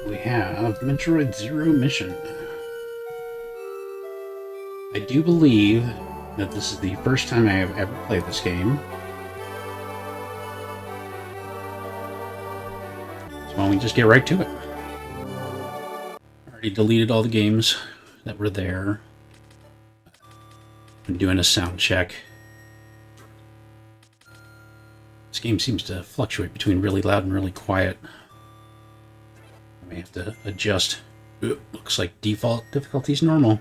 We have Metroid Zero Mission. I do believe that this is the first time I have ever played this game. So why don't we just get right to it? Already deleted all the games that were there. I'm doing a sound check. This game seems to fluctuate between really loud and really quiet. I may have to adjust. Ooh, looks like default difficulty is normal.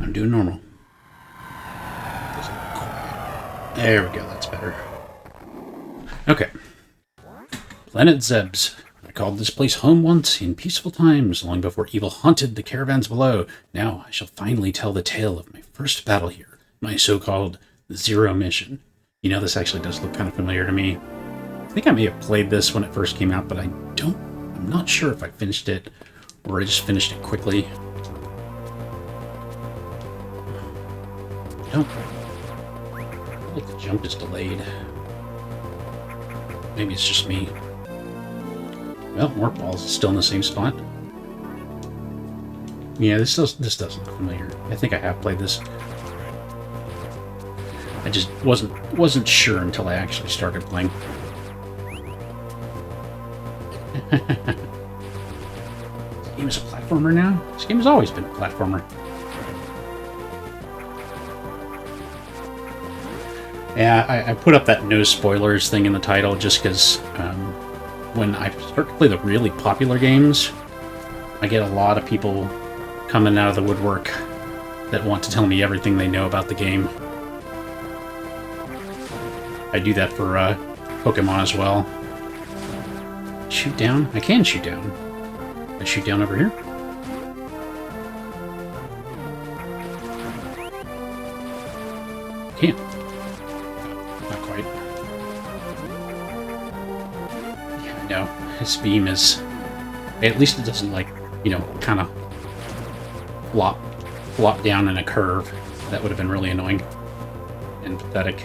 I'm doing normal. There we go, that's better. Okay. Planet Zebes. I called this place home once in peaceful times, long before evil haunted the caravans below. Now I shall finally tell the tale of my first battle here, my so-called Zero Mission. You know, this actually does look kind of familiar to me. I think I may have played this when it first came out, but I'm not sure if I finished it or I just finished it quickly. I feel like the jump is delayed. Maybe it's just me. Well, Warp Balls is still in the same spot. Yeah, this doesn't look familiar. I think I have played this. I just wasn't sure until I actually started playing. This game is a platformer now? This game has always been a platformer. Yeah, I put up that no spoilers thing in the title just because when I start to play the really popular games, I get a lot of people coming out of the woodwork that want to tell me everything they know about the game. I do that for Pokemon as well. Shoot down? I can shoot down. I shoot down over here? Can't. Not quite. Yeah, I know. His beam is... At least it doesn't, like, you know, kind of flop down in a curve. That would have been really annoying. And pathetic.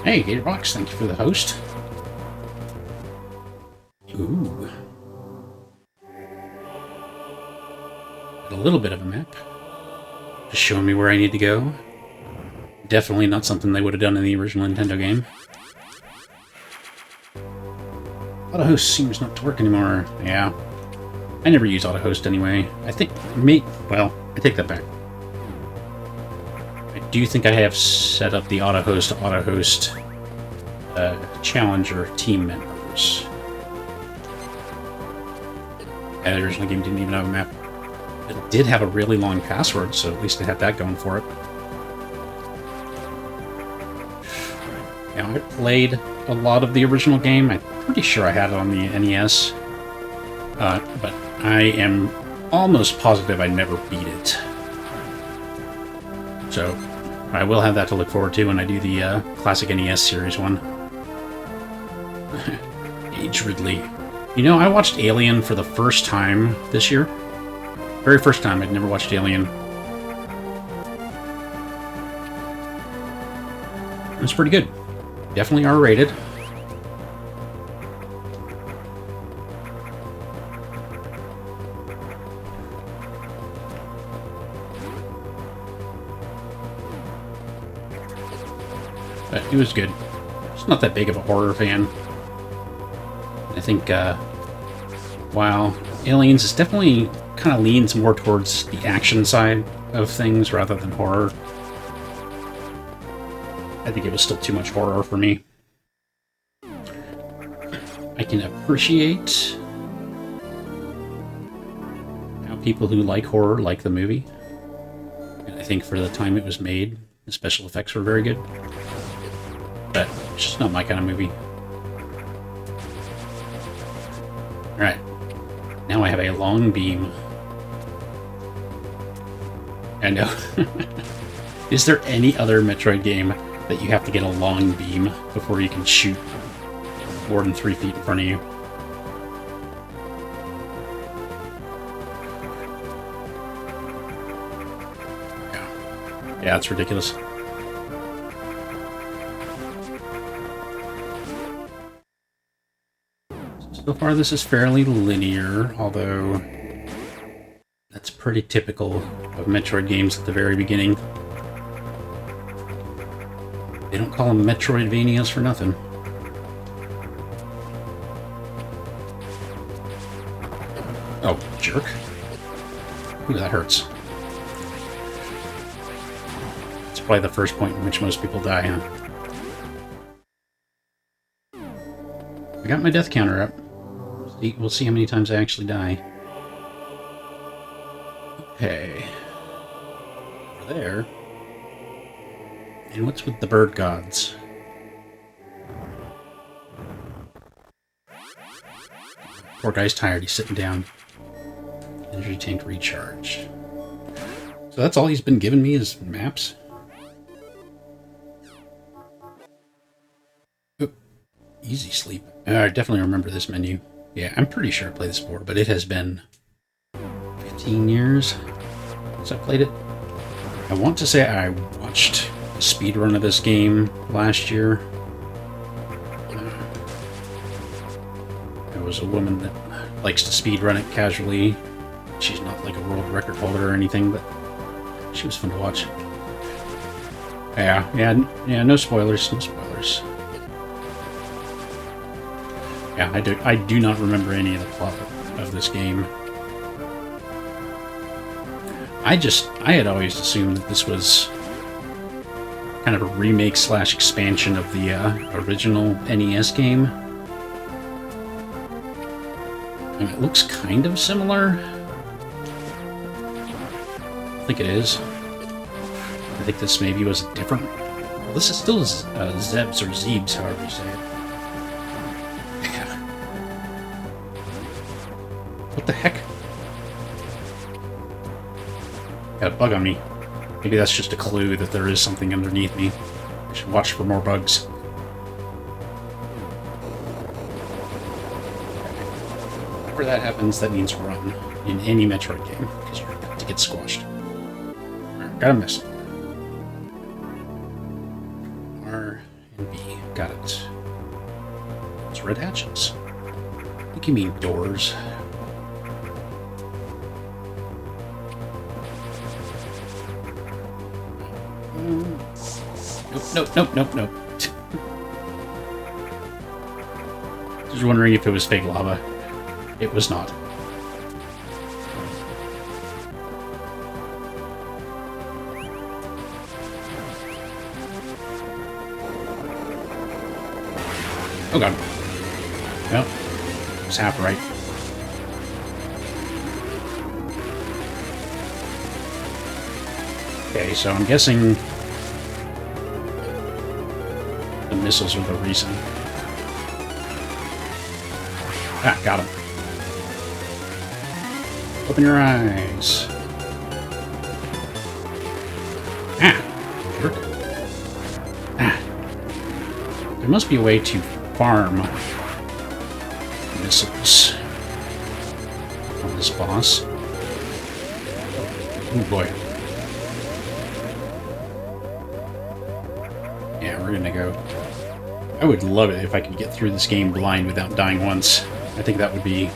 Hey, Gatorbox, thank you for the host. Ooh. Got a little bit of a map. Just showing me where I need to go. Definitely not something they would have done in the original Nintendo game. Auto-host seems not to work anymore. Yeah. I never use auto-host anyway. I think... Well, I take that back. I do think I have set up the auto-host to auto-host challenger team members. The original game didn't even have a map. It did have a really long password, so at least it had that going for it. Now, I played a lot of the original game. I'm pretty sure I had it on the NES. But I am almost positive I never beat it. So, I will have that to look forward to when I do the classic NES series one. Age Ridley. You know, I watched Alien for the first time this year. Very first time. I'd never watched Alien. It was pretty good. Definitely R-rated. But it was good. It's not that big of a horror fan. I think, while Aliens is definitely kind of leans more towards the action side of things rather than horror, I think it was still too much horror for me. I can appreciate how people who like horror like the movie. And I think for the time it was made, the special effects were very good. But it's just not my kind of movie. Alright. Now I have a long beam. I know. Is there any other Metroid game that you have to get a long beam before you can shoot more than 3 feet in front of you? Yeah, it's ridiculous. So far this is fairly linear, although that's pretty typical of Metroid games at the very beginning. They don't call them Metroidvanias for nothing. Oh, jerk. Ooh, that hurts. It's probably the first point in which most people die, huh? I got my death counter up. We'll see how many times I actually die. Okay. Over there. And what's with the bird gods? Poor guy's tired. He's sitting down. Energy tank recharged. So that's all he's been giving me is maps? Oh, easy sleep. I definitely remember this menu. Yeah, I'm pretty sure I played this before, but it has been 15 years since I played it. I want to say I watched a speedrun of this game last year. There was a woman that likes to speedrun it casually. She's not like a world record holder or anything, but she was fun to watch. Yeah, no spoilers, no spoilers. Yeah, I do not remember any of the plot of this game. I had always assumed that this was kind of a remake / expansion of the original NES game. And it looks kind of similar. I think it is. I think this maybe was a different... Well, this is still Zebes or Zebes, however you say it. What the heck? Got a bug on me. Maybe that's just a clue that there is something underneath me. I should watch for more bugs. Whenever that happens, that means run in any Metroid game, because you're about to get squashed. Right, got a miss. R and B. Got it. It's red hatches. I think you mean doors. Nope. Just wondering if it was fake lava. It was not. Oh god. Well, it's half right. Okay, so I'm guessing the missiles are the reason. Ah, got him. Open your eyes. Ah, jerk. Ah. There must be a way to farm missiles on this boss. Oh boy. Yeah, we're gonna go. I would love it if I could get through this game blind without dying once. I think that would be a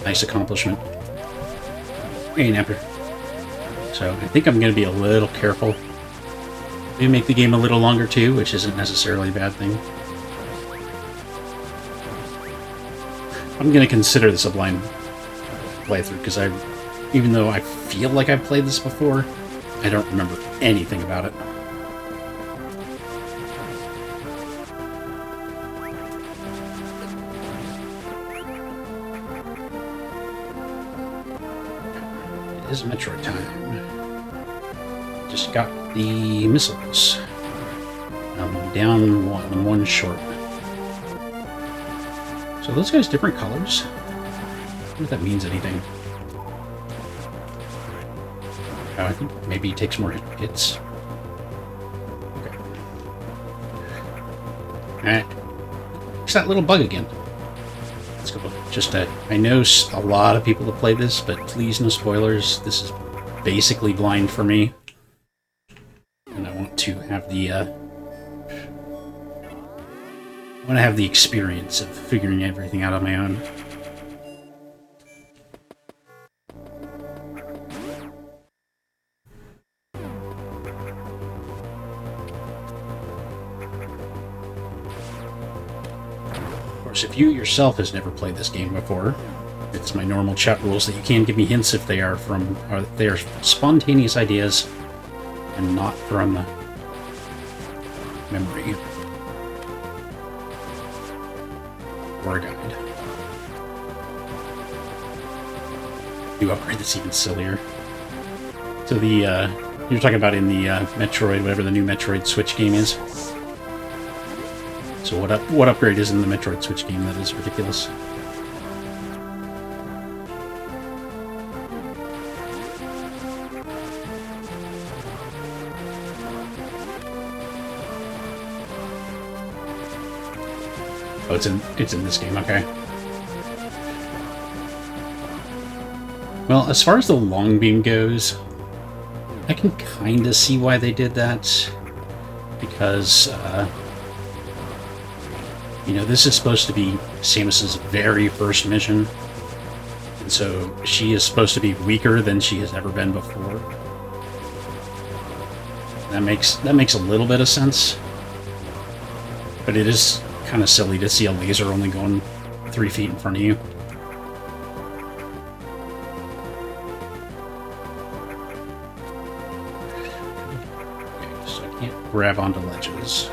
nice accomplishment. Hey, Napper. So I think I'm going to be a little careful. Maybe make the game a little longer too, which isn't necessarily a bad thing. I'm going to consider this a blind playthrough, because even though I feel like I've played this before, I don't remember anything about it. It is Metroid time. Just got the missiles. I'm down one, I'm one short. So those guys different colors? I wonder if that means anything. Oh, I think maybe he takes more hits. Okay. Alright. It's that little bug again. Let's go. Just, I know a lot of people have played this, but please no spoilers. This is basically blind for me. And I want to have the want to have the experience of figuring everything out on my own. Of course, if you yourself has never played this game before, it's my normal chat rules that you can give me hints if they are spontaneous ideas and not from memory or a guide. You upgrade this even sillier. So the you're talking about in the Metroid, whatever the new Metroid Switch game is. So what upgrade is in the Metroid Switch game that is ridiculous? Oh, it's in this game, okay. Well, as far as the long beam goes, I can kind of see why they did that. Because, you know, this is supposed to be Samus's very first mission. And so she is supposed to be weaker than she has ever been before. That makes a little bit of sense. But it is kind of silly to see a laser only going 3 feet in front of you. Okay, so I can't grab onto ledges.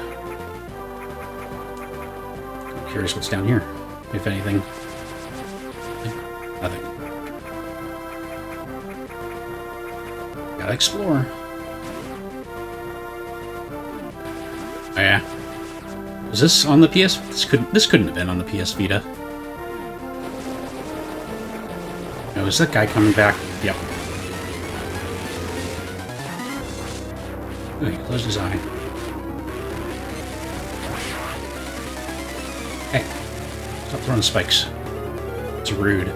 I'm curious what's down here, if anything. Nothing. Gotta explore. Oh yeah. Was this on the PS? This couldn't have been on the PS Vita. No, is that guy coming back? Yep. Oh, he closed his eye. Hey, stop throwing spikes. It's rude.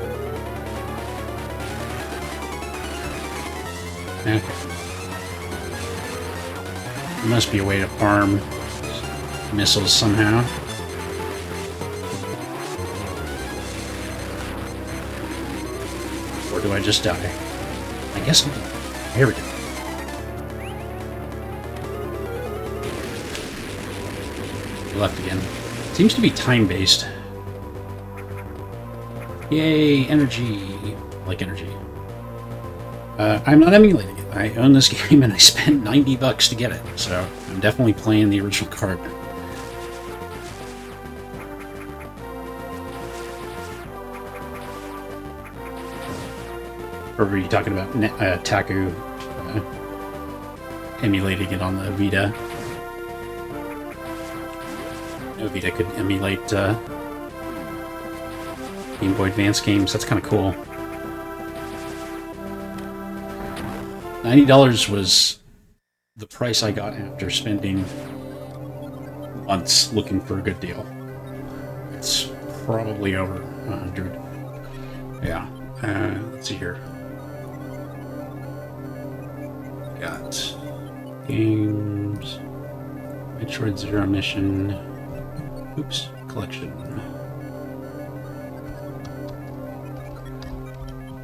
Okay. There must be a way to farm missiles somehow. Or do I just die? I guess I'll die. Here we go. Left again. Seems to be time-based. Yay, energy. I like energy. I'm not emulating it. I own this game and I spent $90 to get it, so I'm definitely playing the original card. Or were you talking about Taku emulating it on the Vita? No, Vita could emulate Game Boy Advance games. That's kind of cool. $90 was the price I got after spending months looking for a good deal. It's probably over 100. Yeah. Let's see here. Got games, Metroid Zero Mission, oops, collection.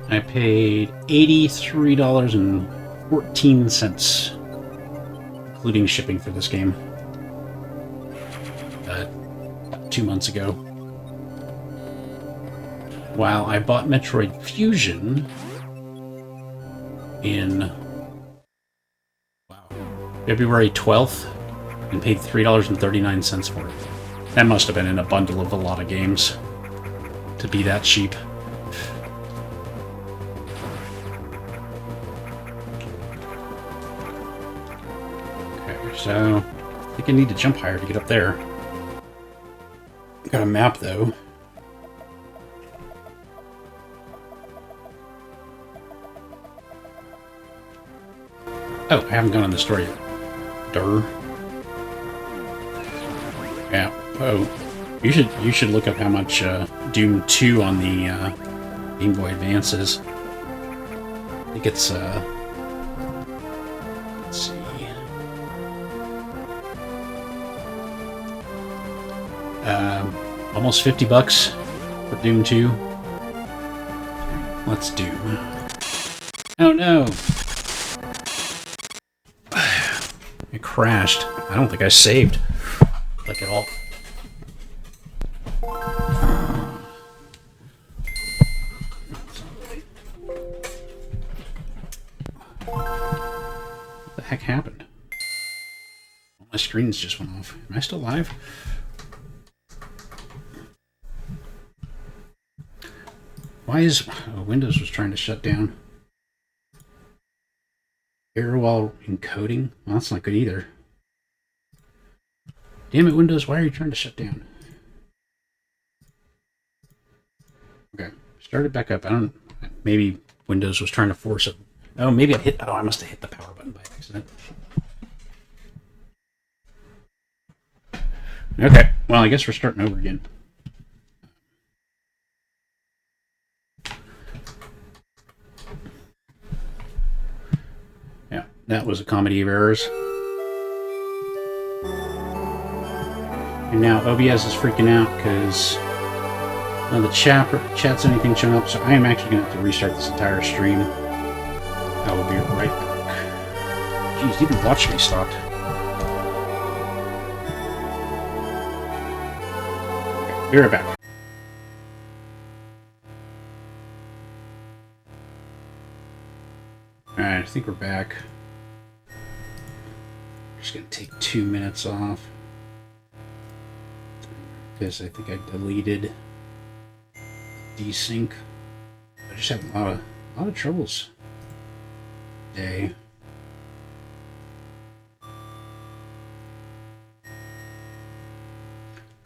I paid $83.14, including shipping for this game, 2 months ago. While I bought Metroid Fusion in February 12th and paid $3.39 for it. That must have been in a bundle of a lot of games to be that cheap. Okay, so I think I need to jump higher to get up there. Got a map though. Oh, I haven't gone on the story yet. Durr. Yeah. Oh, you should look up how much Doom 2 on the Game Boy Advance is. I think it's let's see. Almost $50 for Doom 2. Let's Doom. Oh no! It crashed. I don't think I saved. Like at all. What the heck happened? My screens just went off. Am I still live? Why is... Windows was trying to shut down. Error while encoding? Well, that's not good either. Damn it, Windows, why are you trying to shut down? Okay, start it back up. I don't... Maybe Windows was trying to force it. Oh, maybe I hit... Oh, I must have hit the power button by accident. Okay, well, I guess we're starting over again. Yeah, that was a comedy of errors. And now OBS is freaking out because the chat's anything showing up, so I am actually going to have to restart this entire stream. I will be right back. Jeez, even watch me stopped. Okay, be right back. Alright, I think we're back. Just going to take 2 minutes off. Because I think I deleted desync. I just have a lot of troubles today.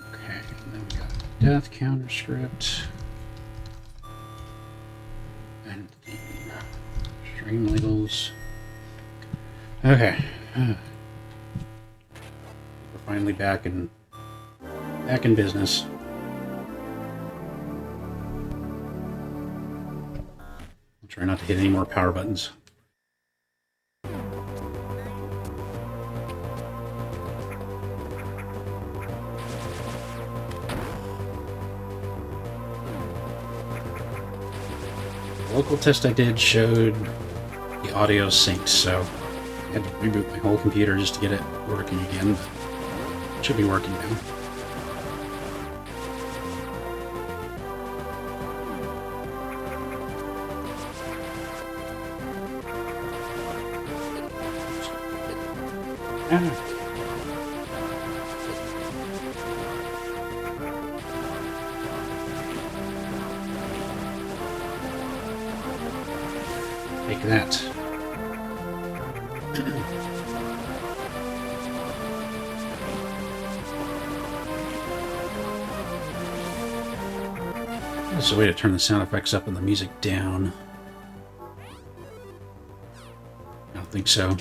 Okay, and then we got death counter script and the stream labels. Okay, we're finally back in business. I'll try not to hit any more power buttons. The local test I did showed the audio synced, so I had to reboot my whole computer just to get it working again, but it should be working now. Take that. There's a way to turn the sound effects up and the music down. I don't think so.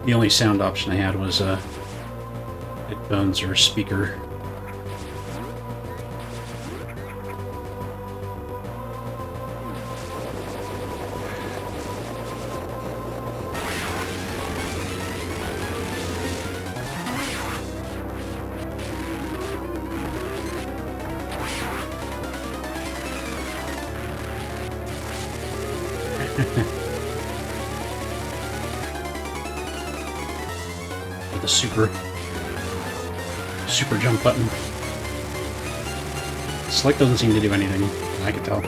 The only sound option I had was headphones or a speaker. With the super jump button. Select doesn't seem to do anything, I can tell.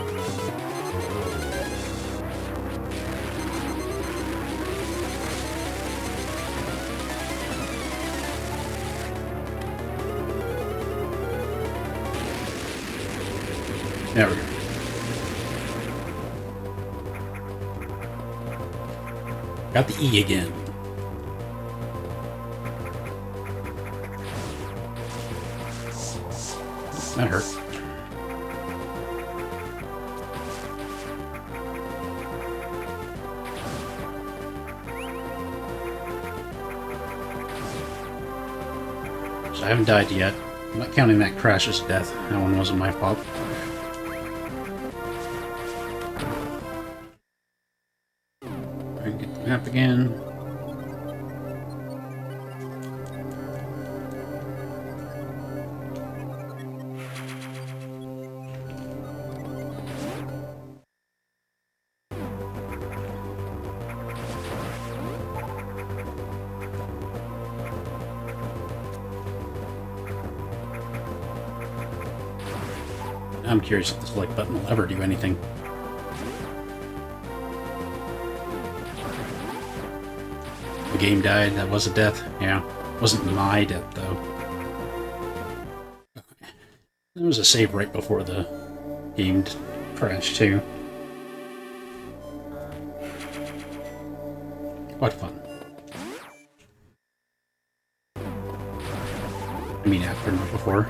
There we go. Got the E again. That hurt. So I haven't died yet. I'm not counting that crash as death. That one wasn't my fault. I can get the map again. I'm curious if the select button will ever do anything. The game died. That was a death. Yeah. Wasn't my death, though. There was a save right before the game crashed, too. What fun. I mean, after, not before.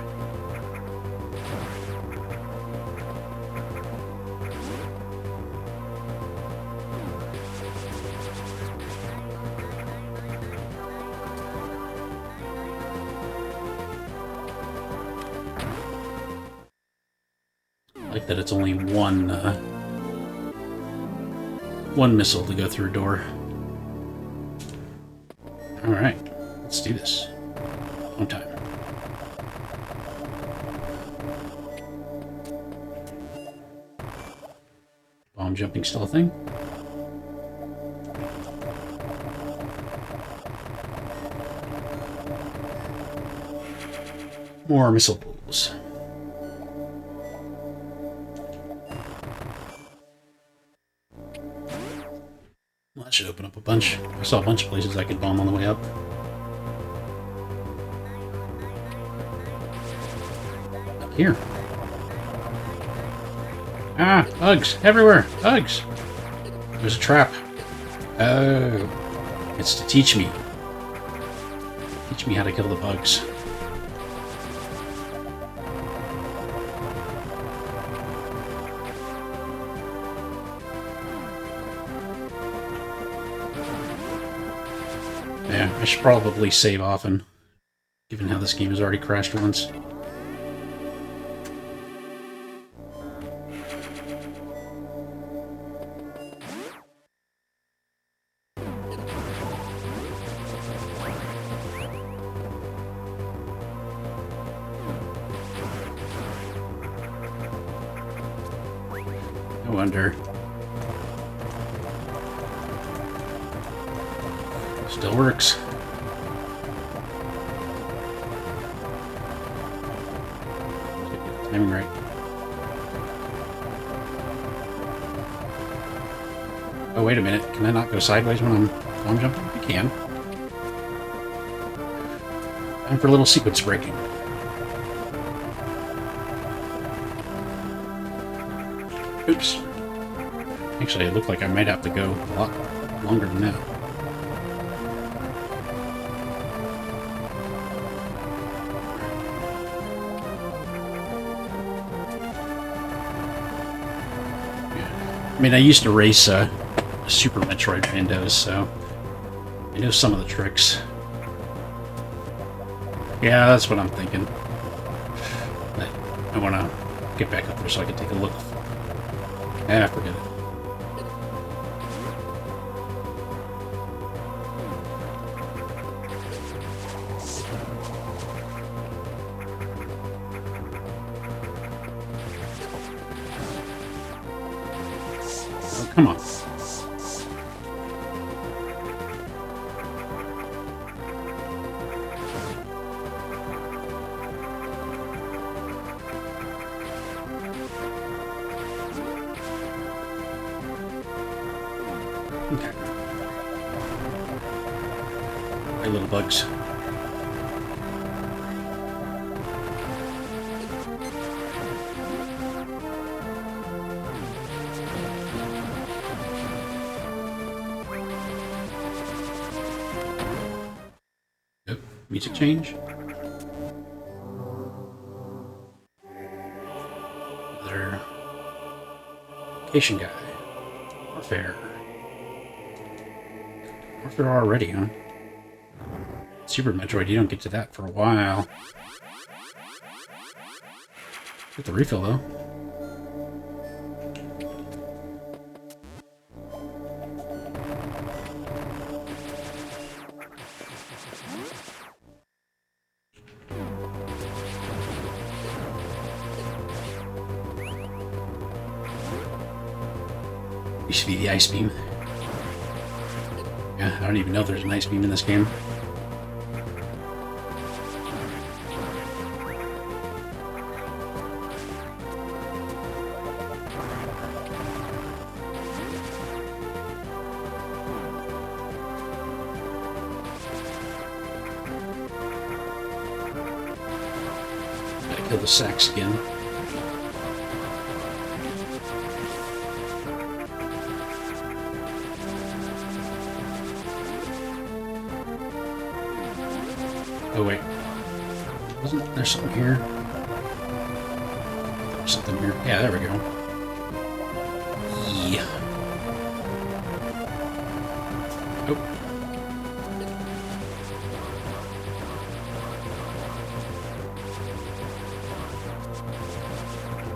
I like that it's only one missile to go through a door. Alright, let's do this. On time. Bomb jumping still a thing? More missile pools. Well, that should open up a bunch. I saw a bunch of places I could bomb on the way up. Up here. Ah, bugs everywhere. Bugs. There's a trap. Oh, it's to teach me. Teach me how to kill the bugs. Yeah, I should probably save often, given how this game has already crashed once. No wonder. Still works. Get the timing right. Oh, wait a minute. Can I not go sideways when I'm bomb jumping? I can. Time for a little sequence breaking. Oops. Actually, it looked like I might have to go a lot longer than that. I mean, I used to race Super Metroid randos, so I know some of the tricks. Yeah, that's what I'm thinking. But I want to get back up there so I can take a look. Ah, forget it. Oh, come on. Okay. Hey, little bugs. Yep. Music change. Another location guy. Warfare. Warfare already, huh? Super Metroid, you don't get to that for a while. Get the refill, though. Used to be the ice beam. Yeah, I don't even know if there's an ice beam in this game. Kill the sacks again. Oh wait. Wasn't there something here? There was something here. Yeah, there we go. Yeah. Oh.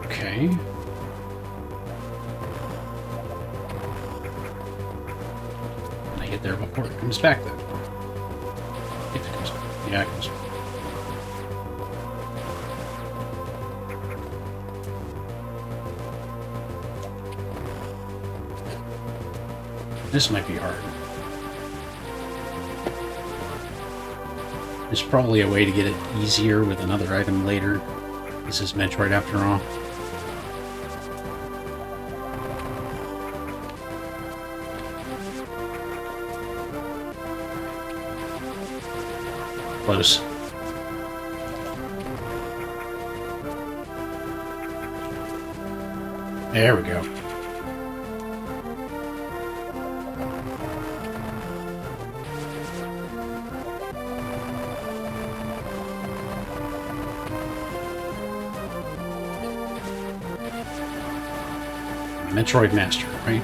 Okay. Can I get there before it comes back then? If it comes back. Yeah, it comes back. This might be hard. There's probably a way to get it easier with another item later. This is Metroid after all. Close. There we go. Metroid Master, right?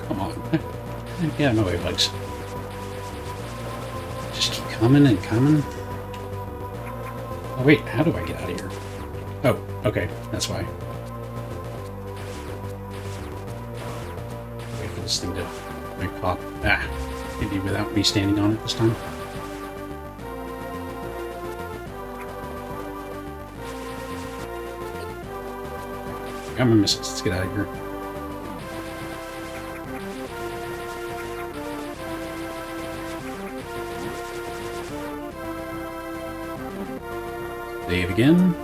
Come on. Yeah, no way, bugs. Just keep coming and coming. Oh, wait, how do I get out of here? Oh, okay, that's why. Wait for this thing to pop. Ah, maybe without me standing on it this time. Got my missiles. Let's get out of here. Save again.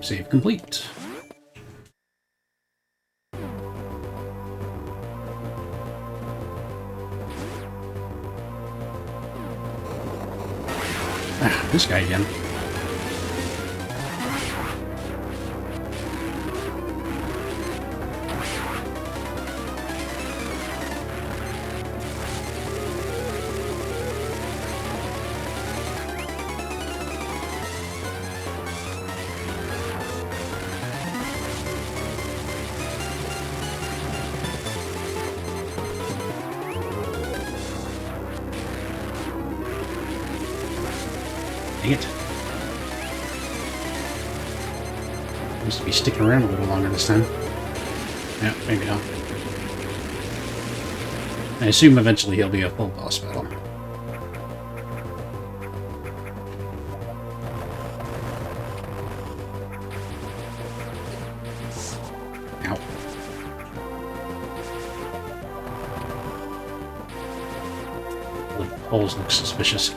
Save complete. Ah, this guy again. Dang it. Seems to be sticking around a little longer this time. Yeah, maybe not. I assume eventually he'll be a full boss battle. Ow. The holes look suspicious.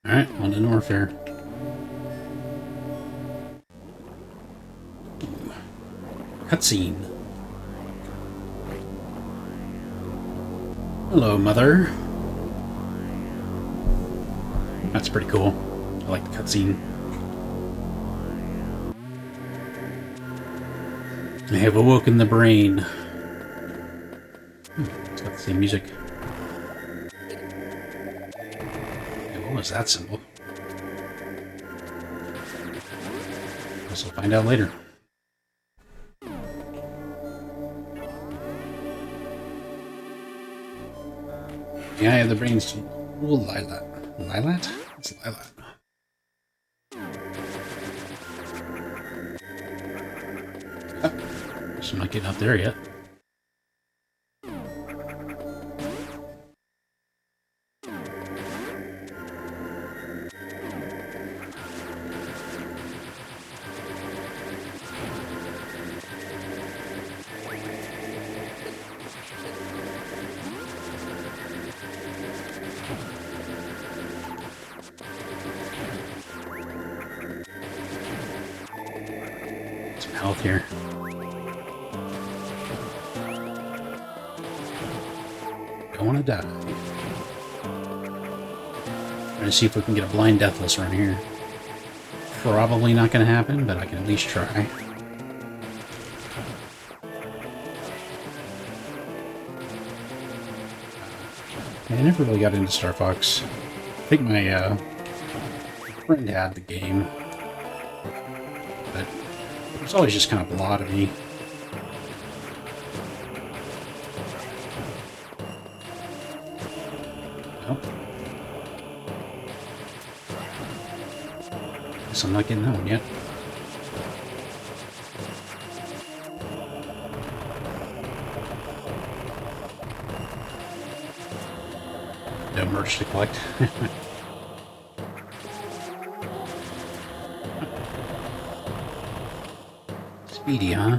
Alright, on to Norfair. Cutscene. Hello, Mother. That's pretty cool. I like the cutscene. I have awoken the brain. It's got the same music. What was that symbol? Guess we'll find out later. Yeah, I have the brains to rule Lilat. Lilat? What's Lilat? Oh, so I'm not getting up there yet. some health here. Don't want to die. Trying to see if we can get a blind deathless run here. Probably not going to happen, but I can at least try. I never really got into Star Fox. I think my friend had the game, but it was always just kind of blah to me. Well, guess I'm not getting that one yet. No merch to collect. Speedy, huh?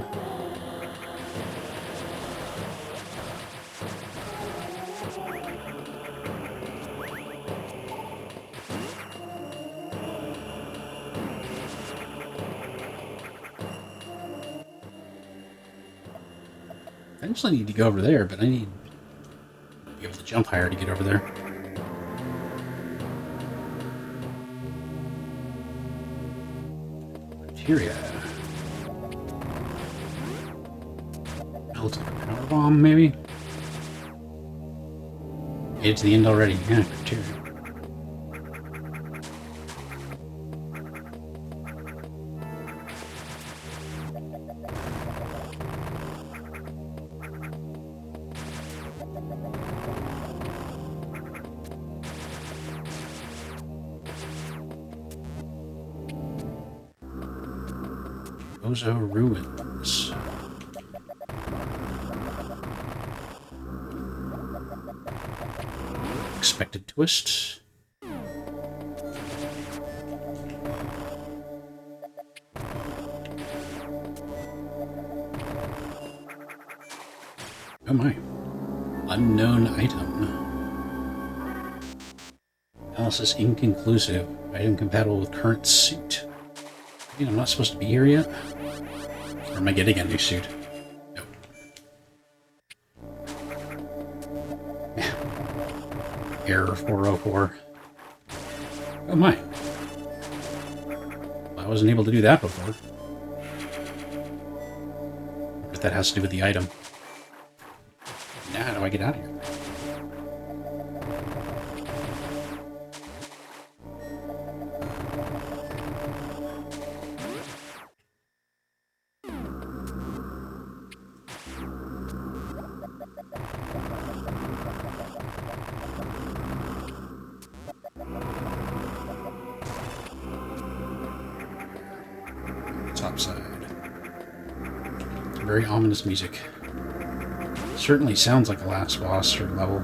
I eventually need to go over there, but I need to be able to jump higher to get over there. Materia. Melted power bomb, maybe? Made it to the end already. Yeah, criteria. Ozo Ruins. Expected twist. Oh my. Unknown item. Analysis inconclusive. Item compatible with current suit. I mean, I'm not supposed to be here yet? Or am I getting a new suit? Nope. Error 404. Oh my. I wasn't able to do that before. But that has to do with the item. Now how do I get out of here? Top side. Very ominous music. Certainly sounds like a last boss or level.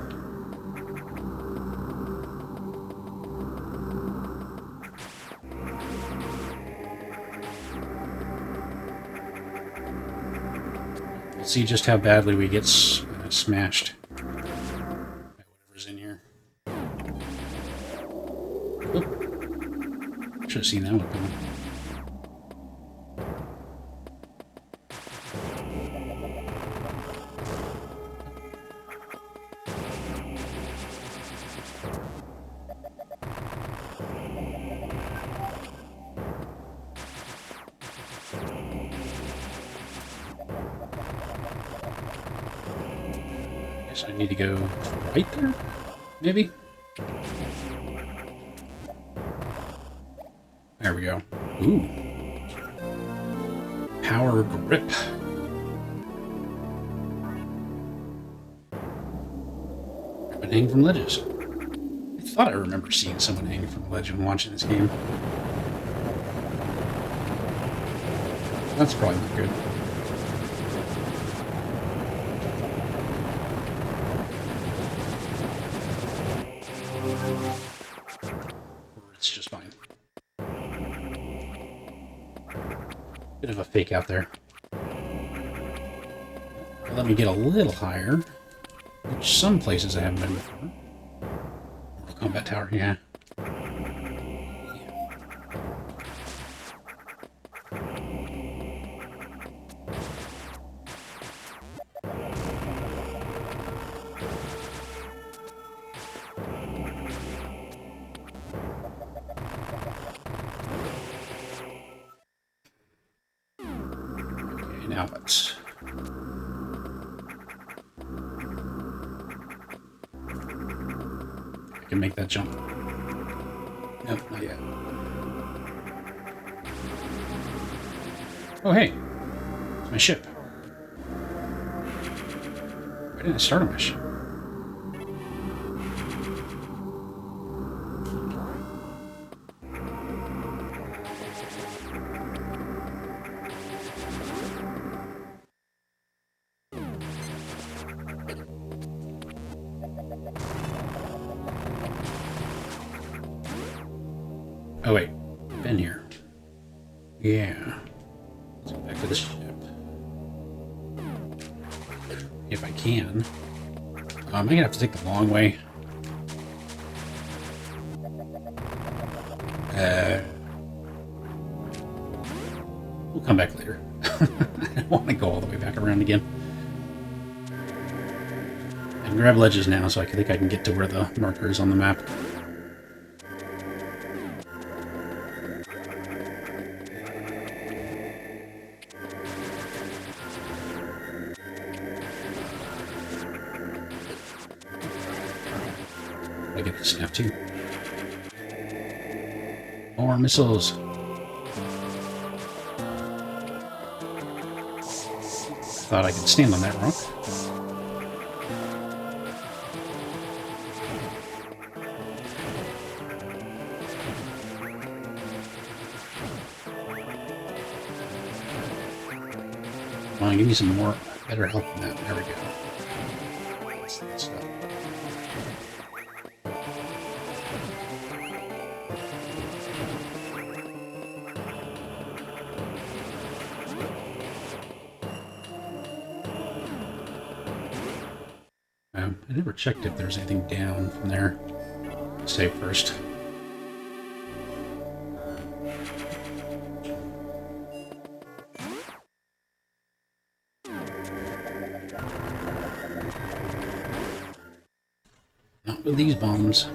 Let's see just how badly we get smashed by whatever's in here. Oop. Should have seen that one coming. I need to go right there, maybe? There we go. Ooh. Power grip. But hang from ledges. I thought I remember seeing someone hang from a ledge when watching this game. That's probably not good. It's just fine. Bit of a fake out there. Let me get a little higher, which some places I haven't been before. Combat tower, yeah. Now let's... I can make that jump. Nope, not yet. Oh, hey. It's my ship. Why didn't I start on my ship? Oh, wait. Been here. Yeah. Let's go back to the ship. If I can. I'm gonna have to take the long way. We'll come back later. I don't want to go all the way back around again. I can grab ledges now, so I think I can get to where the marker is on the map. I get the snap too. More missiles. Thought I could stand on that rock. Come on, give me some more better help than that. There we go. That's that stuff. I never checked if there's anything down from there. Save first. Not with these bombs.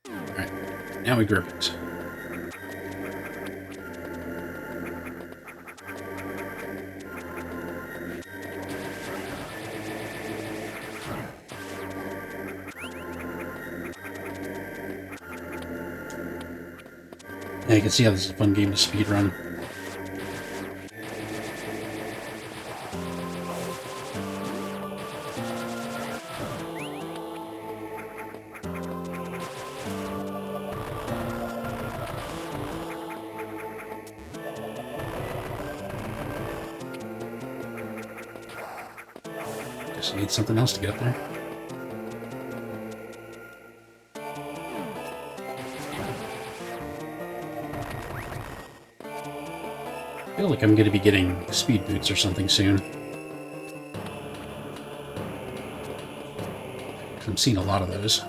Alright, now we grip it. Yeah, you can see how this is a fun game to speedrun. Just need something else to get up there. I feel like I'm going to be getting speed boots or something soon. I'm seeing a lot of those.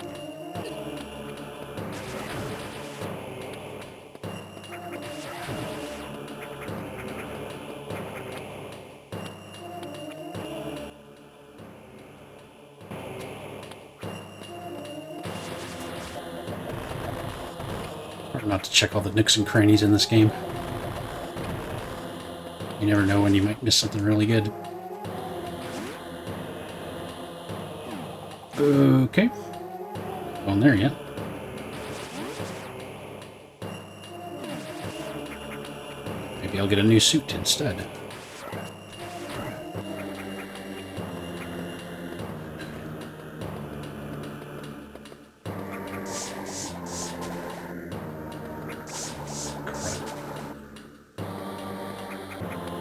Hard not to check all the nooks and crannies in this game. You never know when you might miss something really good. Okay. Not going there yet. Maybe I'll get a new suit instead.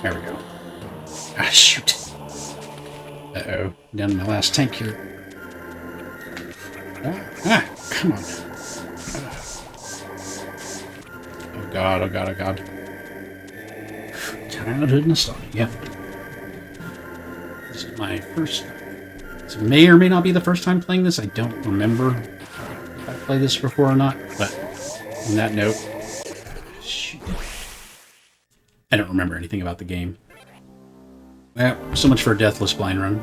There we go. Ah, shoot. Uh-oh. Down in my last tank here. Ah, come on. Oh god, oh god, oh god. Childhood nostalgia. Yep. This is my first... This may or may not be the first time playing this. I don't remember if I played this before or not, but on that note... Shoot. I don't remember anything about the game. Well, so much for a deathless blind run.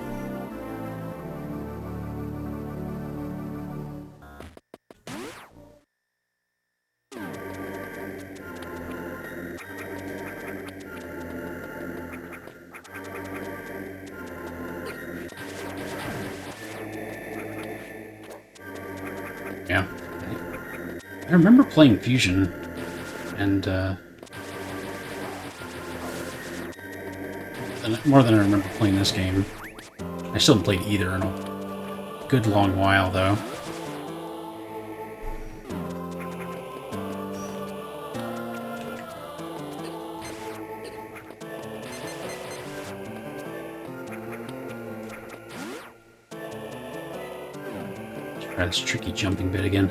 remember playing Fusion, and more than I remember playing this game. I still haven't played either in a good long while, though. Let's try this tricky jumping bit again.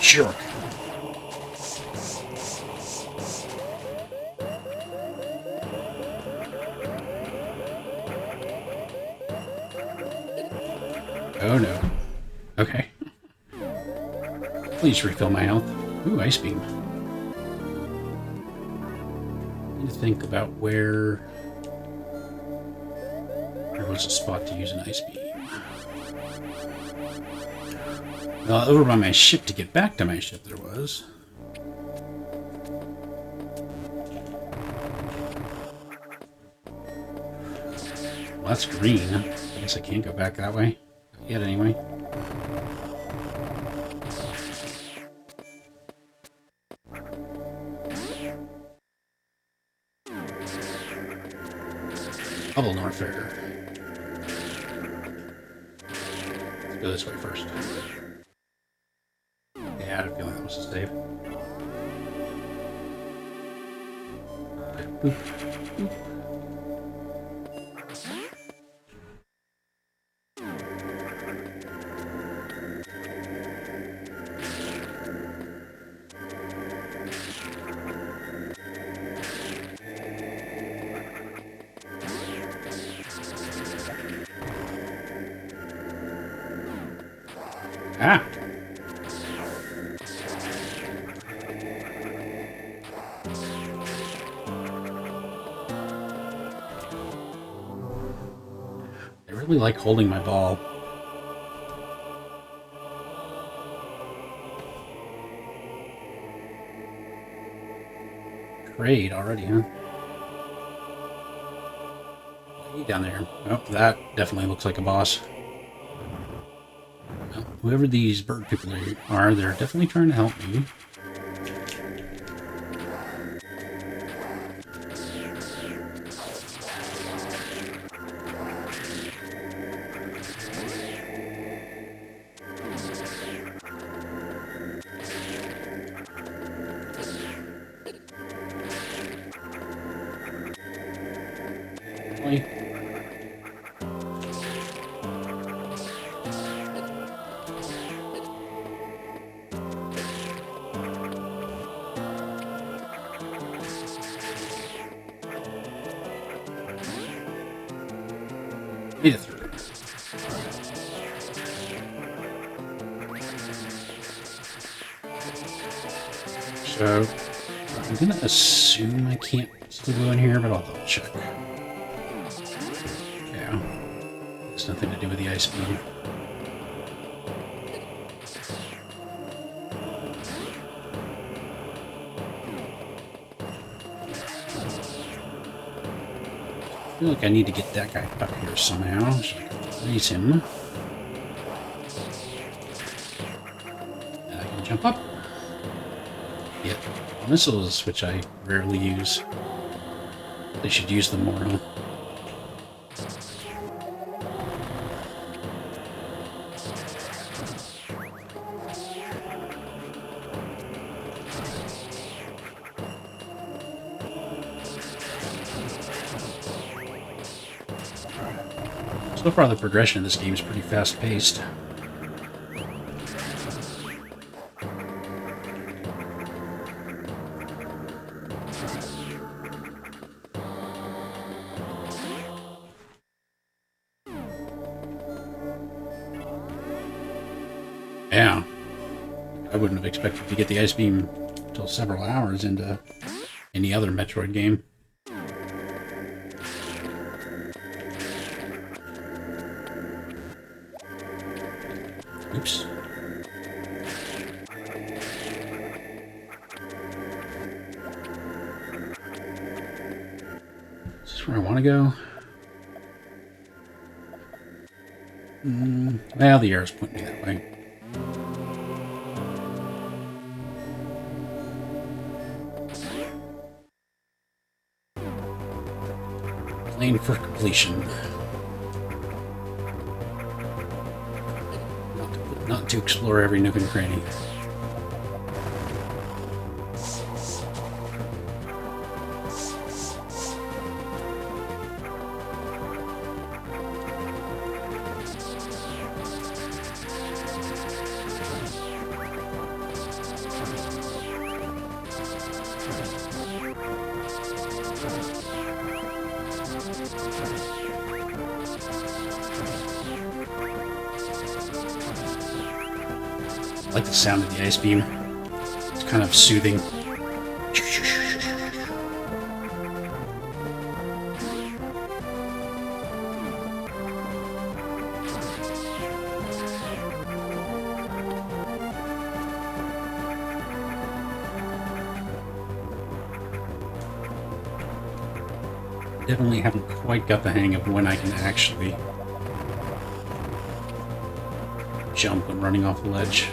Jerk. Oh no. Okay. Please refill my health. Ooh, Ice Beam. I need to think about where was a spot to use an Ice Beam. Over by my ship to get back to my ship there was. Well, that's green. I guess I can't go back that way. Not yet, anyway. Bubble Norfair. Let's go this way first. Yeah, I had a feeling that was a save. Boop. Boop. Ah! I really like holding my ball. Trade already, huh? Hey, down there. Oh, that definitely looks like a boss. Well, whoever these bird people are, they're definitely trying to help me. Made it through. So, I'm gonna assume I can't still go in here, but I'll double check. Yeah. It's nothing to do with the ice beam. I feel like I need to get that guy up here somehow, so I can raise him. And I can jump up. Yep. Missiles, which I rarely use. They should use them more, huh? So far, the progression in this game is pretty fast-paced. Yeah. I wouldn't have expected to get the ice beam until several hours into any other Metroid game. Oops. That's where I want to go. Well, the arrow's pointing me that way. Lane for completion. Not to explore every nook and cranny. I like the sound of the ice beam. It's kind of soothing. Definitely haven't quite got the hang of when I can actually jump when running off the ledge.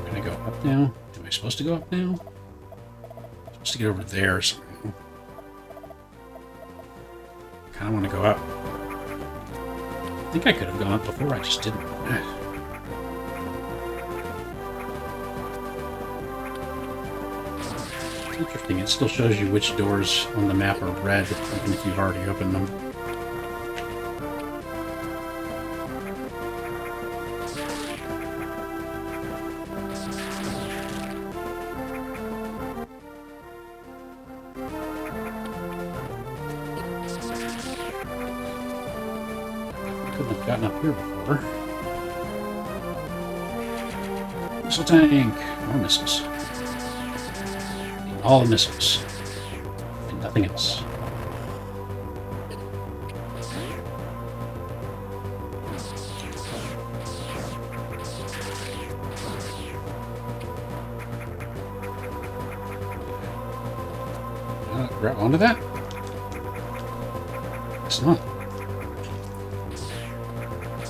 Can I go up now? Am I supposed to go up now? I'm supposed to get over there somehow. I want to go up. I think I could have gone up before, I just didn't. It's interesting, it still shows you which doors on the map are red, even if you've already opened them. Couldn't have gotten up here before. Missile tank! More missiles. All the missiles. And nothing else. Grab onto that? Guess not.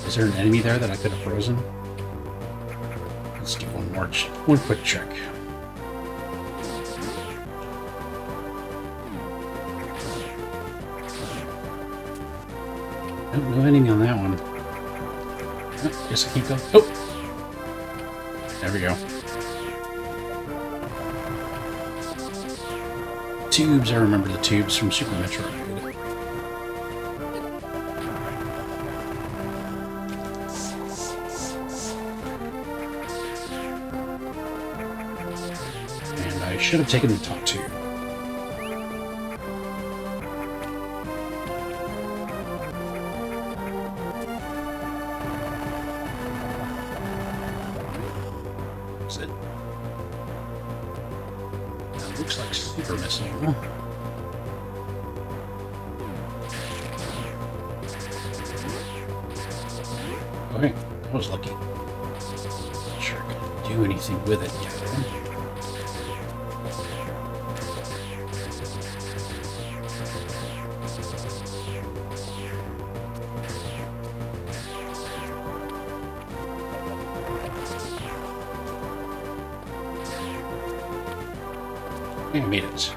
Is there an enemy there that I could have frozen? Let's do one quick check. Nope, no ending on that one. Oh, guess I can't go. Oh! There we go. Tubes, I remember the tubes from Super Metroid. And I should have taken the top two. That's it. That looks like super missile. Okay, that was lucky. Not sure I can do anything with it yet. I made it.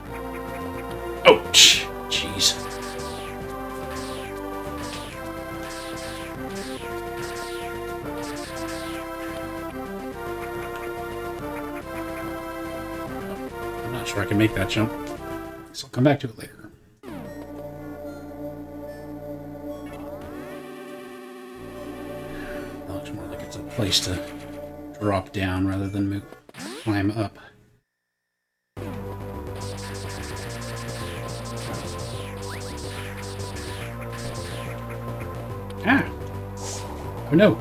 Ouch! Jeez. I'm not sure I can make that jump. So I'll come back to it later. That looks more like it's a place to drop down rather than climb up. Ah! Oh no!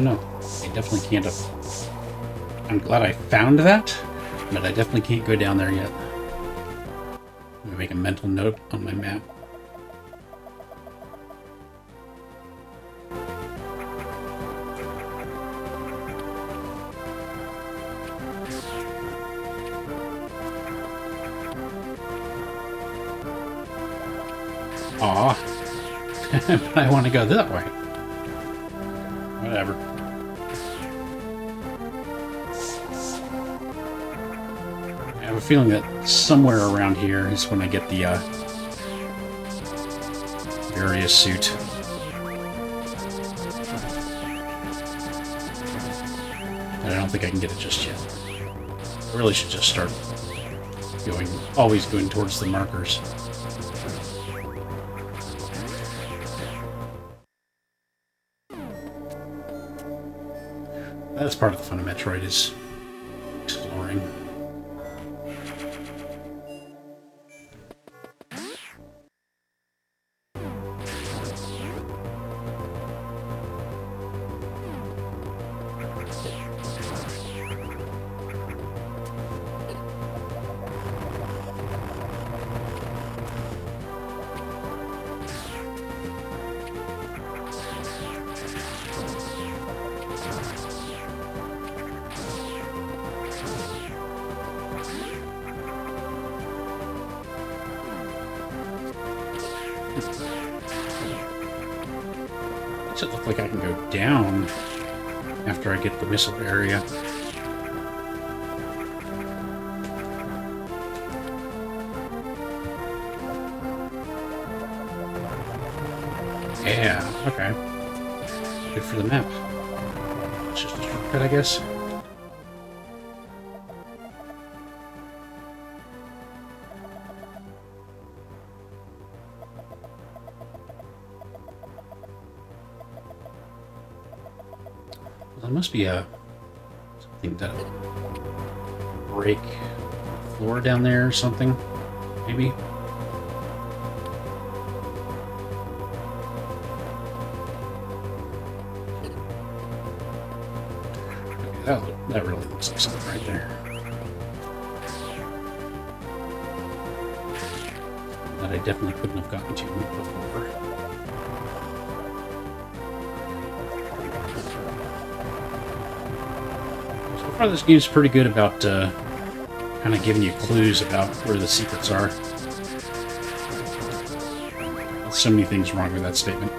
No. I definitely can't have... I'm glad I found that, but I definitely can't go down there yet. Let me make a mental note on my map. Aw. But I want to go that way. Whatever. I have a feeling that somewhere around here is when I get the various suit. But I don't think I can get it just yet. I really should just start always going towards the markers. That's part of the fun of Metroid, is exploring. Makes it look like I can go down after I get the missile area. Yeah, okay. Good for the map. It's just a shortcut, I guess. There must be something that'll break the floor down there or something, maybe. Okay, that really looks like something right there. That I definitely couldn't have gotten to before. So far, this game's pretty good about kind of giving you clues about where the secrets are. There's so many things wrong with that statement.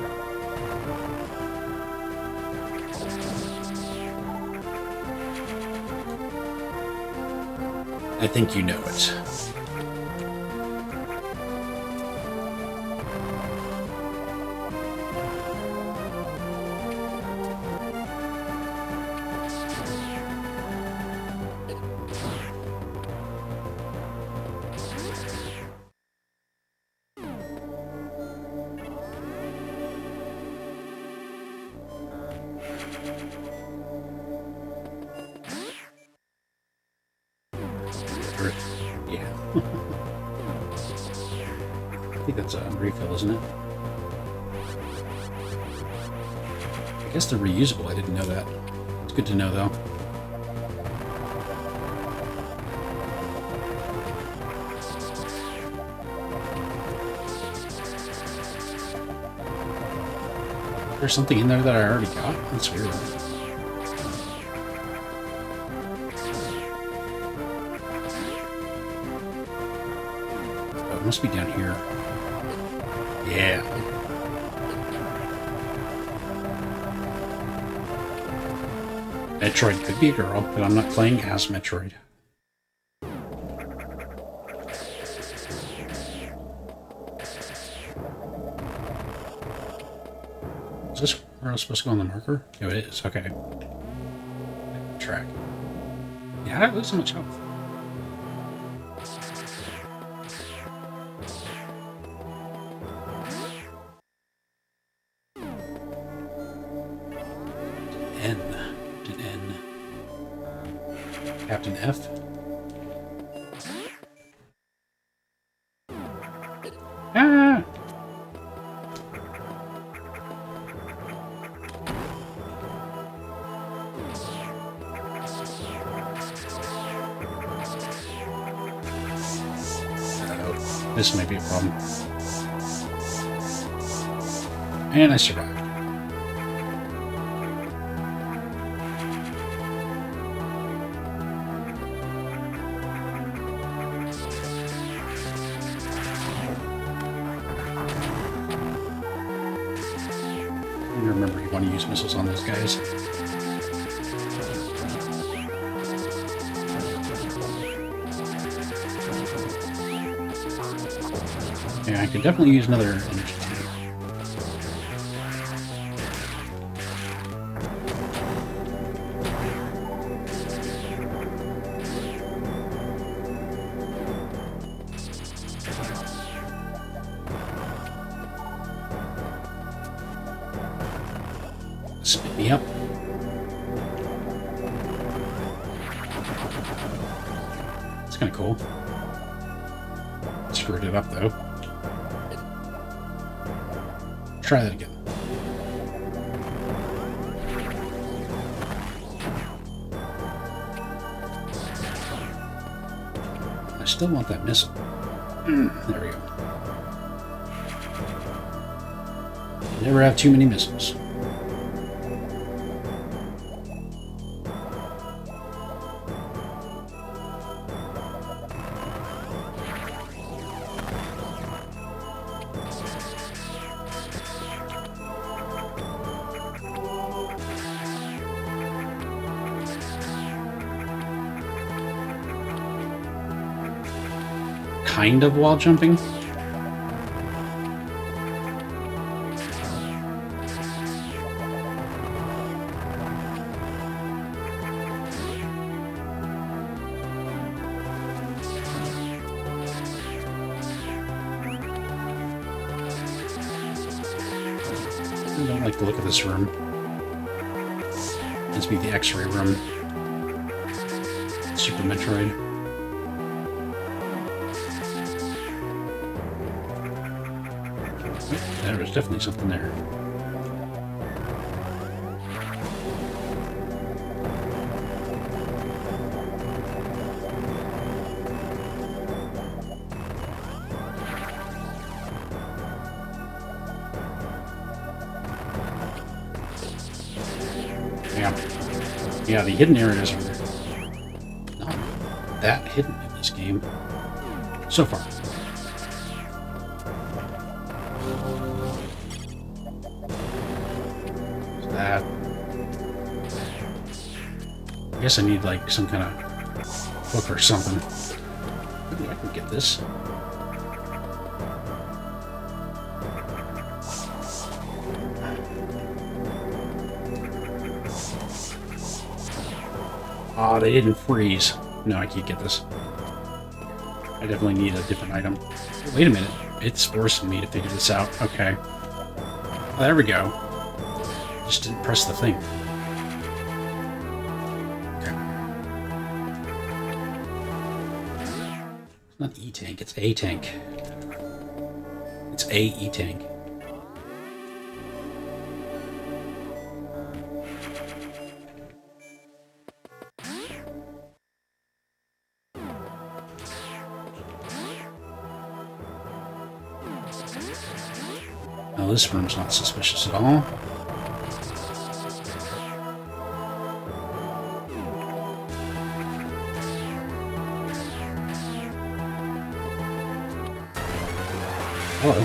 I think you know it. Yeah. I think that's a refill, isn't it? I guess they're reusable. I didn't know that. It's good to know, though. There's something in there that I already got? That's weird. Oh, it must be down here. Yeah. Metroid could be a girl, but I'm not playing as Metroid. Is this where I was supposed to go on the marker? Oh, it is. Okay. Track. Yeah, I lose so much health. N. An N. Captain F. Ah! This might be a problem. And I survived. Remember, you want to use missiles on those guys. Yeah, I could definitely use another energy tank. Spit me up. It's kind of cool. Screwed it up though. Try that again. I still want that missile. There we go. Never have too many missiles. Kind of wall jumping. I don't like the look of this room. Must be the X-ray room. Super Metroid. There was definitely something there. Yeah, the hidden areas are not that hidden in this game so far. That. I guess I need like some kind of hook or something. Maybe I can get this. Oh, they didn't freeze. No, I can't get this. I definitely need a different item. Wait a minute. It's forcing me to figure this out. Okay. Oh, there we go. Just didn't press the thing. Okay. It's not E-Tank, it's A-Tank. It's a E-Tank. Now this room's not suspicious at all. Hello.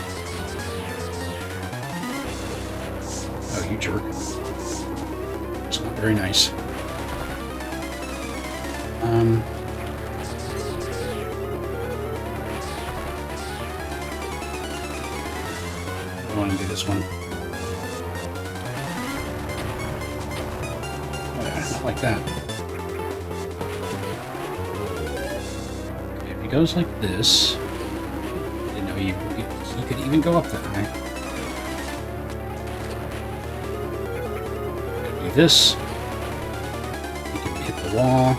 Oh, you jerk. It's not very nice. I want to do this one. Oh, yeah, not like that. Okay, if he goes like this, I didn't know he could even go up that high. Do this. He can hit the wall.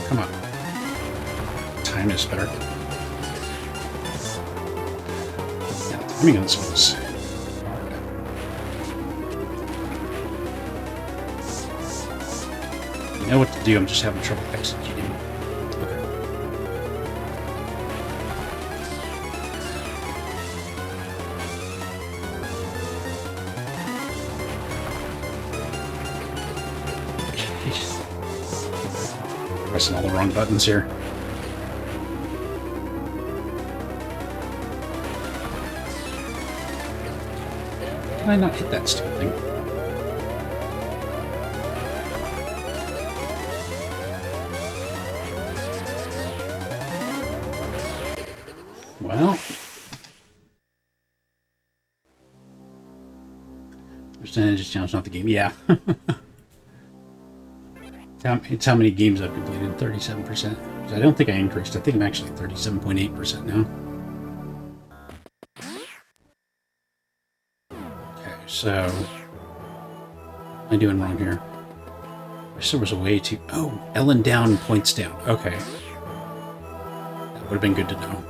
Come on. Time is better. Timing on this one's hard. I know what to do, I'm just having trouble executing. Okay. Pressing all the wrong buttons here. Did I not hit that stupid thing? Well, percentage challenge, not the game. Yeah. It's how many games I've completed. 37%. I don't think I increased. I think I'm actually 37.8% now. Okay, so what am I doing wrong here? I wish there was a way to. Oh, Ellen down, points down. Okay, that would have been good to know.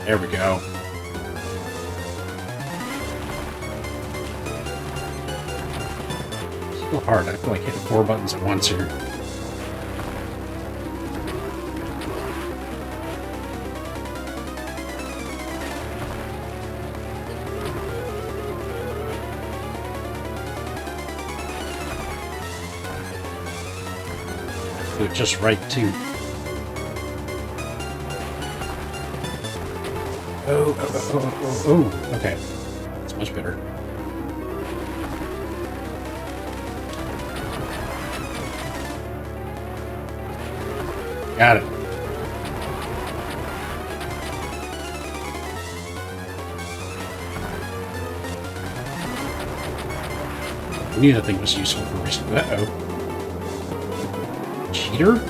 There we go. It's a little hard. I feel like hitting 4 buttons at once here. Do it just right, too. Oh, okay. That's much better. Got it. I knew that thing was useful for reason. Uh-oh. Cheater?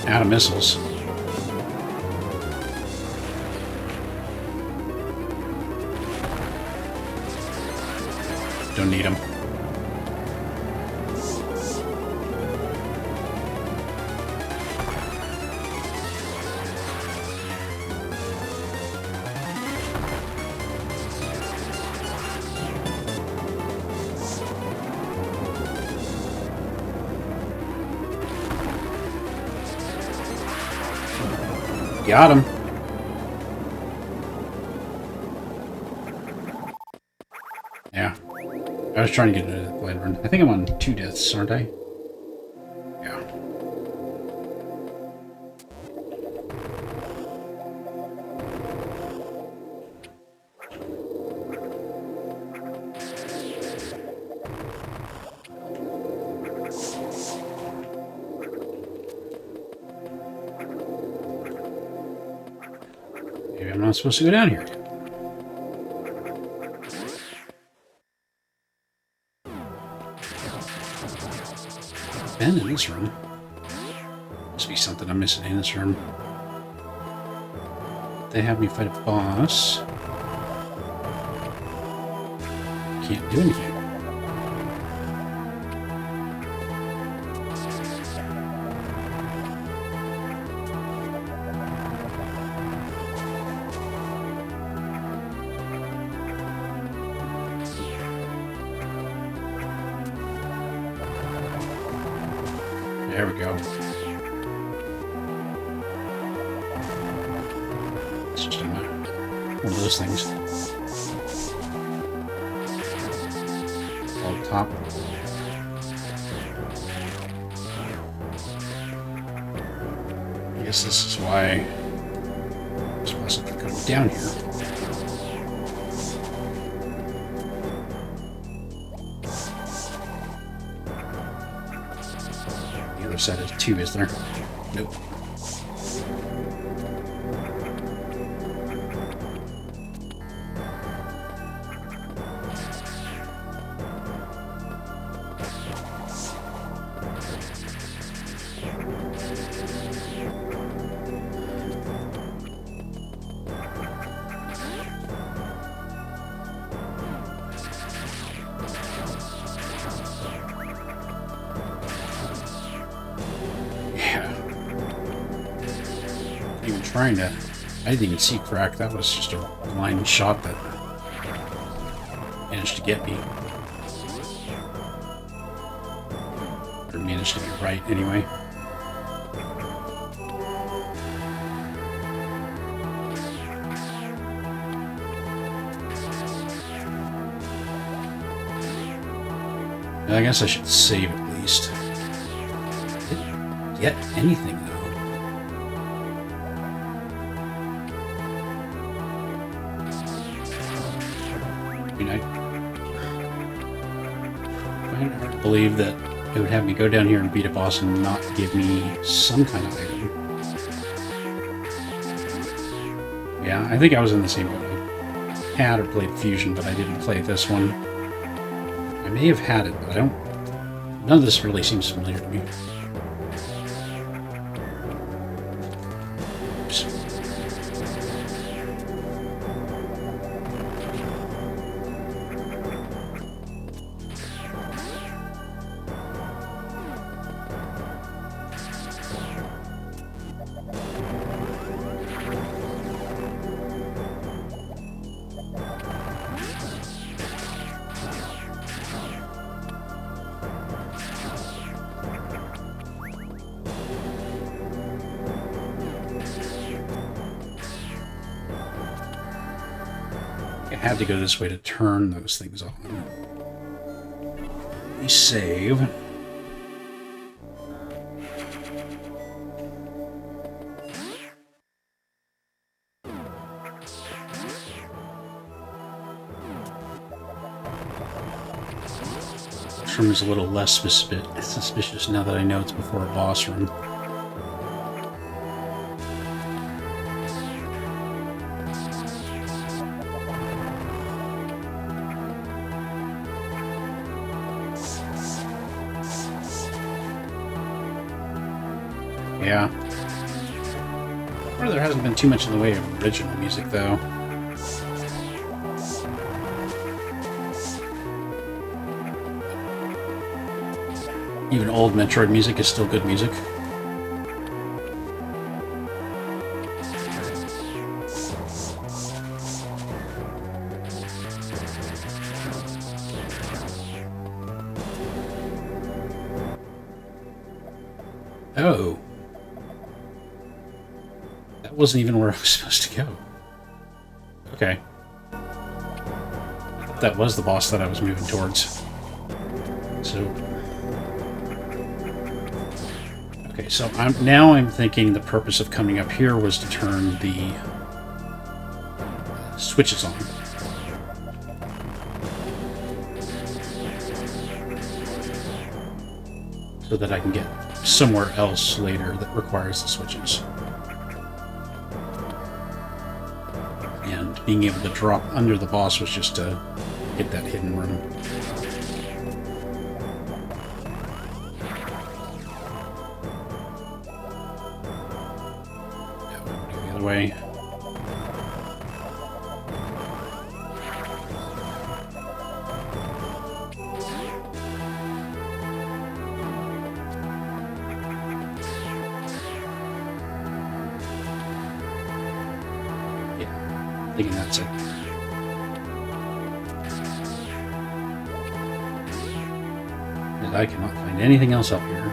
Out of missiles. Don't need them. Got him. Yeah. I was trying to get into the blade run. I think I'm on 2 deaths, aren't I? Yeah. Maybe I'm not supposed to go down here. Been in this room. Must be something I'm missing in this room. They have me fight a boss. Can't do anything. There we go. It's just one of those things. All top. I guess this is why I'm supposed to come down here. Set as 2, is there? Nope. trying to... I didn't even see crack. That was just a blind shot that managed to get me. Or managed to be right, anyway. I guess I should save at least. Didn't get anything, though. I mean, I find it hard to believe that it would have me go down here and beat a boss and not give me some kind of item. Yeah, I think I was in the same boat. I had or played Fusion, but I didn't play this one. I may have had it, but I don't... None of this really seems familiar to me. Oops. I had to go this way to turn those things on. Let me save. This room is a little less suspicious now that I know it's before a boss room. Yeah. Or there hasn't been too much in the way of original music, though. Even old Metroid music is still good music. Oh. That wasn't even where I was supposed to go. Okay. I thought that was the boss that I was moving towards. So... Okay, so now I'm thinking the purpose of coming up here was to turn the switches on. So that I can get somewhere else later that requires the switches. And being able to drop under the boss was just to get that hidden room. Yeah, we'll go the other way. Thinking that's it. And I cannot find anything else up here.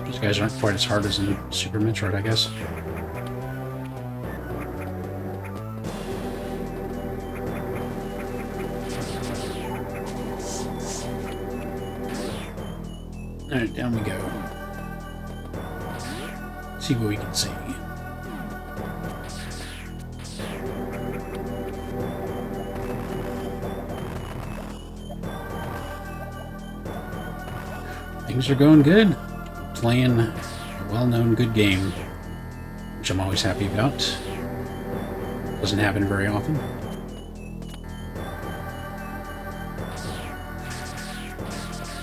These guys aren't quite as hard as in Super Metroid, I guess. Alright, down we go. See what we can see. Things are going good. Playing a well-known good game, which I'm always happy about. Doesn't happen very often.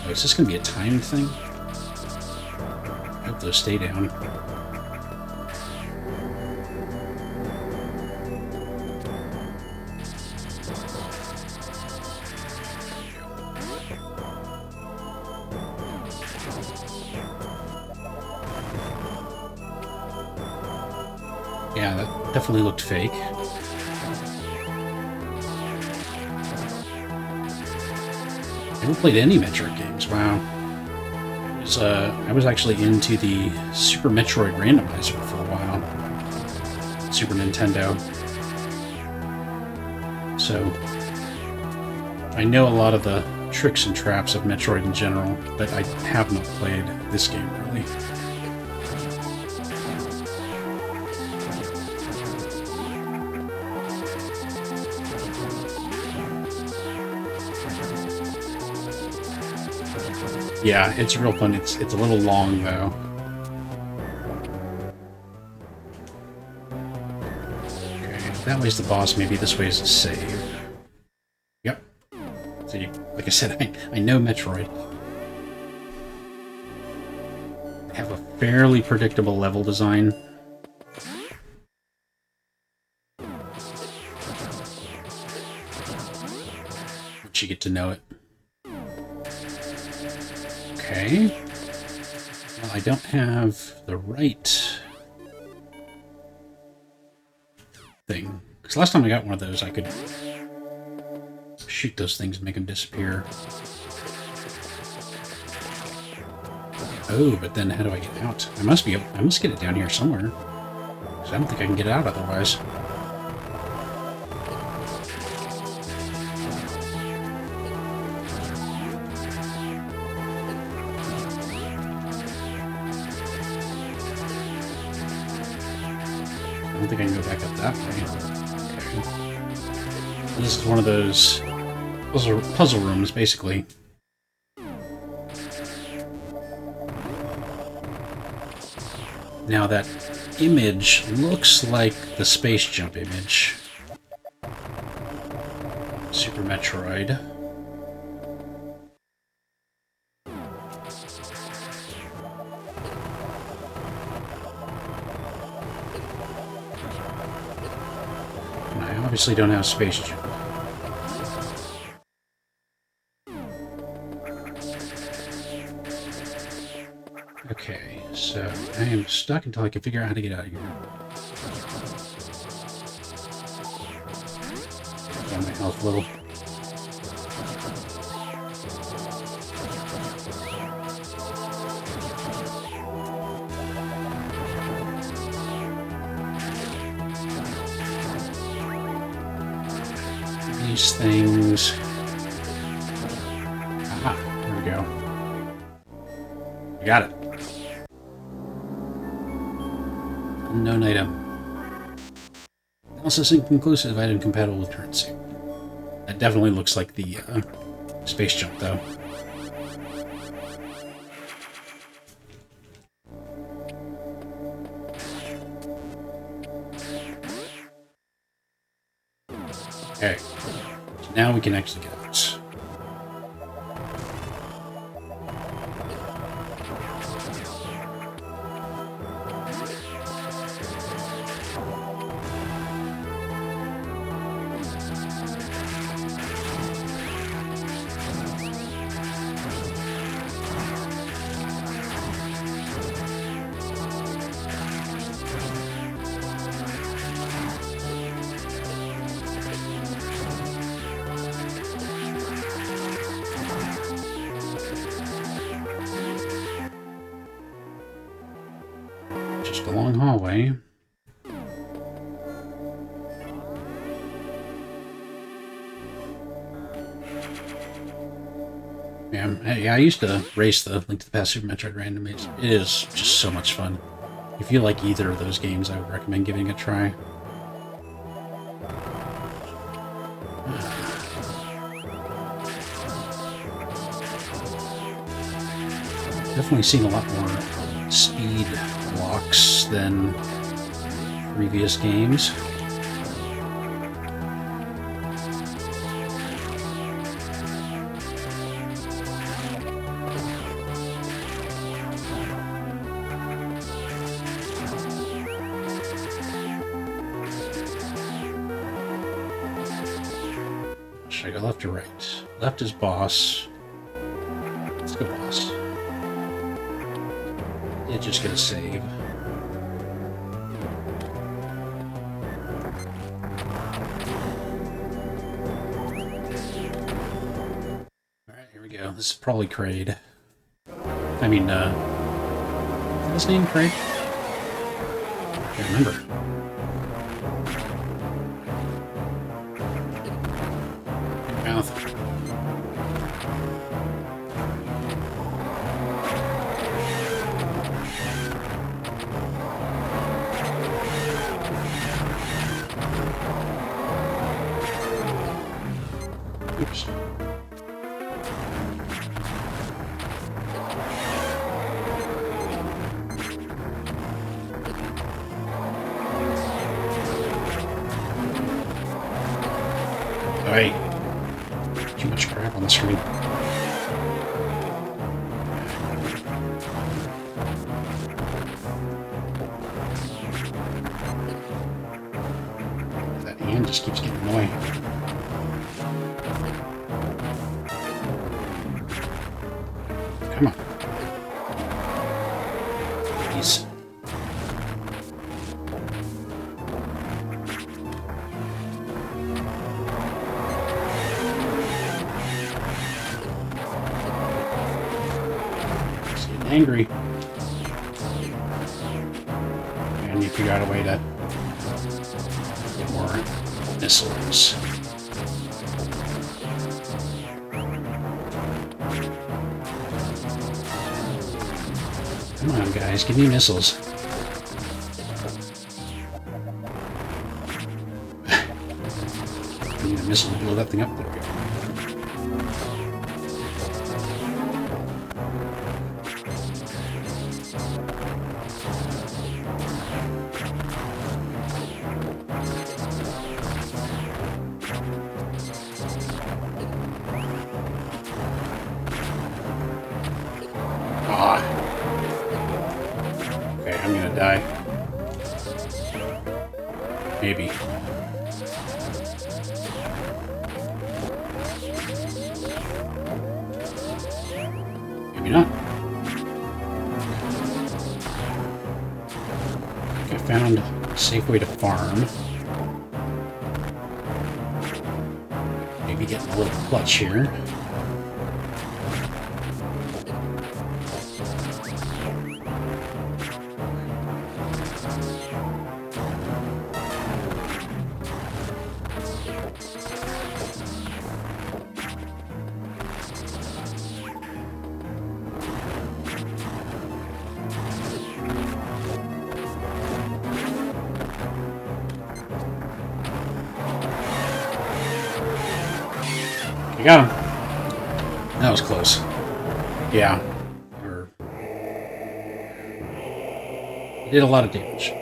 Oh, is this going to be a timed thing? I hope those stay down. Yeah, that definitely looked fake. Never played any Metroid games. Wow. I was actually into the Super Metroid randomizer for a while. Super Nintendo. So I know a lot of the tricks and traps of Metroid in general, but I have not played this game really. Yeah, it's real fun. It's a little long though. Okay, if that way's the boss, maybe this way's the save. Yep. See, like I said, I know Metroid. They have a fairly predictable level design. Once you get to know it. Okay. Well, I don't have the right thing. Because last time I got one of those, I could shoot those things and make them disappear. Oh, but then how do I get out? I must get it down here somewhere. Because I don't think I can get out otherwise. I don't think I can go back up that way. Okay. This is one of those puzzle rooms, basically. Now that image looks like the space jump image. Super Metroid. Obviously don't have space jump. Okay, so I am stuck until I can figure out how to get out of here. Got my health a little. These things. Aha, there we go. I got it. Unknown item. Analysis inconclusive, item compatible with current suit. That definitely looks like the space jump, though. Okay. Now we can actually get out. Just a long hallway. Yeah, I used to race the Link to the Past Super Metroid randomly. It is just so much fun. If you like either of those games, I would recommend giving it a try. Definitely seen a lot more speed blocks than previous games. Should I go left or right? Left is boss. Let's go boss. It just get a save. Alright, here we go. This is probably Kraid. I mean, is his name Kraid? I can't remember. Mouth. Oops. Hey, too much crap on the screen. That hand just keeps getting annoying. Come on. Please. Angry. And you figure out a way to get more missiles. Come on, guys, give me missiles. I need a missile to blow that thing up. There we go. Okay, I'm gonna die. Maybe. Maybe not. I think I found a safe way to farm. Maybe getting a little clutch here. I got him. That was close. Yeah. He did a lot of damage.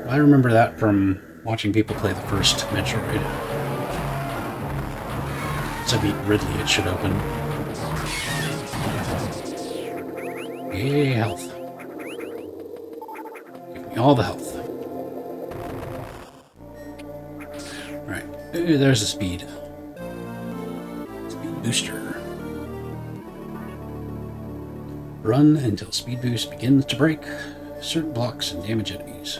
I remember that from watching people play the first Metroid. To beat Ridley, it should open. Yay, health. Give me all the health. Alright, there's the speed. Booster. Run until speed boost begins to break certain blocks and damage enemies.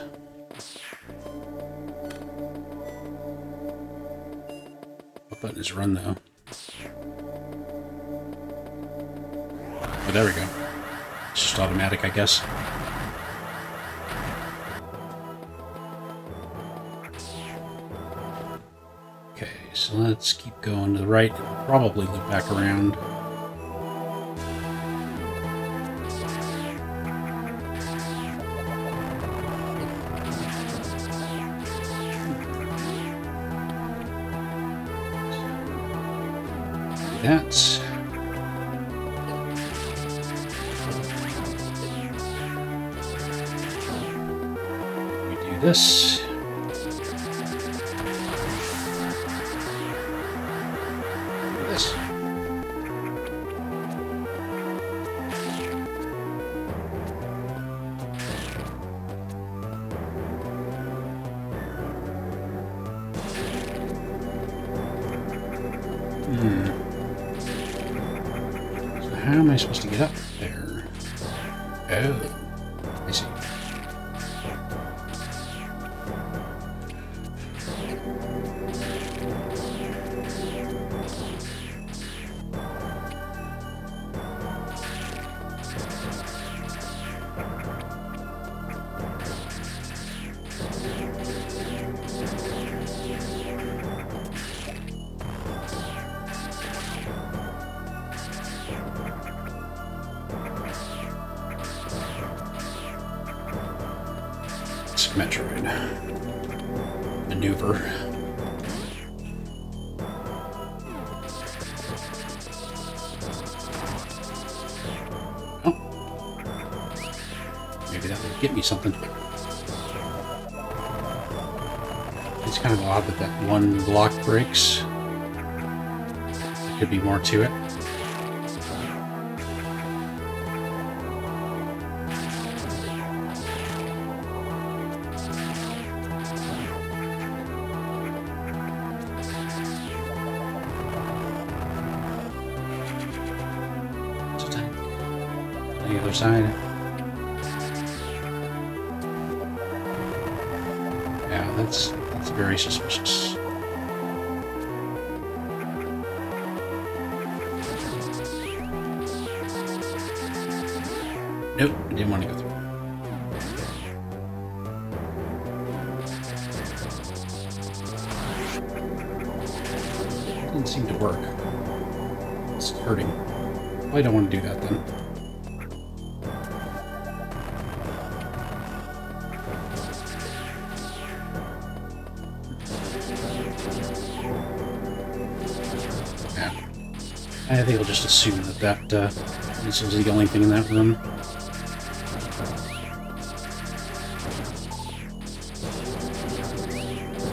What button is run though? Oh, there we go. It's just automatic, I guess. Okay, so let's keep going to the right. We'll probably loop back around. That. We do this. This. how am I supposed to get up there? Oh, I see. Metroid maneuver. Oh, maybe that would get me something. It's kind of odd that that one block breaks. There could be more to it. The other side. Yeah, that's very suspicious. Nope, I didn't want to go through. Doesn't seem to work. It's hurting. Well, I don't want to do that then. I think I'll just assume that this was the only thing in that room.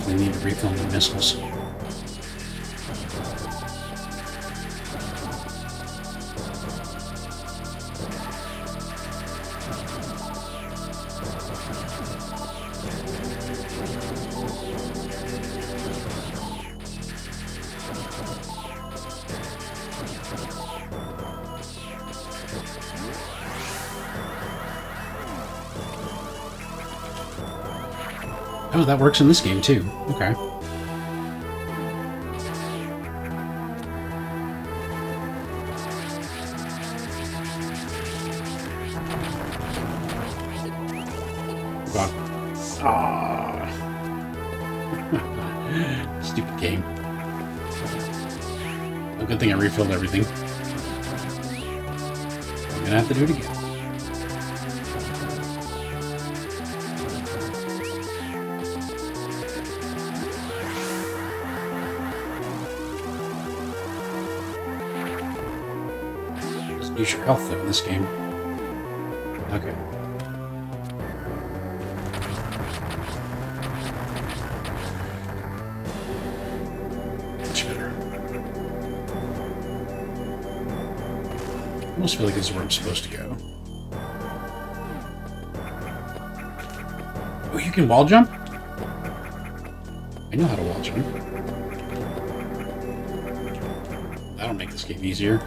We need to refill the missiles. Oh, that works in this game too. Okay. God. Ah. Stupid game. Well, good thing I refilled everything. I'm gonna have to do it again. Use your health though in this game. Okay. Much better. I almost feel like this is where I'm supposed to go. Oh, you can wall jump? I know how to wall jump. That'll make this game easier.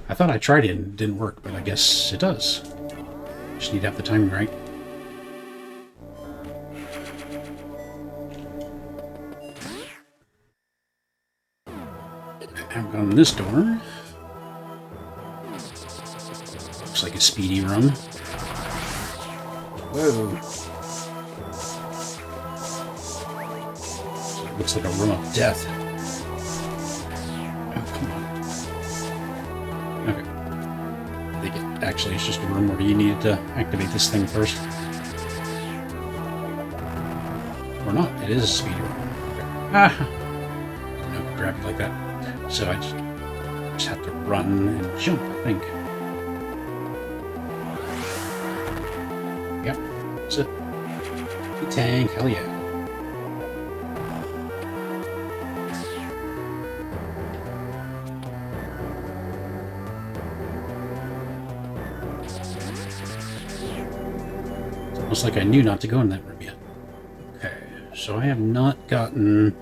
I thought I tried it and it didn't work, but I guess it does. Just need to have the timing right. I'm going in this door. Looks like a speedy room. Whoa. Looks like a room of death. Actually, it's just a room where you needed to activate this thing first. Or not. It is a speed room. Okay. Ah! No, grab it like that. So I just have to run and jump, I think. Yep. That's it. The tank. Hell yeah. Almost like I knew not to go in that room yet. Okay. So I have not gotten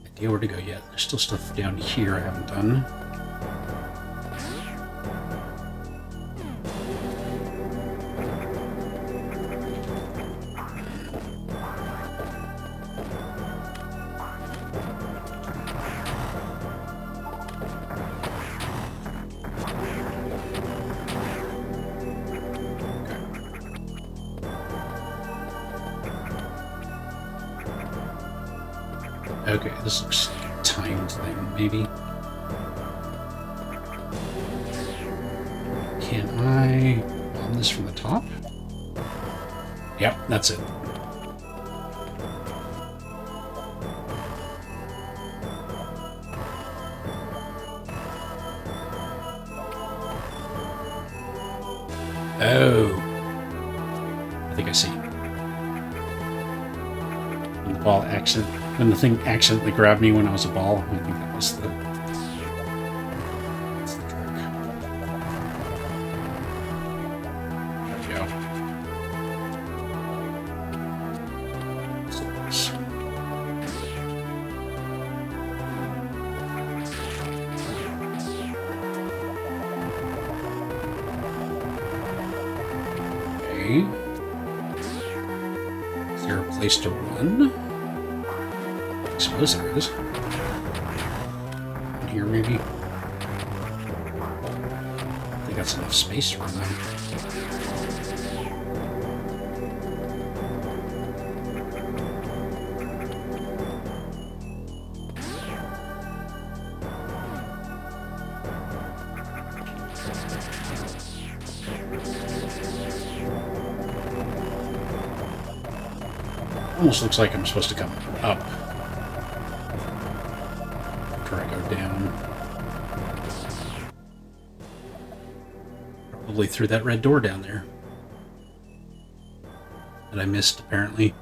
idea where to go yet. There's still stuff down here I haven't done. Okay, this looks like a timed thing, maybe. Can I bomb this from the top? Yep, that's it. Oh. I think I see. When the ball when the thing accidentally grabbed me when I was a ball, I think that was the... That's the trick. There we go. So this. Okay. Is there a place to run? I suppose there is. In here, maybe? I think that's enough space to run them. Almost looks like I'm supposed to come up. After I go down. Probably through that red door down there. That I missed, apparently.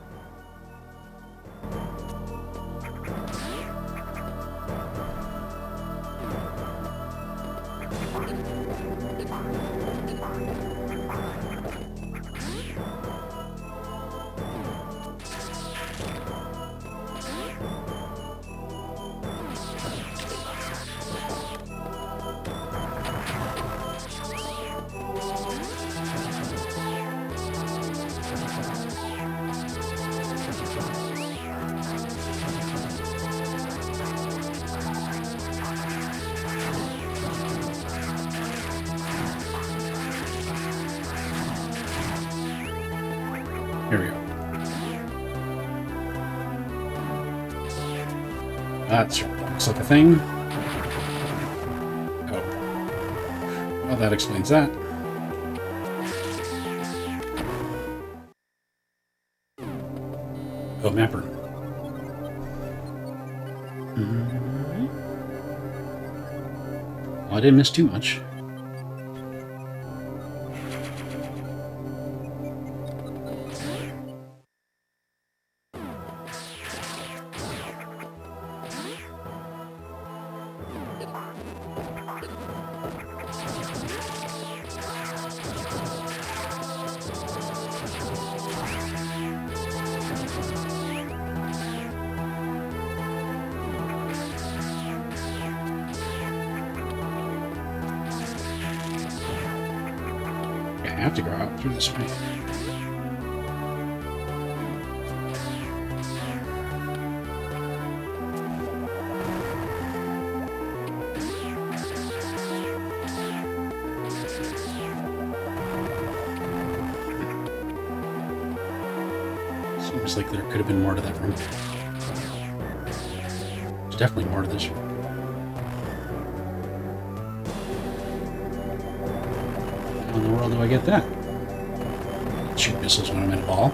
Here we go. That looks like a thing. Oh. Well, that explains that. Oh, mapper. Well, I didn't miss too much. I have to go out through this way. Seems like there could have been more to that room. There's definitely more to this room. How in the world do I get that? Shoot missiles when I'm in a ball.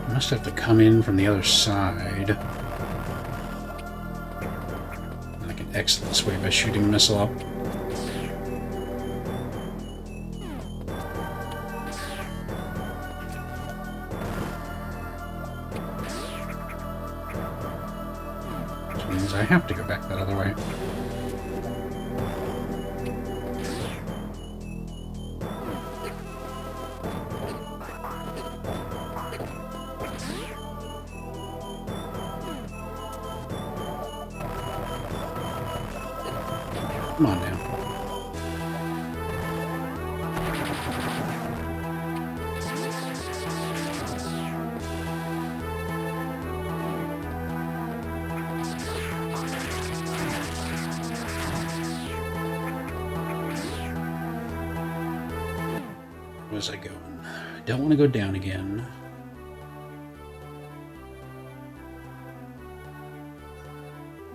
I must have to come in from the other side. And I can exit this way by shooting a missile up. I have to go back that other way. Come on now. Where's I going? I don't want to go down again.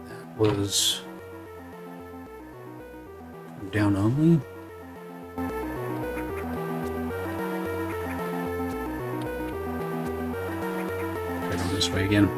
That was down only. Try going this way again.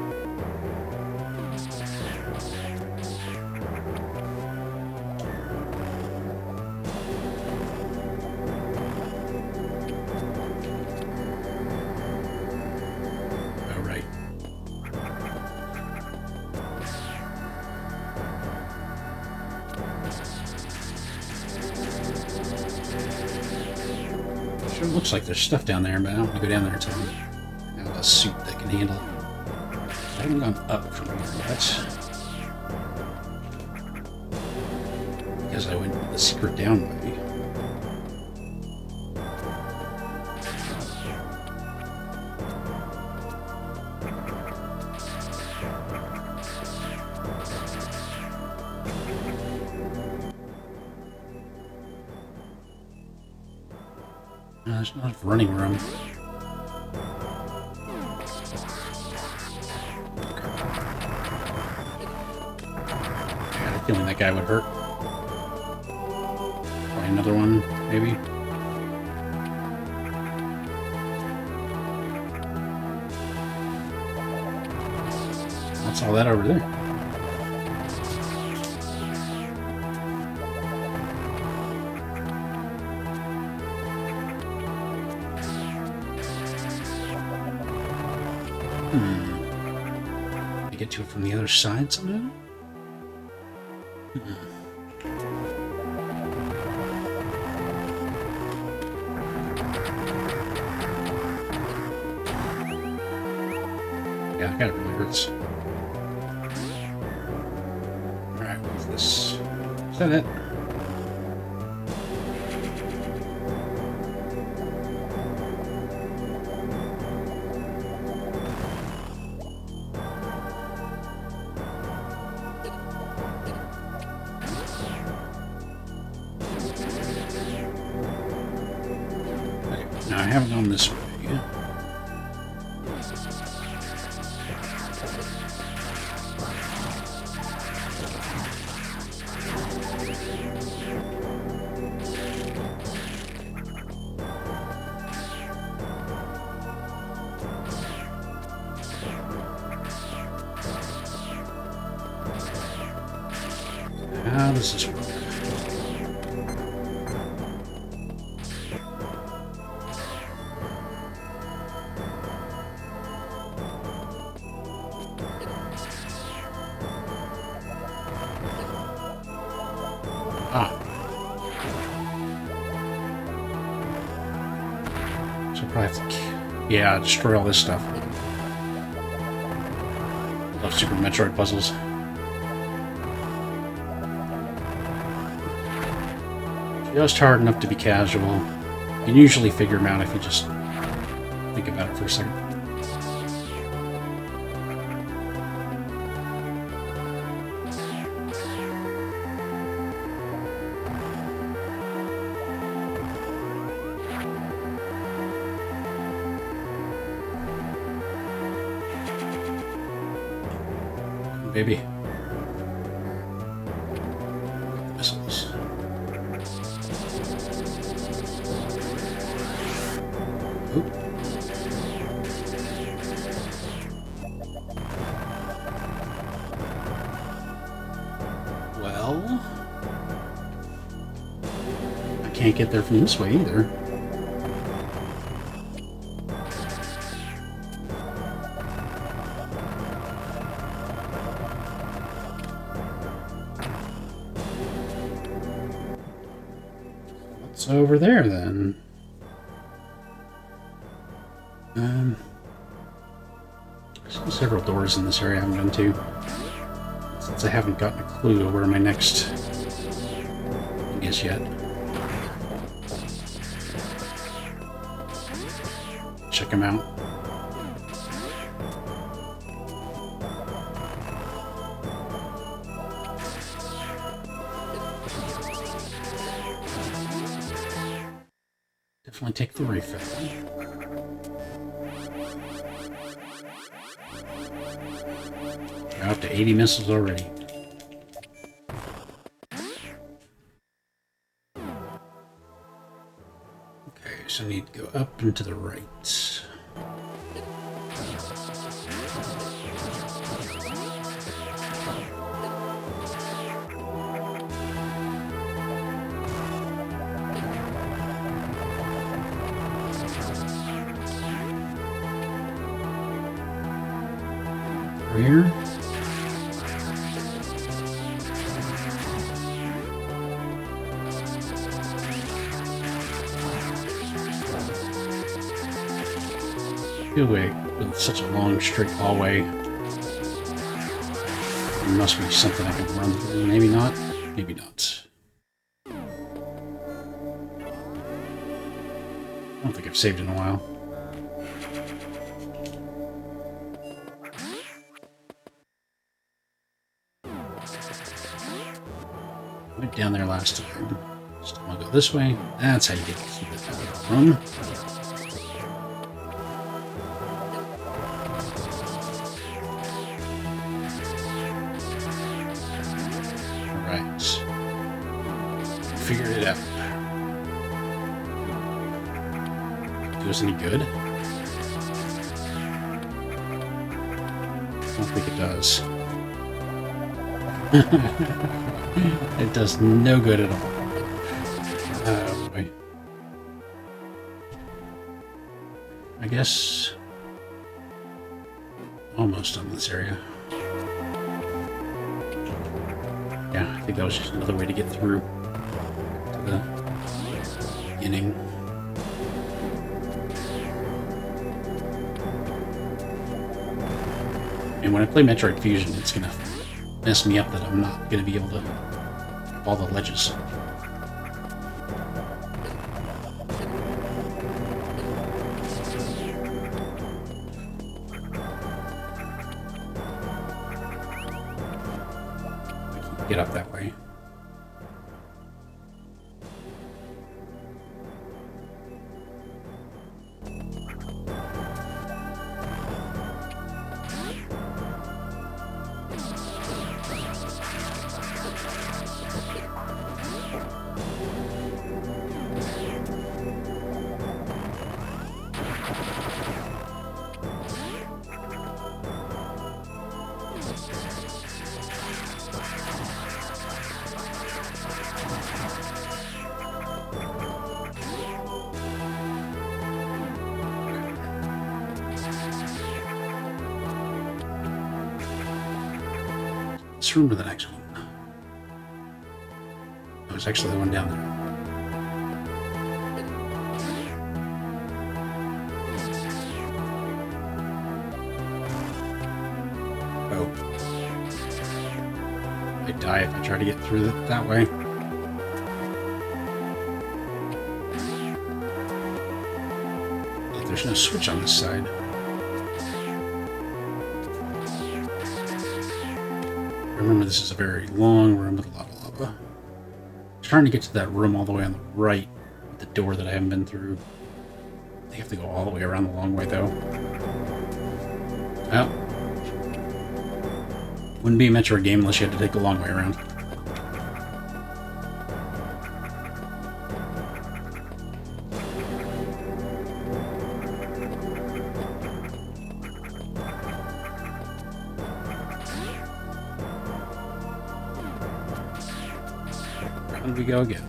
Sure looks like there's stuff down there, but I don't want to go down there until I have a suit that can handle it. I haven't gone up from here yet. Because I went the secret down way. There's not enough running room. I had a feeling that guy would hurt. Probably another one, maybe. What's all that over there? Get to it from the other side somehow? Yeah, that kind of really hurts. Alright, what's this? Is that it? Now, I haven't gone this way. How does this work? So probably have to, yeah, destroy all this stuff. Love Super Metroid puzzles. Just hard enough to be casual. You can usually figure them out if you just think about it for a second. Baby. Missiles. Oop. Well, I can't get there from this way either. over there then. There's several doors in this area I haven't been to. Since I haven't gotten a clue where my next thing is yet. Check them out. Definitely take the refill. We're up to 80 missiles already. Okay, so I need to go up and to the right. Here. Good way, with such a long straight hallway. There must be something I can run through. Maybe not. Maybe not. I don't think I've saved in a while. Went down there last time. So I'll go this way. That's how you get to the room. Alright. Figured it out. Do us any good? I don't think it does. It does no good at all. Oh boy. I guess almost done this area. Yeah, I think that was just another way to get through to the beginning. And when I play Metroid Fusion, it's gonna mess me up that I'm not gonna be able to up all the ledges. Get up that way. Let's room to the next one. That was actually the one down there. Oh. I die if I try to get through it that way. There's no switch on this side. Remember, this is a very long room with a lot of lava. I'm trying to get to that room all the way on the right, the door that I haven't been through. I have to go all the way around the long way, though. Well, wouldn't be a Metroid game unless you had to take the long way around. Round we go again.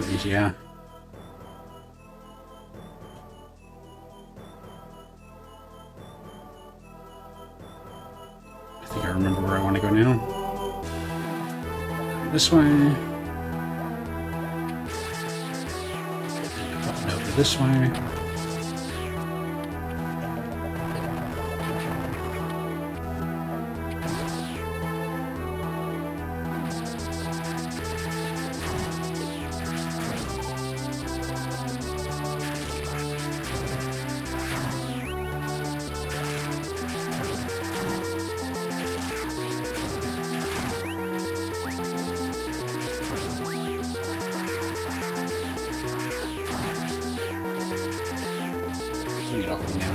enemies, yeah. I think I remember where I want to go now. This way. Up over this way. Get off me now.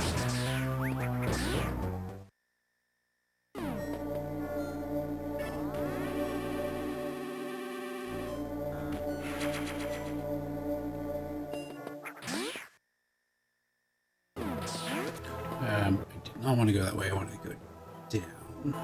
I did not want to go that way. I wanted to go down.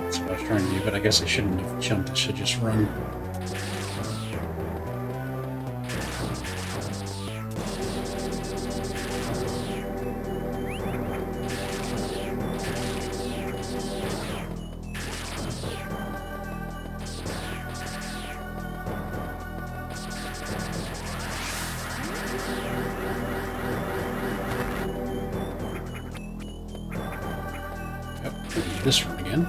That's what I was trying to do, but I guess I shouldn't have jumped. I should just run. This room again.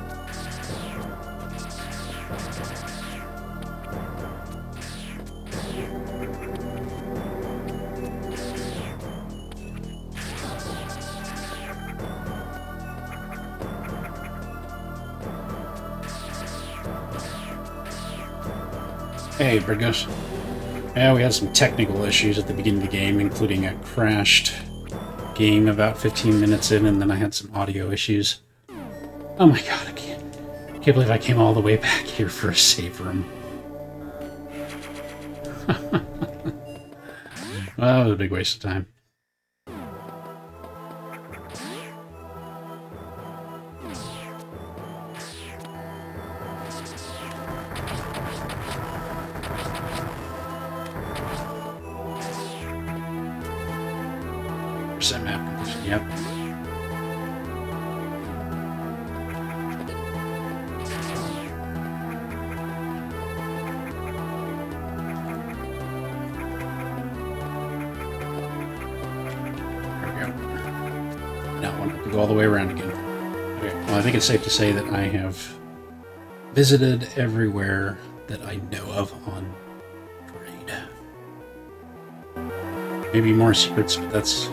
Hey, Brigos. Yeah, we had some technical issues at the beginning of the game, including a crashed game about 15 minutes in, and then I had some audio issues. Oh my god, I can't believe I came all the way back here for a save room. Well, it was a big waste of time. Percent map completion, yep. All the way around again. Okay. Well, I think it's safe to say that I have visited everywhere that I know of on Braid. Maybe more secrets, but that's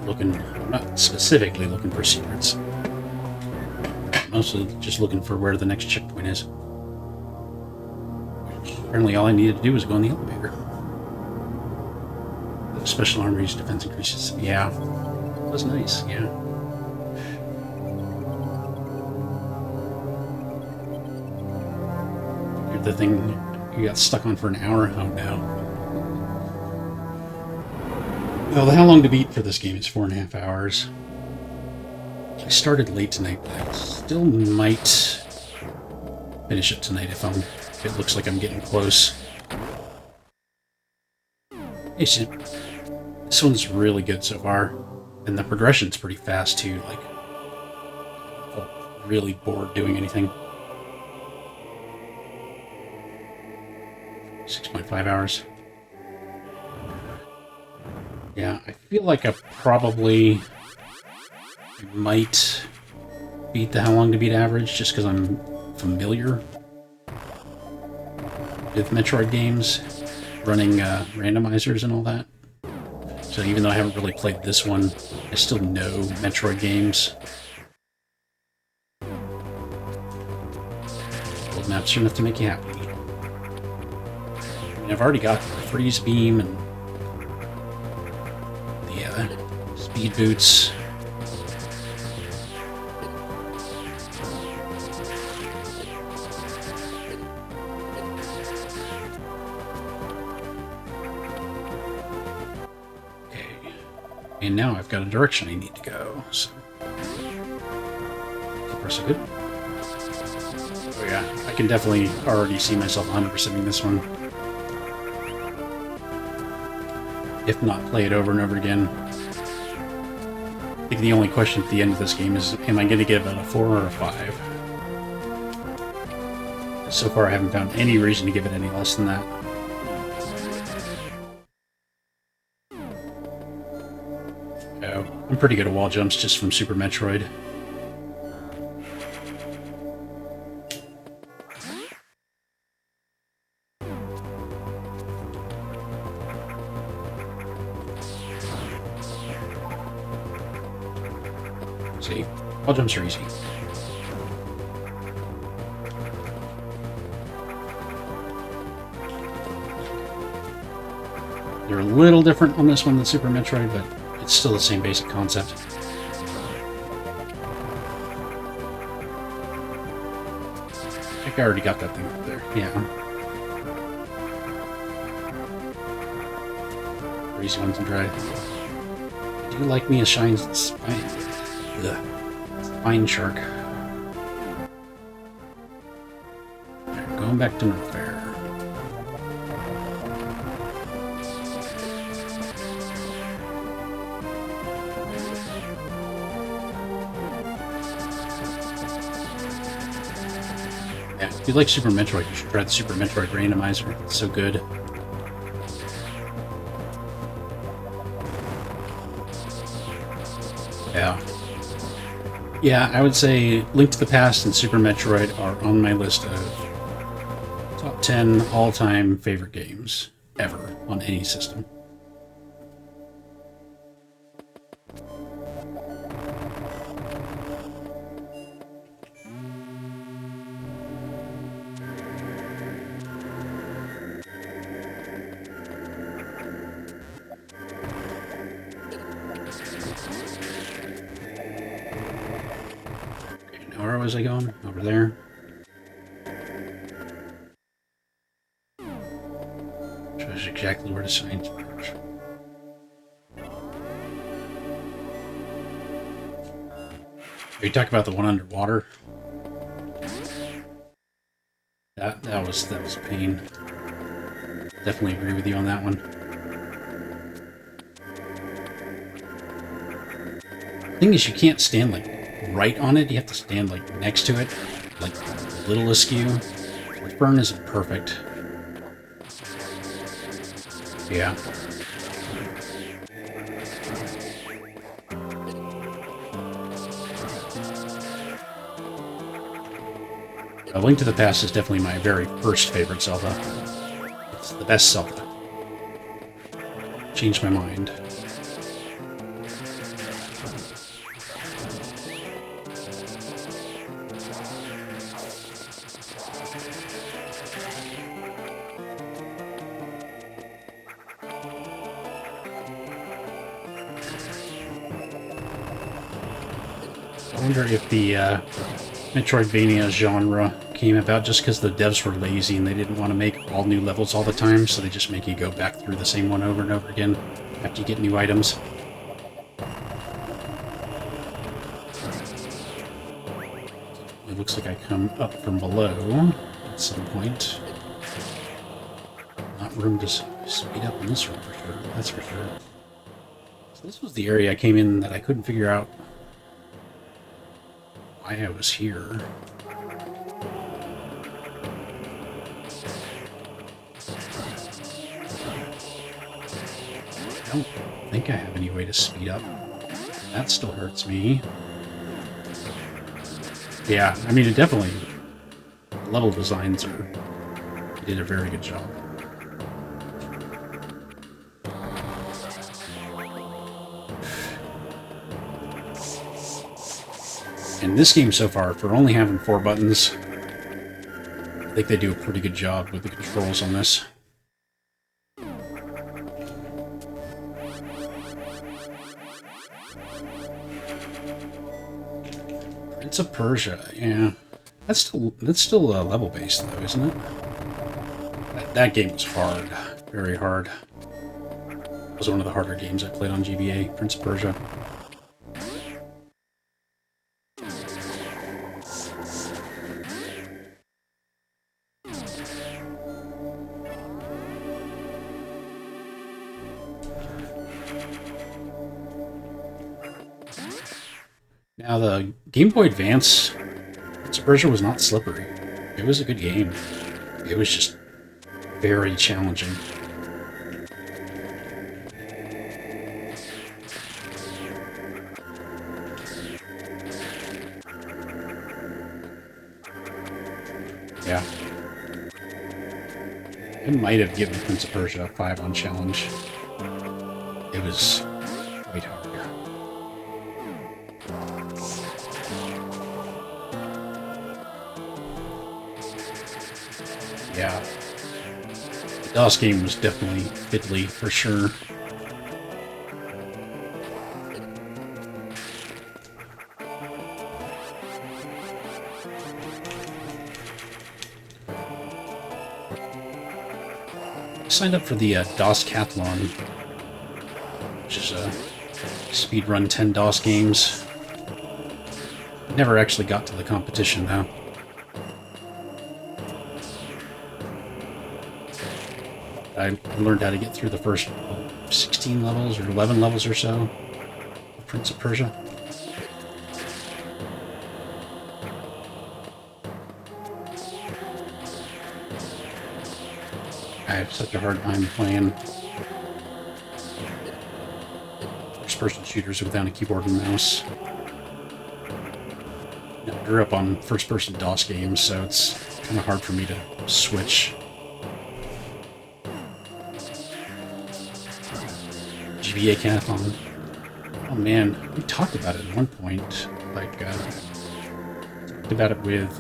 looking. I'm not specifically looking for secrets. Mostly just looking for where the next checkpoint is. Apparently, all I needed to do was go in the elevator. The special armory's defense increases. Yeah. Was nice, yeah. You're the thing you got stuck on for an hour. Oh no. Well, the how long to beat for this game is 4.5 hours. I started late tonight, but I still might finish it tonight if it looks like I'm getting close. Hey, this one's really good so far. And the progression's pretty fast, too. Like, I felt really bored doing anything. 6.5 hours. Yeah, I feel like I probably might beat the how long to beat average, just because I'm familiar with Metroid games, running randomizers and all that. So even though I haven't really played this one, I still know Metroid games. Old maps are enough to make you happy. I mean, I've already got the freeze beam and the speed boots. And now I've got a direction I need to go. So, far so good. Oh yeah, I can definitely already see myself 100%ing this one. If not, play it over and over again. I think the only question at the end of this game is, am I going to give it a 4 or a 5? So far I haven't found any reason to give it any less than that. I'm pretty good at wall jumps just from Super Metroid. See, wall jumps are easy. They're a little different on this one than Super Metroid, but it's still the same basic concept. I think I already got that thing up there. Yeah. Easy one to try. Do you like me a spine shark? Right, going back to North Fair. If you like Super Metroid, you should try the Super Metroid randomizer. It's so good. Yeah. Yeah, I would say Link to the Past and Super Metroid are on my list of top 10 all-time favorite games ever on any system. Where was I going? Over there. Shows exactly where the signs are. Are you talking about the one underwater? That was a pain. Definitely agree with you on that one. The thing is, you can't stand like right on it. You have to stand like next to it, like a little askew. The burn isn't perfect. Yeah. A Link to the Past is definitely my very first favorite Zelda. It's the best Zelda. Changed my mind. I wonder if the Metroidvania genre came about just because the devs were lazy and they didn't want to make all new levels all the time, so they just make you go back through the same one over and over again after you get new items. It looks like I come up from below at some point. Not room to speed up in this room for sure, that's for sure. So this was the area I came in that I couldn't figure out why I was here. I don't think I have any way to speed up. That still hurts me. Yeah, I mean, it definitely... level designs did a very good job. And this game so far, for only having 4 buttons, I think they do a pretty good job with the controls on this. Prince of Persia, yeah. That's still level based though, isn't it? That game was hard, very hard. It was one of the harder games I played on GBA, Prince of Persia. Now the Game Boy Advance, Prince of Persia was not slippery. It was a good game. It was just very challenging. Yeah. I might have given Prince of Persia a 5 on challenge. It was quite hard. Yeah. The DOS game was definitely fiddly for sure. I signed up for the DOS Cathlon, which is a speedrun 10 DOS games. Never actually got to the competition though. I learned how to get through the first 16 levels or 11 levels or so of Prince of Persia. I have such a hard time playing first-person shooters without a keyboard and mouse. I grew up on first-person DOS games, so it's kind of hard for me to switch. GBA Cathlon. Oh man, we talked about it at one point. Like, talked about it with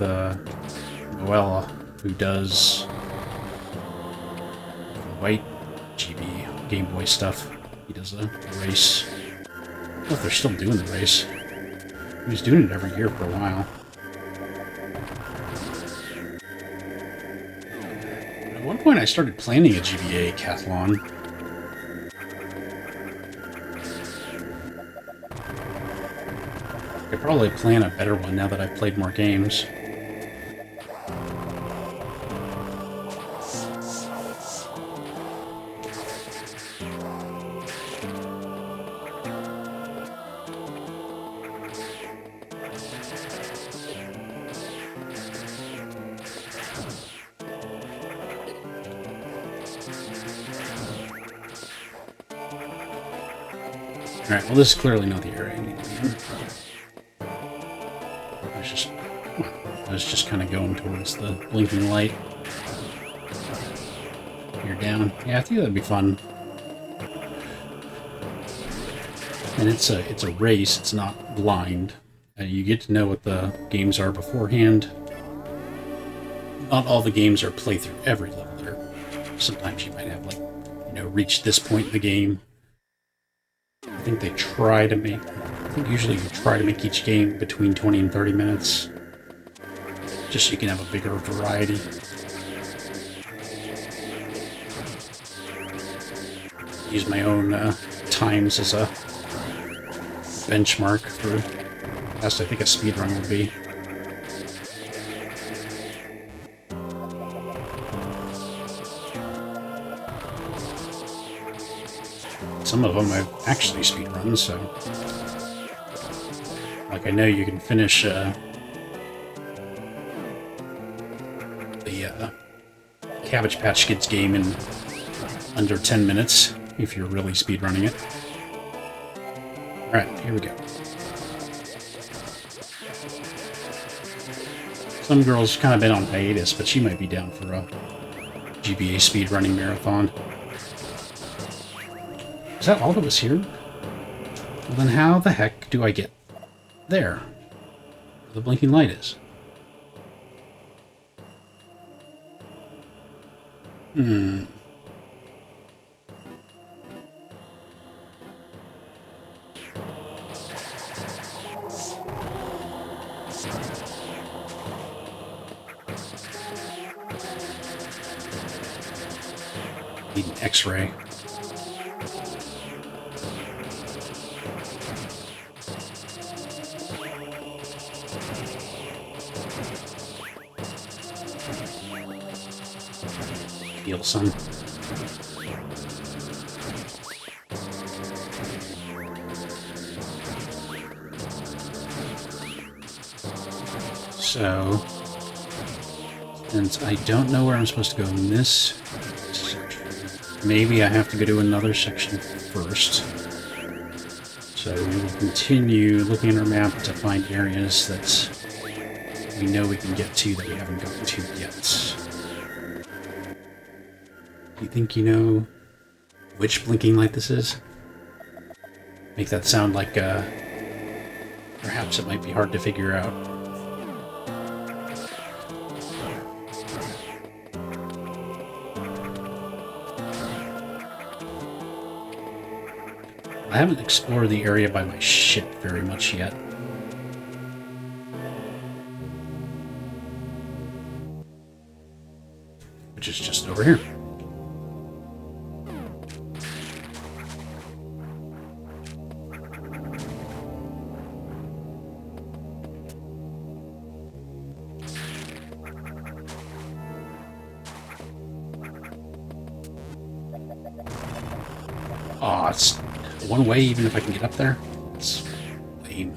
Noella, who does white GB Game Boy stuff. He does a race. I don't know if they're still doing the race. He was doing it every year for a while. At one point I started planning a GBA Cathlon. I could probably plan a better one now that I've played more games. Alright, well this is clearly not the area I need to be in. I was just kind of going towards the blinking light. You're down. Yeah, I think that'd be fun. And it's a race, it's not blind. You get to know what the games are beforehand. Not all the games are playthrough every level there. Sometimes you might have, like, reached this point in the game. I think usually you try to make each game between 20 and 30 minutes. Just so you can have a bigger variety. Use my own times as a benchmark for how fast I think a speedrun would be. Some of them I've actually speedrun, so... Like, I know you can finish, the Cabbage Patch Kids game in under 10 minutes, if you're really speedrunning it. Alright, here we go. Some girl's kind of been on hiatus, but she might be down for a GBA speedrunning marathon. Is that all that was here? Well, then how the heck do I get there? where the blinking light is. Hmm. Need an X-ray. Heal some. So, since I don't know where I'm supposed to go in this section, maybe I have to go to another section first. So we will continue looking at our map to find areas that we know we can get to that we haven't gotten to yet. Do you think you know which blinking light this is? Make that sound like perhaps it might be hard to figure out. I haven't explored the area by my ship very much yet. Which is just over here. Aw, it's one way even if I can get up there. It's lame.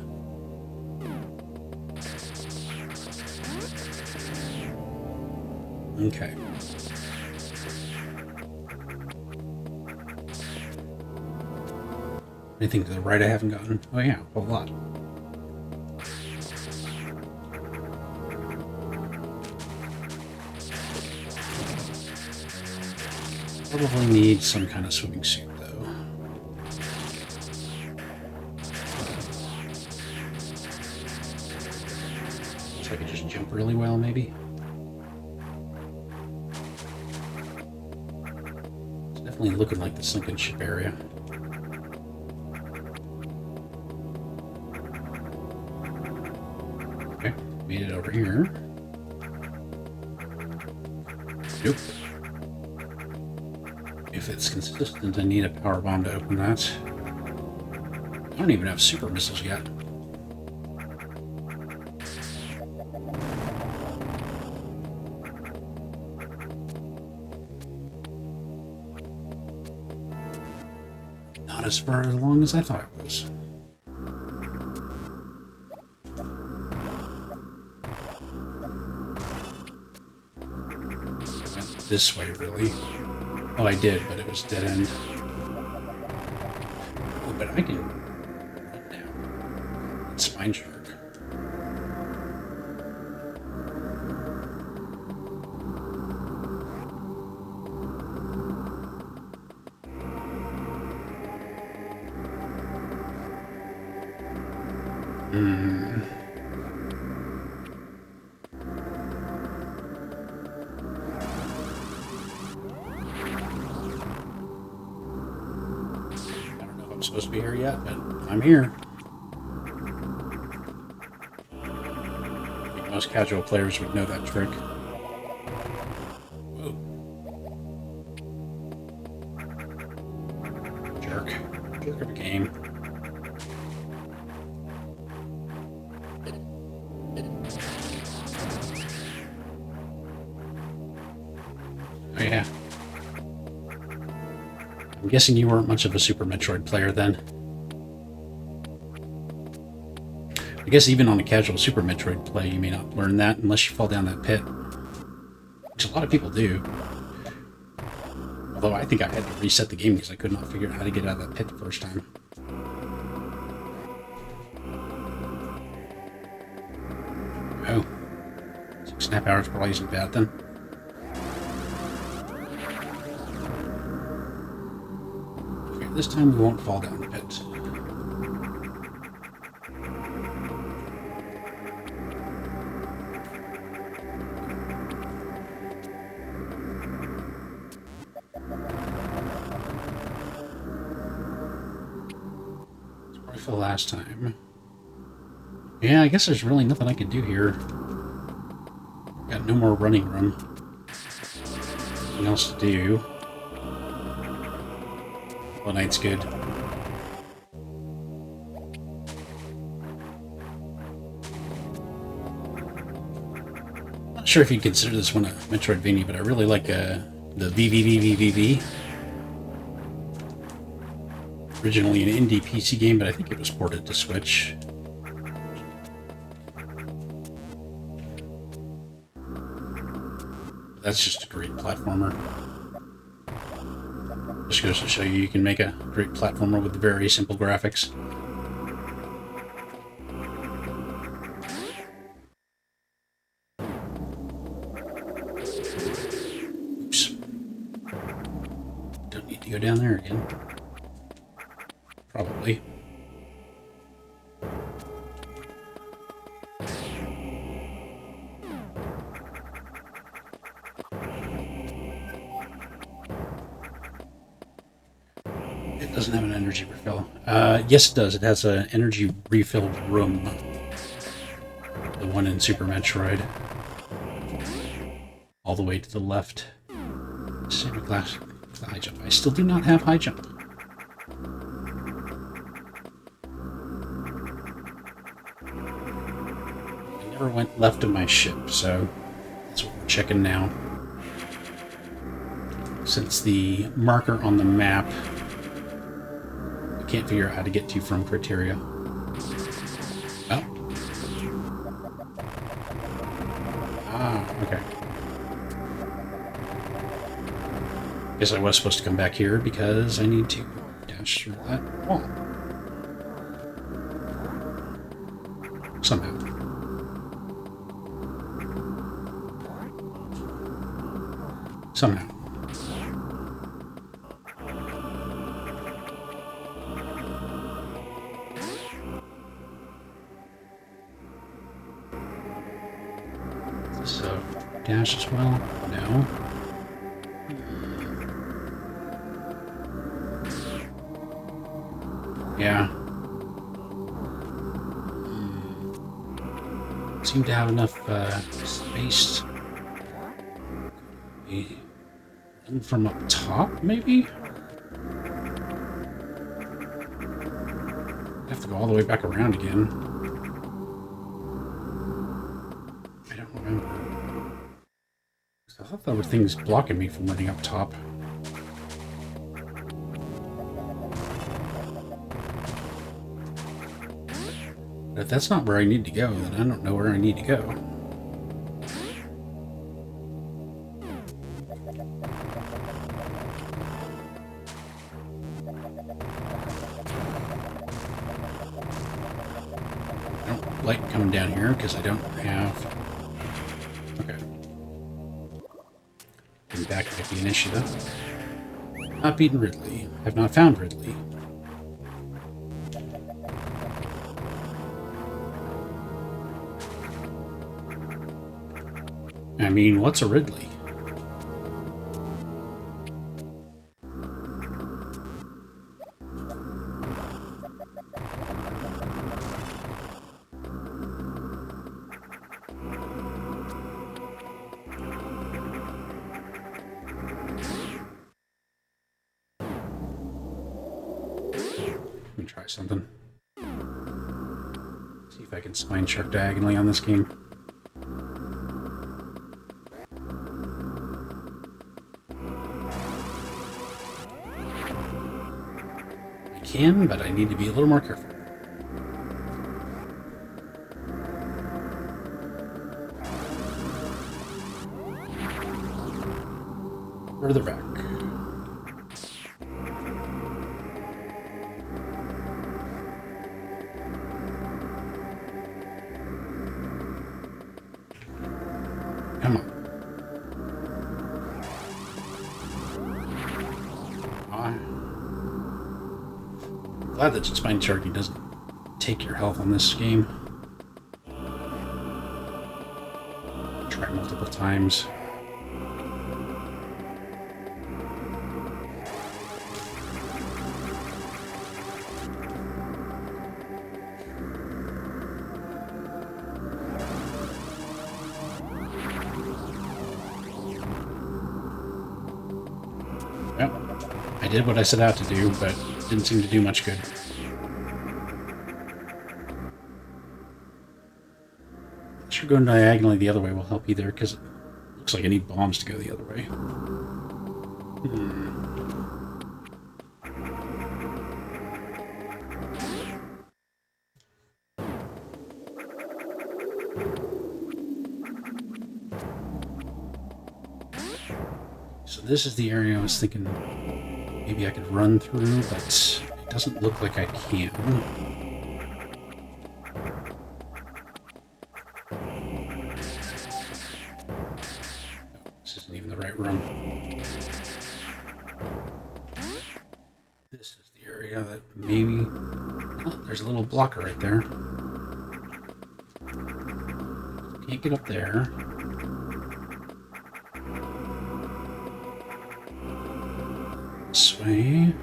Okay. Anything to the right I haven't gotten? Oh yeah, a whole lot. Probably need some kind of swimming suit, though. So I could just jump really well, maybe? It's definitely looking like the sunken ship area. Okay, made it over here. Nope. If it's consistent, I need a power bomb to open that. I don't even have super missiles yet. Not as far along as I thought it was. Went this way, really. Oh, I did, but it was dead end. Oh, but I can run down. It's Spine Shark. Supposed to be here yet, but I'm here. I think most casual players would know that trick. Whoa. Jerk. Jerk of a game. Oh yeah. I'm guessing you weren't much of a Super Metroid player then. I guess even on a casual Super Metroid play, you may not learn that unless you fall down that pit. Which a lot of people do. Although I think I had to reset the game because I could not figure out how to get out of that pit the first time. Oh. 6.5 hours probably isn't bad then. This time we won't fall down the pit. refill last time. Yeah, I guess there's really nothing I can do here. Got no more running room. Nothing else to do. Well, night's good. Not sure if you'd consider this one a Metroidvania, but I really like the VVVVVV. Originally an indie PC game, but I think it was ported to Switch. That's just a great platformer. Just goes to show you can make a great platformer with very simple graphics. Oops. Don't need to go down there again. Probably. It doesn't have an energy refill. Yes, it does. It has an energy refill room. The one in Super Metroid. All the way to the left. Same class high jump. I still do not have high jump. I never went left of my ship, so that's what we're checking now. Since the marker on the map, I can't figure out how to get to from criteria. Oh. Ah, okay. Guess I was supposed to come back here because I need to dash through that wall. Somehow. Somehow. So, dash as well? No. Yeah. Seem to have enough space. From up top, maybe? I have to go all the way back around again. I don't remember. I thought there were things blocking me from running up top. But if that's not where I need to go, then I don't know where I need to go. I don't like coming down here because I don't have... Okay. Getting back at the initiative. Not beaten Ridley. Have not found Ridley. I mean, what's a Ridley? Let me try something. See if I can spine shark diagonally on this game. Can, but I need to be a little more careful. Further back. Come on. Glad that Spine Sharky doesn't take your health on this game. Try multiple times. did what I set out to do, but didn't seem to do much good. Not sure going diagonally the other way will help either, because it looks like I need bombs to go the other way. So this is the area I was thinking maybe I could run through, but it doesn't look like I can. This isn't even the right room. This is the area that maybe... Oh, there's a little blocker right there. Can't get up there. This way.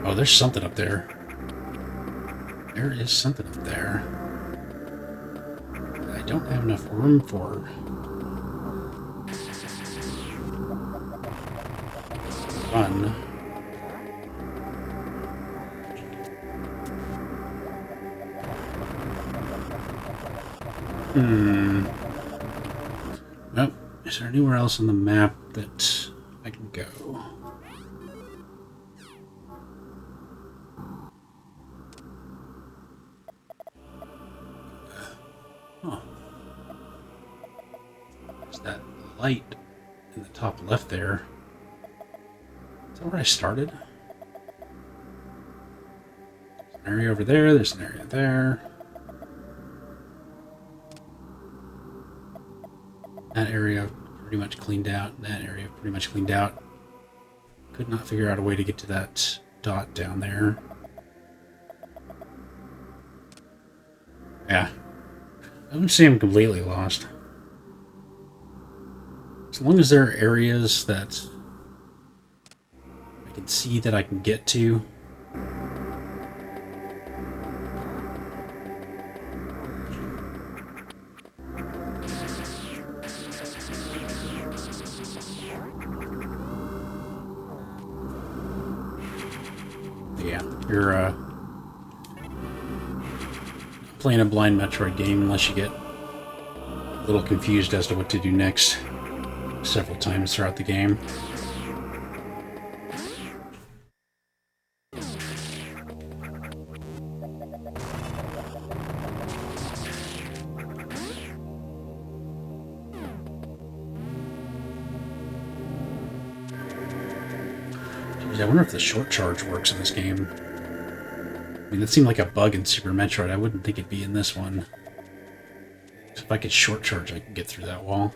Oh, there's something up there. There is something up there. I don't have enough room for. Run. Nope. Is there anywhere else on the map that I can go? Oh. There's that light in the top left there. Is that where I started? There's an area over there, there's an area there. That area pretty much cleaned out. That area pretty much cleaned out. Could not figure out a way to get to that dot down there. Yeah. I wouldn't say I'm completely lost. As long as there are areas that I can see that I can get to. Yeah, you're playing a blind Metroid game unless you get a little confused as to what to do next several times throughout the game. I wonder if the short charge works in this game. I mean, that seemed like a bug in Super Metroid. I wouldn't think it'd be in this one. If I could short charge, I could get through that wall.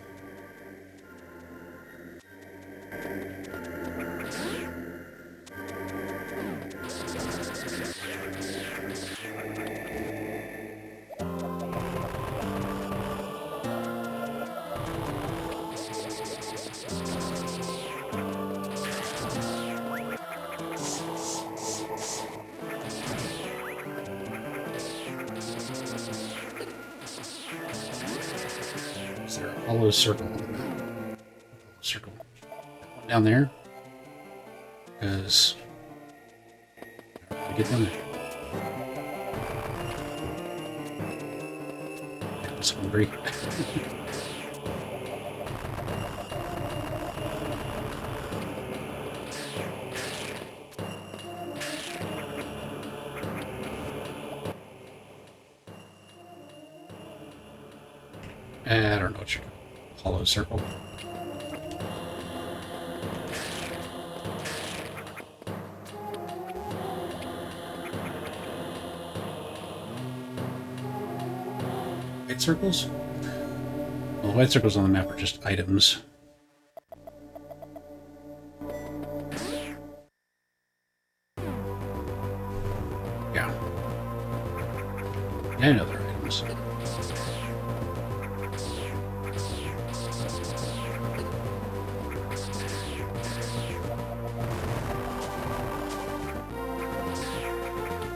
Is there a hollow circle on the map? Circle. That one down there? Because I get down there. I was hungry. I don't know what you're hollow circle. White circles? Well, the white circles on the map are just items. Yeah. Yeah, I know they're items.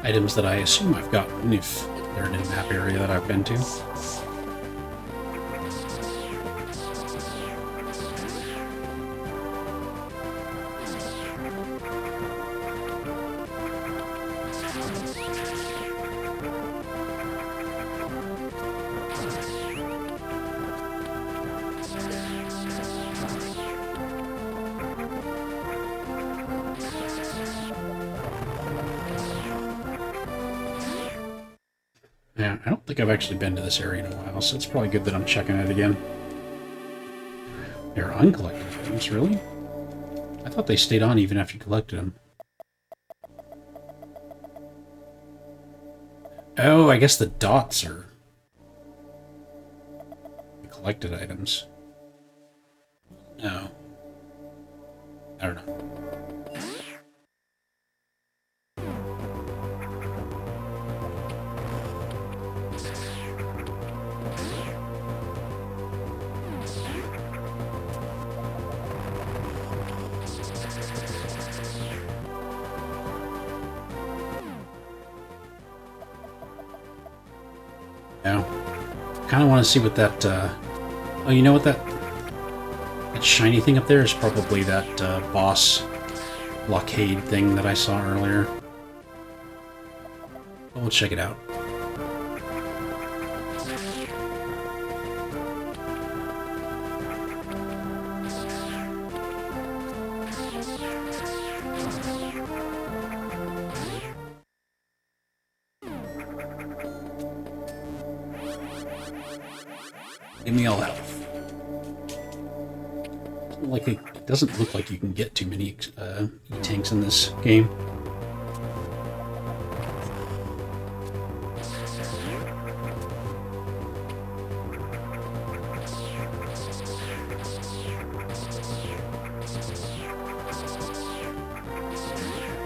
Items that I assume I've gotten if they're in a map area that I've been to. Yeah, I don't think I've actually been to this area in a while, so it's probably good that I'm checking it again. They're uncollected items, really? I thought they stayed on even after you collected them. Oh, I guess the dots are collected items. No. I don't know. No. Kind of want to see what that, oh, you know what that shiny thing up there is? Probably that boss blockade thing that I saw earlier. But we'll check it out. Give me all health. Like it doesn't look like you can get too many E-tanks in this game.